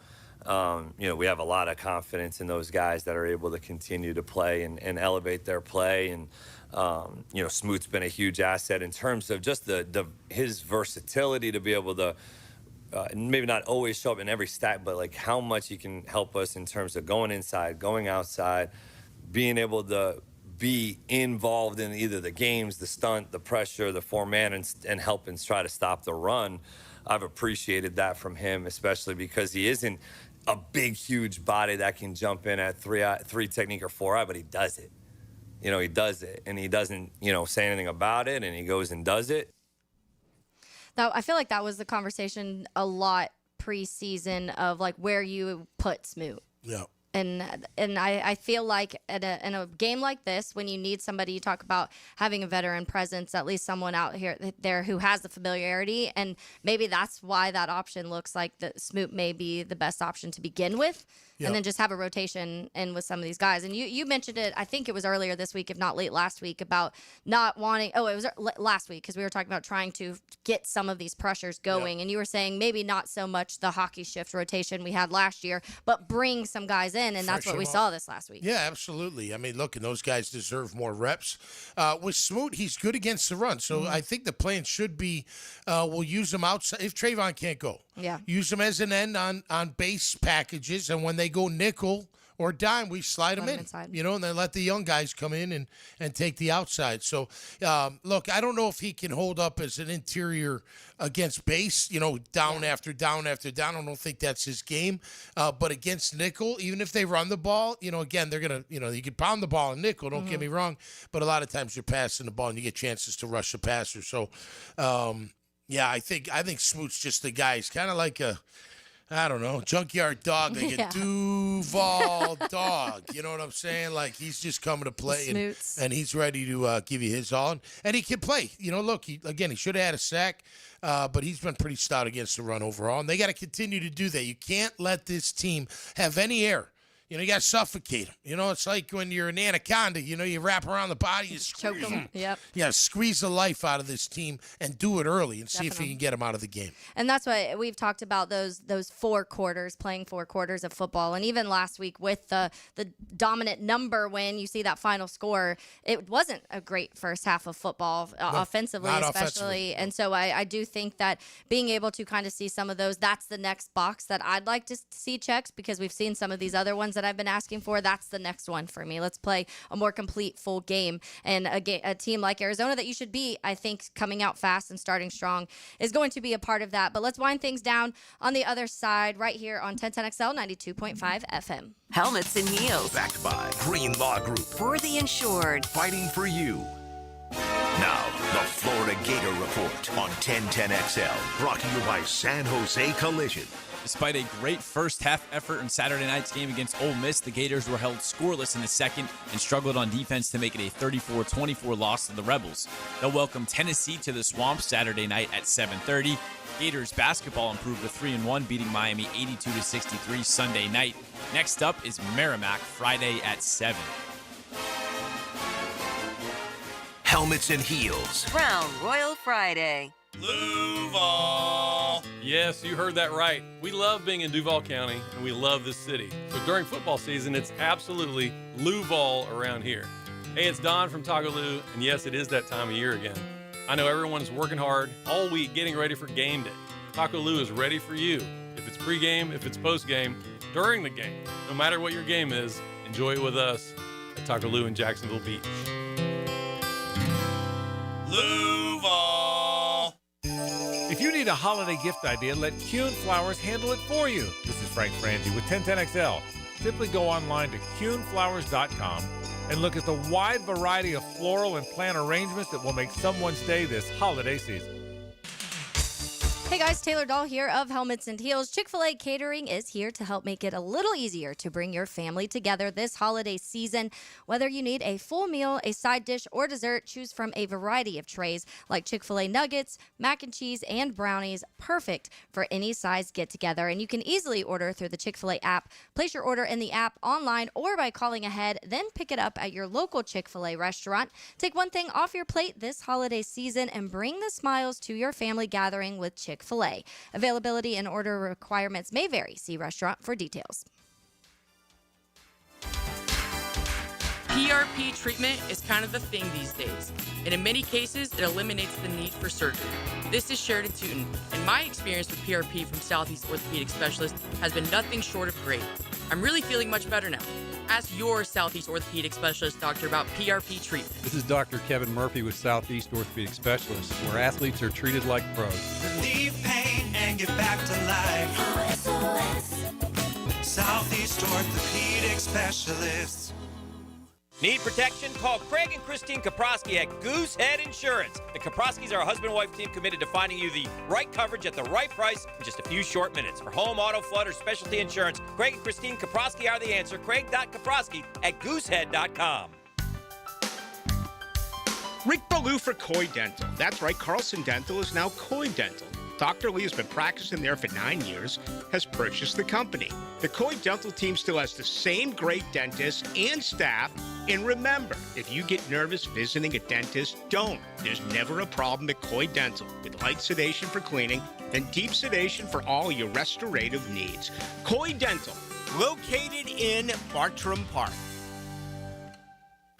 Speaker 3: we have a lot of confidence in those guys that are able to continue to play and elevate their play. And Smoot's been a huge asset in terms of just his versatility to be able to maybe not always show up in every stat, but like how much he can help us in terms of going inside, going outside, being able to be involved in either the games, the stunt, the pressure, the four-man, and help and try to stop the run. I've appreciated that from him, especially because he isn't a big, huge body that can jump in at three technique or 4-eye, but he does it. He does it, and he doesn't, say anything about it, and he goes and does it. Now, I feel like that was the conversation a lot preseason of like where you put Smoot. Yeah. And I feel like in a game like this, when you need somebody, you talk about having a veteran presence, at least someone out there who has the familiarity, and maybe that's why that option looks like the Smoot may be the best option to begin with. Yep. And then just have a rotation in with some of these guys. And you mentioned it, I think it was earlier this week, if not late last week, about not wanting, it was last week, because we were talking about trying to get some of these pressures going. Yep. And you were saying maybe not so much the hockey shift rotation we had last year, but bring some guys in. And that's what we saw this last week. Yeah, absolutely. I mean, look, and those guys deserve more reps. With Smoot, he's good against the run. So I think the plan should be we'll use him outside if Trayvon can't go. Yeah. Use him as an end on base packages, and when they go nickel or dime, we slide them in. Inside. And then let the young guys come in and take the outside. So, look, I don't know if he can hold up as an interior against base, down after down after down. I don't think that's his game. But against nickel, even if they run the ball, again, they're going to, you can pound the ball in nickel, don't get me wrong. But a lot of times you're passing the ball and you get chances to rush the passer. So, yeah, I think Smoot's just the guy. He's kind of like I don't know, junkyard dog, like a Duval dog. You know what I'm saying? Like, he's just coming to play, and he's ready to give you his all. And he can play. Look, he should have had a sack, but he's been pretty stout against the run overall. And they got to continue to do that. You can't let this team have any air. You got to suffocate them. It's like when you're an anaconda, you wrap around the body, you choke them. Yep. Yeah, squeeze the life out of this team and do it early and see if you can get them out of the game. And that's why we've talked about those 4 quarters, playing 4 quarters of football. And even last week with the dominant number, when you see that final score, it wasn't a great first half of football, offensively especially. And so I do think that being able to kind of see some of those, that's the next box that I'd like to see checked, because we've seen some of these other ones that I've been asking for. That's the next one for me. Let's play a more complete full game. And a team like Arizona that you should be, I think, coming out fast and starting strong is going to be a part of that. But let's wind things down on the other side right here on 1010XL 92.5 FM.
Speaker 2: Helmets and heels.
Speaker 1: Backed by Green Law Group.
Speaker 2: For the insured.
Speaker 1: Fighting for you. Now, the Florida Gator Report on 1010XL. Brought to you by San Jose Collision.
Speaker 17: Despite a great first-half effort in Saturday night's game against Ole Miss, the Gators were held scoreless in the second and struggled on defense to make it a 34-24 loss to the Rebels. They'll welcome Tennessee to the Swamp Saturday night at 7:30. Gators basketball improved to 3-1, beating Miami 82-63 Sunday night. Next up is Merrimack Friday at 7.
Speaker 1: Helmets and heels.
Speaker 2: Crown Royal Friday.
Speaker 18: Duval. Yes, you heard that right. We love being in Duval County, and we love this city. So during football season, it's absolutely Luval around here. Hey, it's Don from Taco Lou, and yes, it is that time of year again. I know everyone is working hard all week getting ready for game day. Taco Lou is ready for you. If it's pregame, if it's postgame, during the game. No matter what your game is, enjoy it with us at Taco Lou in Jacksonville Beach. Luval.
Speaker 15: If you need a holiday gift idea, let Kuhn Flowers handle it for you. This is Frank Frangie with 1010XL. Simply go online to kuhnflowers.com and look at the wide variety of floral and plant arrangements that will make someone's day this holiday season.
Speaker 3: Hey guys, Taylor Dahl here of Helmets and Heels. Chick-fil-A Catering is here to help make it a little easier to bring your family together this holiday season. Whether you need a full meal, a side dish, or dessert, choose from a variety of trays like Chick-fil-A nuggets, mac and cheese, and brownies, perfect for any size get-together. And you can easily order through the Chick-fil-A app. Place your order in the app, online, or by calling ahead, then pick it up at your local Chick-fil-A restaurant. Take one thing off your plate this holiday season and bring the smiles to your family gathering with Chick-fil-A. Availability and order requirements may vary. See restaurant for details.
Speaker 8: PRP treatment is kind of the thing these days, and in many cases, it eliminates the need for surgery. This is Sheridan Tootin, and my experience with PRP from Southeast Orthopedic Specialist has been nothing short of great. I'm really feeling much better now. Ask your Southeast Orthopedic Specialist doctor about PRP treatment.
Speaker 19: This is Dr. Kevin Murphy with Southeast Orthopedic Specialists, where athletes are treated like pros.
Speaker 20: Relieve pain and get back to life. Southeast Orthopedic Specialists.
Speaker 21: Need protection? Call Craig and Christine Kaprosky at Goosehead Insurance. The Kaproskys are a husband-wife team committed to finding you the right coverage at the right price in just a few short minutes. For home, auto, flood, or specialty insurance, Craig and Christine Kaprosky are the answer. Craig.Kaprosky at Goosehead.com.
Speaker 10: Rick Ballou for Coy Dental. That's right, Carlson Dental is now Coy Dental. Dr. Lee has been practicing there for 9 years, has purchased the company. The Coy Dental team still has the same great dentists and staff. And remember, if you get nervous visiting a dentist, don't. There's never a problem at Coy Dental with light sedation for cleaning and deep sedation for all your restorative needs. Coy Dental, located in Bartram Park.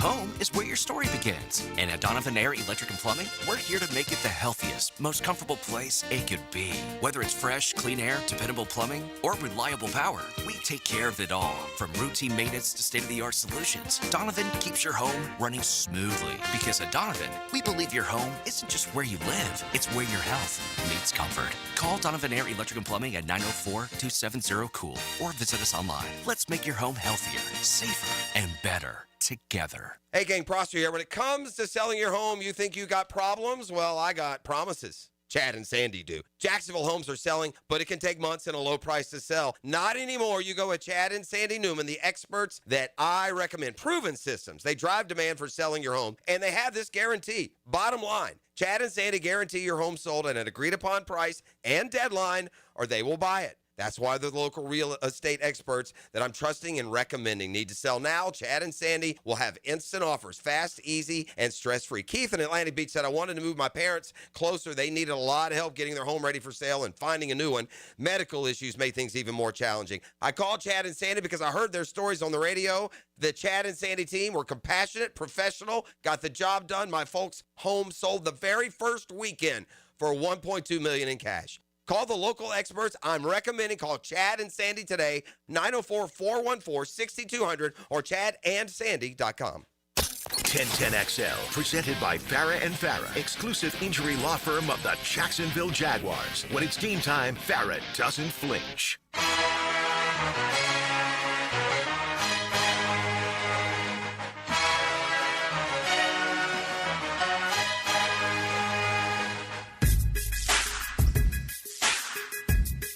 Speaker 22: Home is where your story begins. And at Donovan Air Electric and Plumbing, we're here to make it the healthiest, most comfortable place it could be. Whether it's fresh, clean air, dependable plumbing, or reliable power, we take care of it all. From routine maintenance to state-of-the-art solutions, Donovan keeps your home running smoothly. Because at Donovan, we believe your home isn't just where you live, it's where your health meets comfort. Call Donovan Air Electric and Plumbing at 904-270-COOL or visit us online. Let's make your home healthier, safer, and better together.
Speaker 23: Hey, gang, Prosser here. When it comes to selling your home, you think you got problems? Well, I got promises. Chad and Sandy do. Jacksonville homes are selling, but it can take months and a low price to sell. Not anymore. You go with Chad and Sandy Newman, the experts that I recommend. Proven systems. They drive demand for selling your home, and they have this guarantee. Bottom line, Chad and Sandy guarantee your home sold at an agreed-upon price and deadline, or they will buy it. That's why the local real estate experts that I'm trusting and recommending need to sell now. Chad and Sandy will have instant offers, fast, easy, and stress-free. Keith in Atlantic Beach said, I wanted to move my parents closer. They needed a lot of help getting their home ready for sale and finding a new one. Medical issues made things even more challenging. I called Chad and Sandy because I heard their stories on the radio. The Chad and Sandy team were compassionate, professional, got the job done. My folks' home sold the very first weekend for $1.2 million in cash. Call the local experts I'm recommending. Call Chad and Sandy today, 904-414-6200 or chadandsandy.com.
Speaker 1: 1010XL, presented by Farah & Farah, exclusive injury law firm of the Jacksonville Jaguars. When it's game time, Farah doesn't flinch.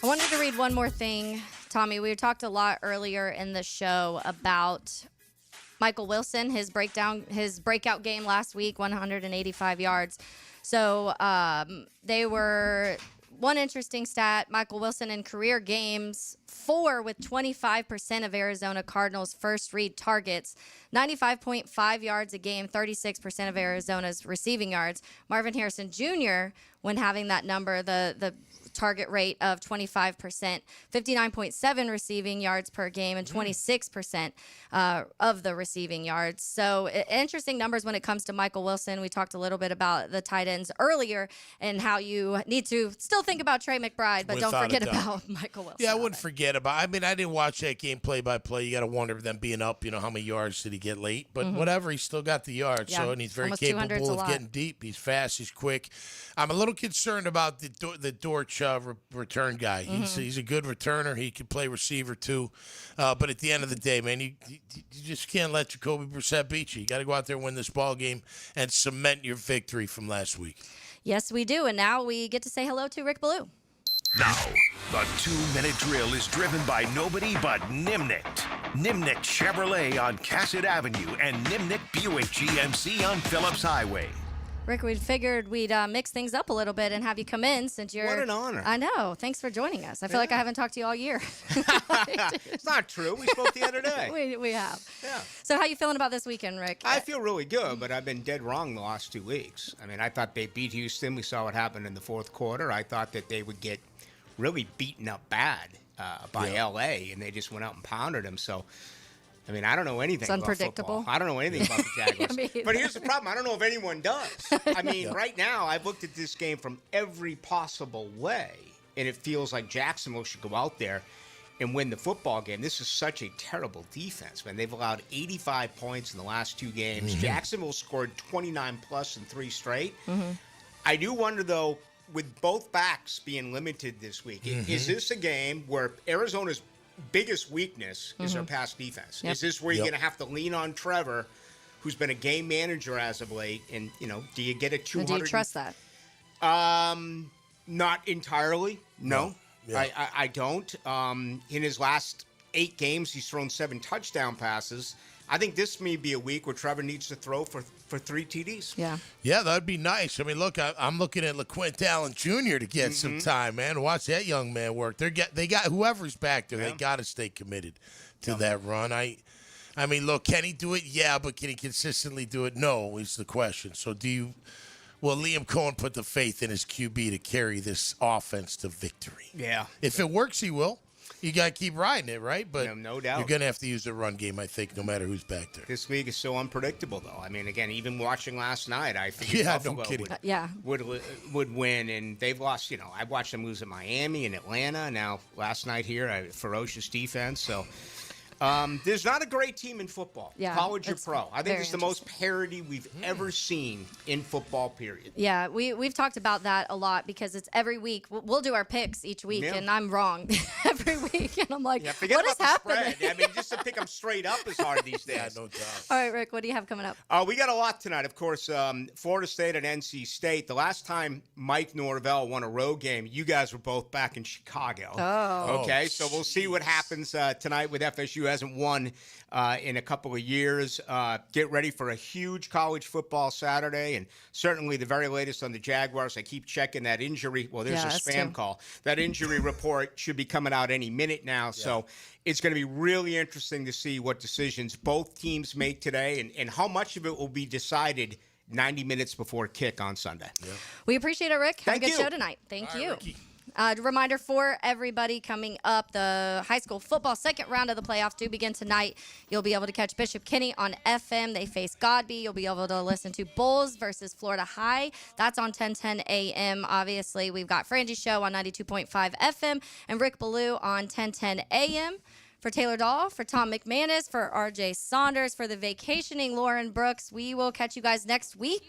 Speaker 3: I wanted to read one more thing, Tommy. We talked a lot earlier in the show about Michael Wilson, his breakout game last week, 185 yards. So they were one interesting stat. Michael Wilson in career games, 4 with 25% of Arizona Cardinals' first read targets, 95.5 yards a game, 36% of Arizona's receiving yards. Marvin Harrison Jr., when having that number, the target rate of 25%, 59.7 receiving yards per game, and 26% of the receiving yards. So interesting numbers when it comes to Michael Wilson. We talked a little bit about the tight ends earlier and how you need to still think about Trey McBride, but don't forget about Michael Wilson.
Speaker 4: Yeah, I wouldn't forget about. I mean, I didn't watch that game play by play. You got to wonder them being up. You know, how many yards did he get late? But whatever, he still got the yards.
Speaker 3: Yeah,
Speaker 4: So, and he's very
Speaker 3: almost
Speaker 4: capable
Speaker 3: 200's a
Speaker 4: of
Speaker 3: lot.
Speaker 4: getting deep. He's fast. He's quick. I'm a little concerned about the Dortch return guy. He's a good returner. He can play receiver too. But at the end of the day, man, you just can't let Jacoby Brissett beat you. You got to go out there and win this ball game and cement your victory from last week.
Speaker 3: Yes, we do. And now we get to say hello to Rick Ballou.
Speaker 1: Now, the 2-minute drill is driven by nobody but Nimnicht. Nimnicht Chevrolet on Cassett Avenue and Nimnicht Buick GMC on Phillips Highway.
Speaker 3: Rick, we figured we'd mix things up a little bit and have you come in since you're...
Speaker 10: What an honor.
Speaker 3: I know. Thanks for joining us. I feel like I haven't talked to you all year.
Speaker 10: It's not true. We spoke the other day.
Speaker 3: We have.
Speaker 10: Yeah.
Speaker 3: So how you feeling about this weekend, Rick?
Speaker 10: I feel really good, but I've been dead wrong the last 2 weeks. I mean, I thought they beat Houston. We saw what happened in the fourth quarter. I thought that they would get really beaten up bad by L.A., and they just went out and pounded them. So, I mean, I don't know anything about
Speaker 3: unpredictable.
Speaker 10: football. I don't know anything about the Jaguars.
Speaker 3: Me
Speaker 10: But here's the problem. I don't know if anyone does. I mean, right now, I've looked at this game from every possible way, and it feels like Jacksonville should go out there and win the football game. This is such a terrible defense, man. They've allowed 85 points in the last 2 games. Jacksonville scored 29-plus in 3 straight. I do wonder, though, with both backs being limited this week, is this a game where Arizona's biggest weakness is their pass defense?
Speaker 3: Yep.
Speaker 10: Is this where you're going to have to lean on Trevor, who's been a game manager as of late? And, you know, do you get a 200?
Speaker 3: Do you trust that?
Speaker 10: Not entirely. No.
Speaker 4: Yeah.
Speaker 10: I don't. In his last 8 games, he's thrown 7 touchdown passes. I think this may be a week where Trevor needs to throw for 3 TDs.
Speaker 3: Yeah.
Speaker 4: Yeah, that'd be nice. I mean, look, I'm looking at LaQuint Allen Jr. to get some time, man. Watch that young man work. They got whoever's back there. They got to stay committed to that run. I mean, look, can he do it? Yeah, but can he consistently do it? No, is the question. So will Liam Cohen put the faith in his QB to carry this offense to victory?
Speaker 10: Yeah.
Speaker 4: If it works, he will. You got to keep riding it, right? But
Speaker 10: no doubt.
Speaker 4: You're going to have to use the run game, I think, no matter who's back there.
Speaker 10: This league is so unpredictable, though. I mean, again, even watching last night, I figured Buffalo would win, and they've lost. You know, I've watched them lose at Miami and Atlanta. Now, last night here, a ferocious defense. So, there's not a great team in football, college or pro. I think it's the most parity we've ever seen in football, period.
Speaker 3: Yeah, we've talked about that a lot because it's every week. We'll do our picks each week, and I'm wrong every week. And I'm like,
Speaker 10: forget
Speaker 3: what is
Speaker 10: about the
Speaker 3: happening?
Speaker 10: spread. I mean, just to pick them straight up is hard these days.
Speaker 4: No doubt.
Speaker 3: All right, Rick, what do you have coming up?
Speaker 10: We got a lot tonight. Of course, Florida State and NC State. The last time Mike Norvell won a road game, you guys were both back in Chicago.
Speaker 3: Oh.
Speaker 10: Okay, so we'll see what happens tonight with FSU. Hasn't won in a couple of years. Get ready for a huge college football Saturday, and certainly the very latest on the Jaguars. I keep checking that injury. Well, there's a spam call. That injury report should be coming out any minute now. So it's going to be really interesting to see what decisions both teams make today and how much of it will be decided 90 minutes before kick on Sunday.
Speaker 3: We appreciate it, Rick. Have a good
Speaker 10: you.
Speaker 3: show tonight. Thank you. Reminder for everybody coming up, the high school football second round of the playoffs do begin tonight. You'll be able to catch Bishop Kenny on FM. They face Godby. You'll be able to listen to Bulls versus Florida High. That's on 1010 a.m. Obviously, we've got Frangie's show on 92.5 FM and Rick Ballou on 1010 a.m. For Taylor Dahl, for Tom McManus, for RJ Saunders, for the vacationing Lauren Brooks, we will catch you guys next week.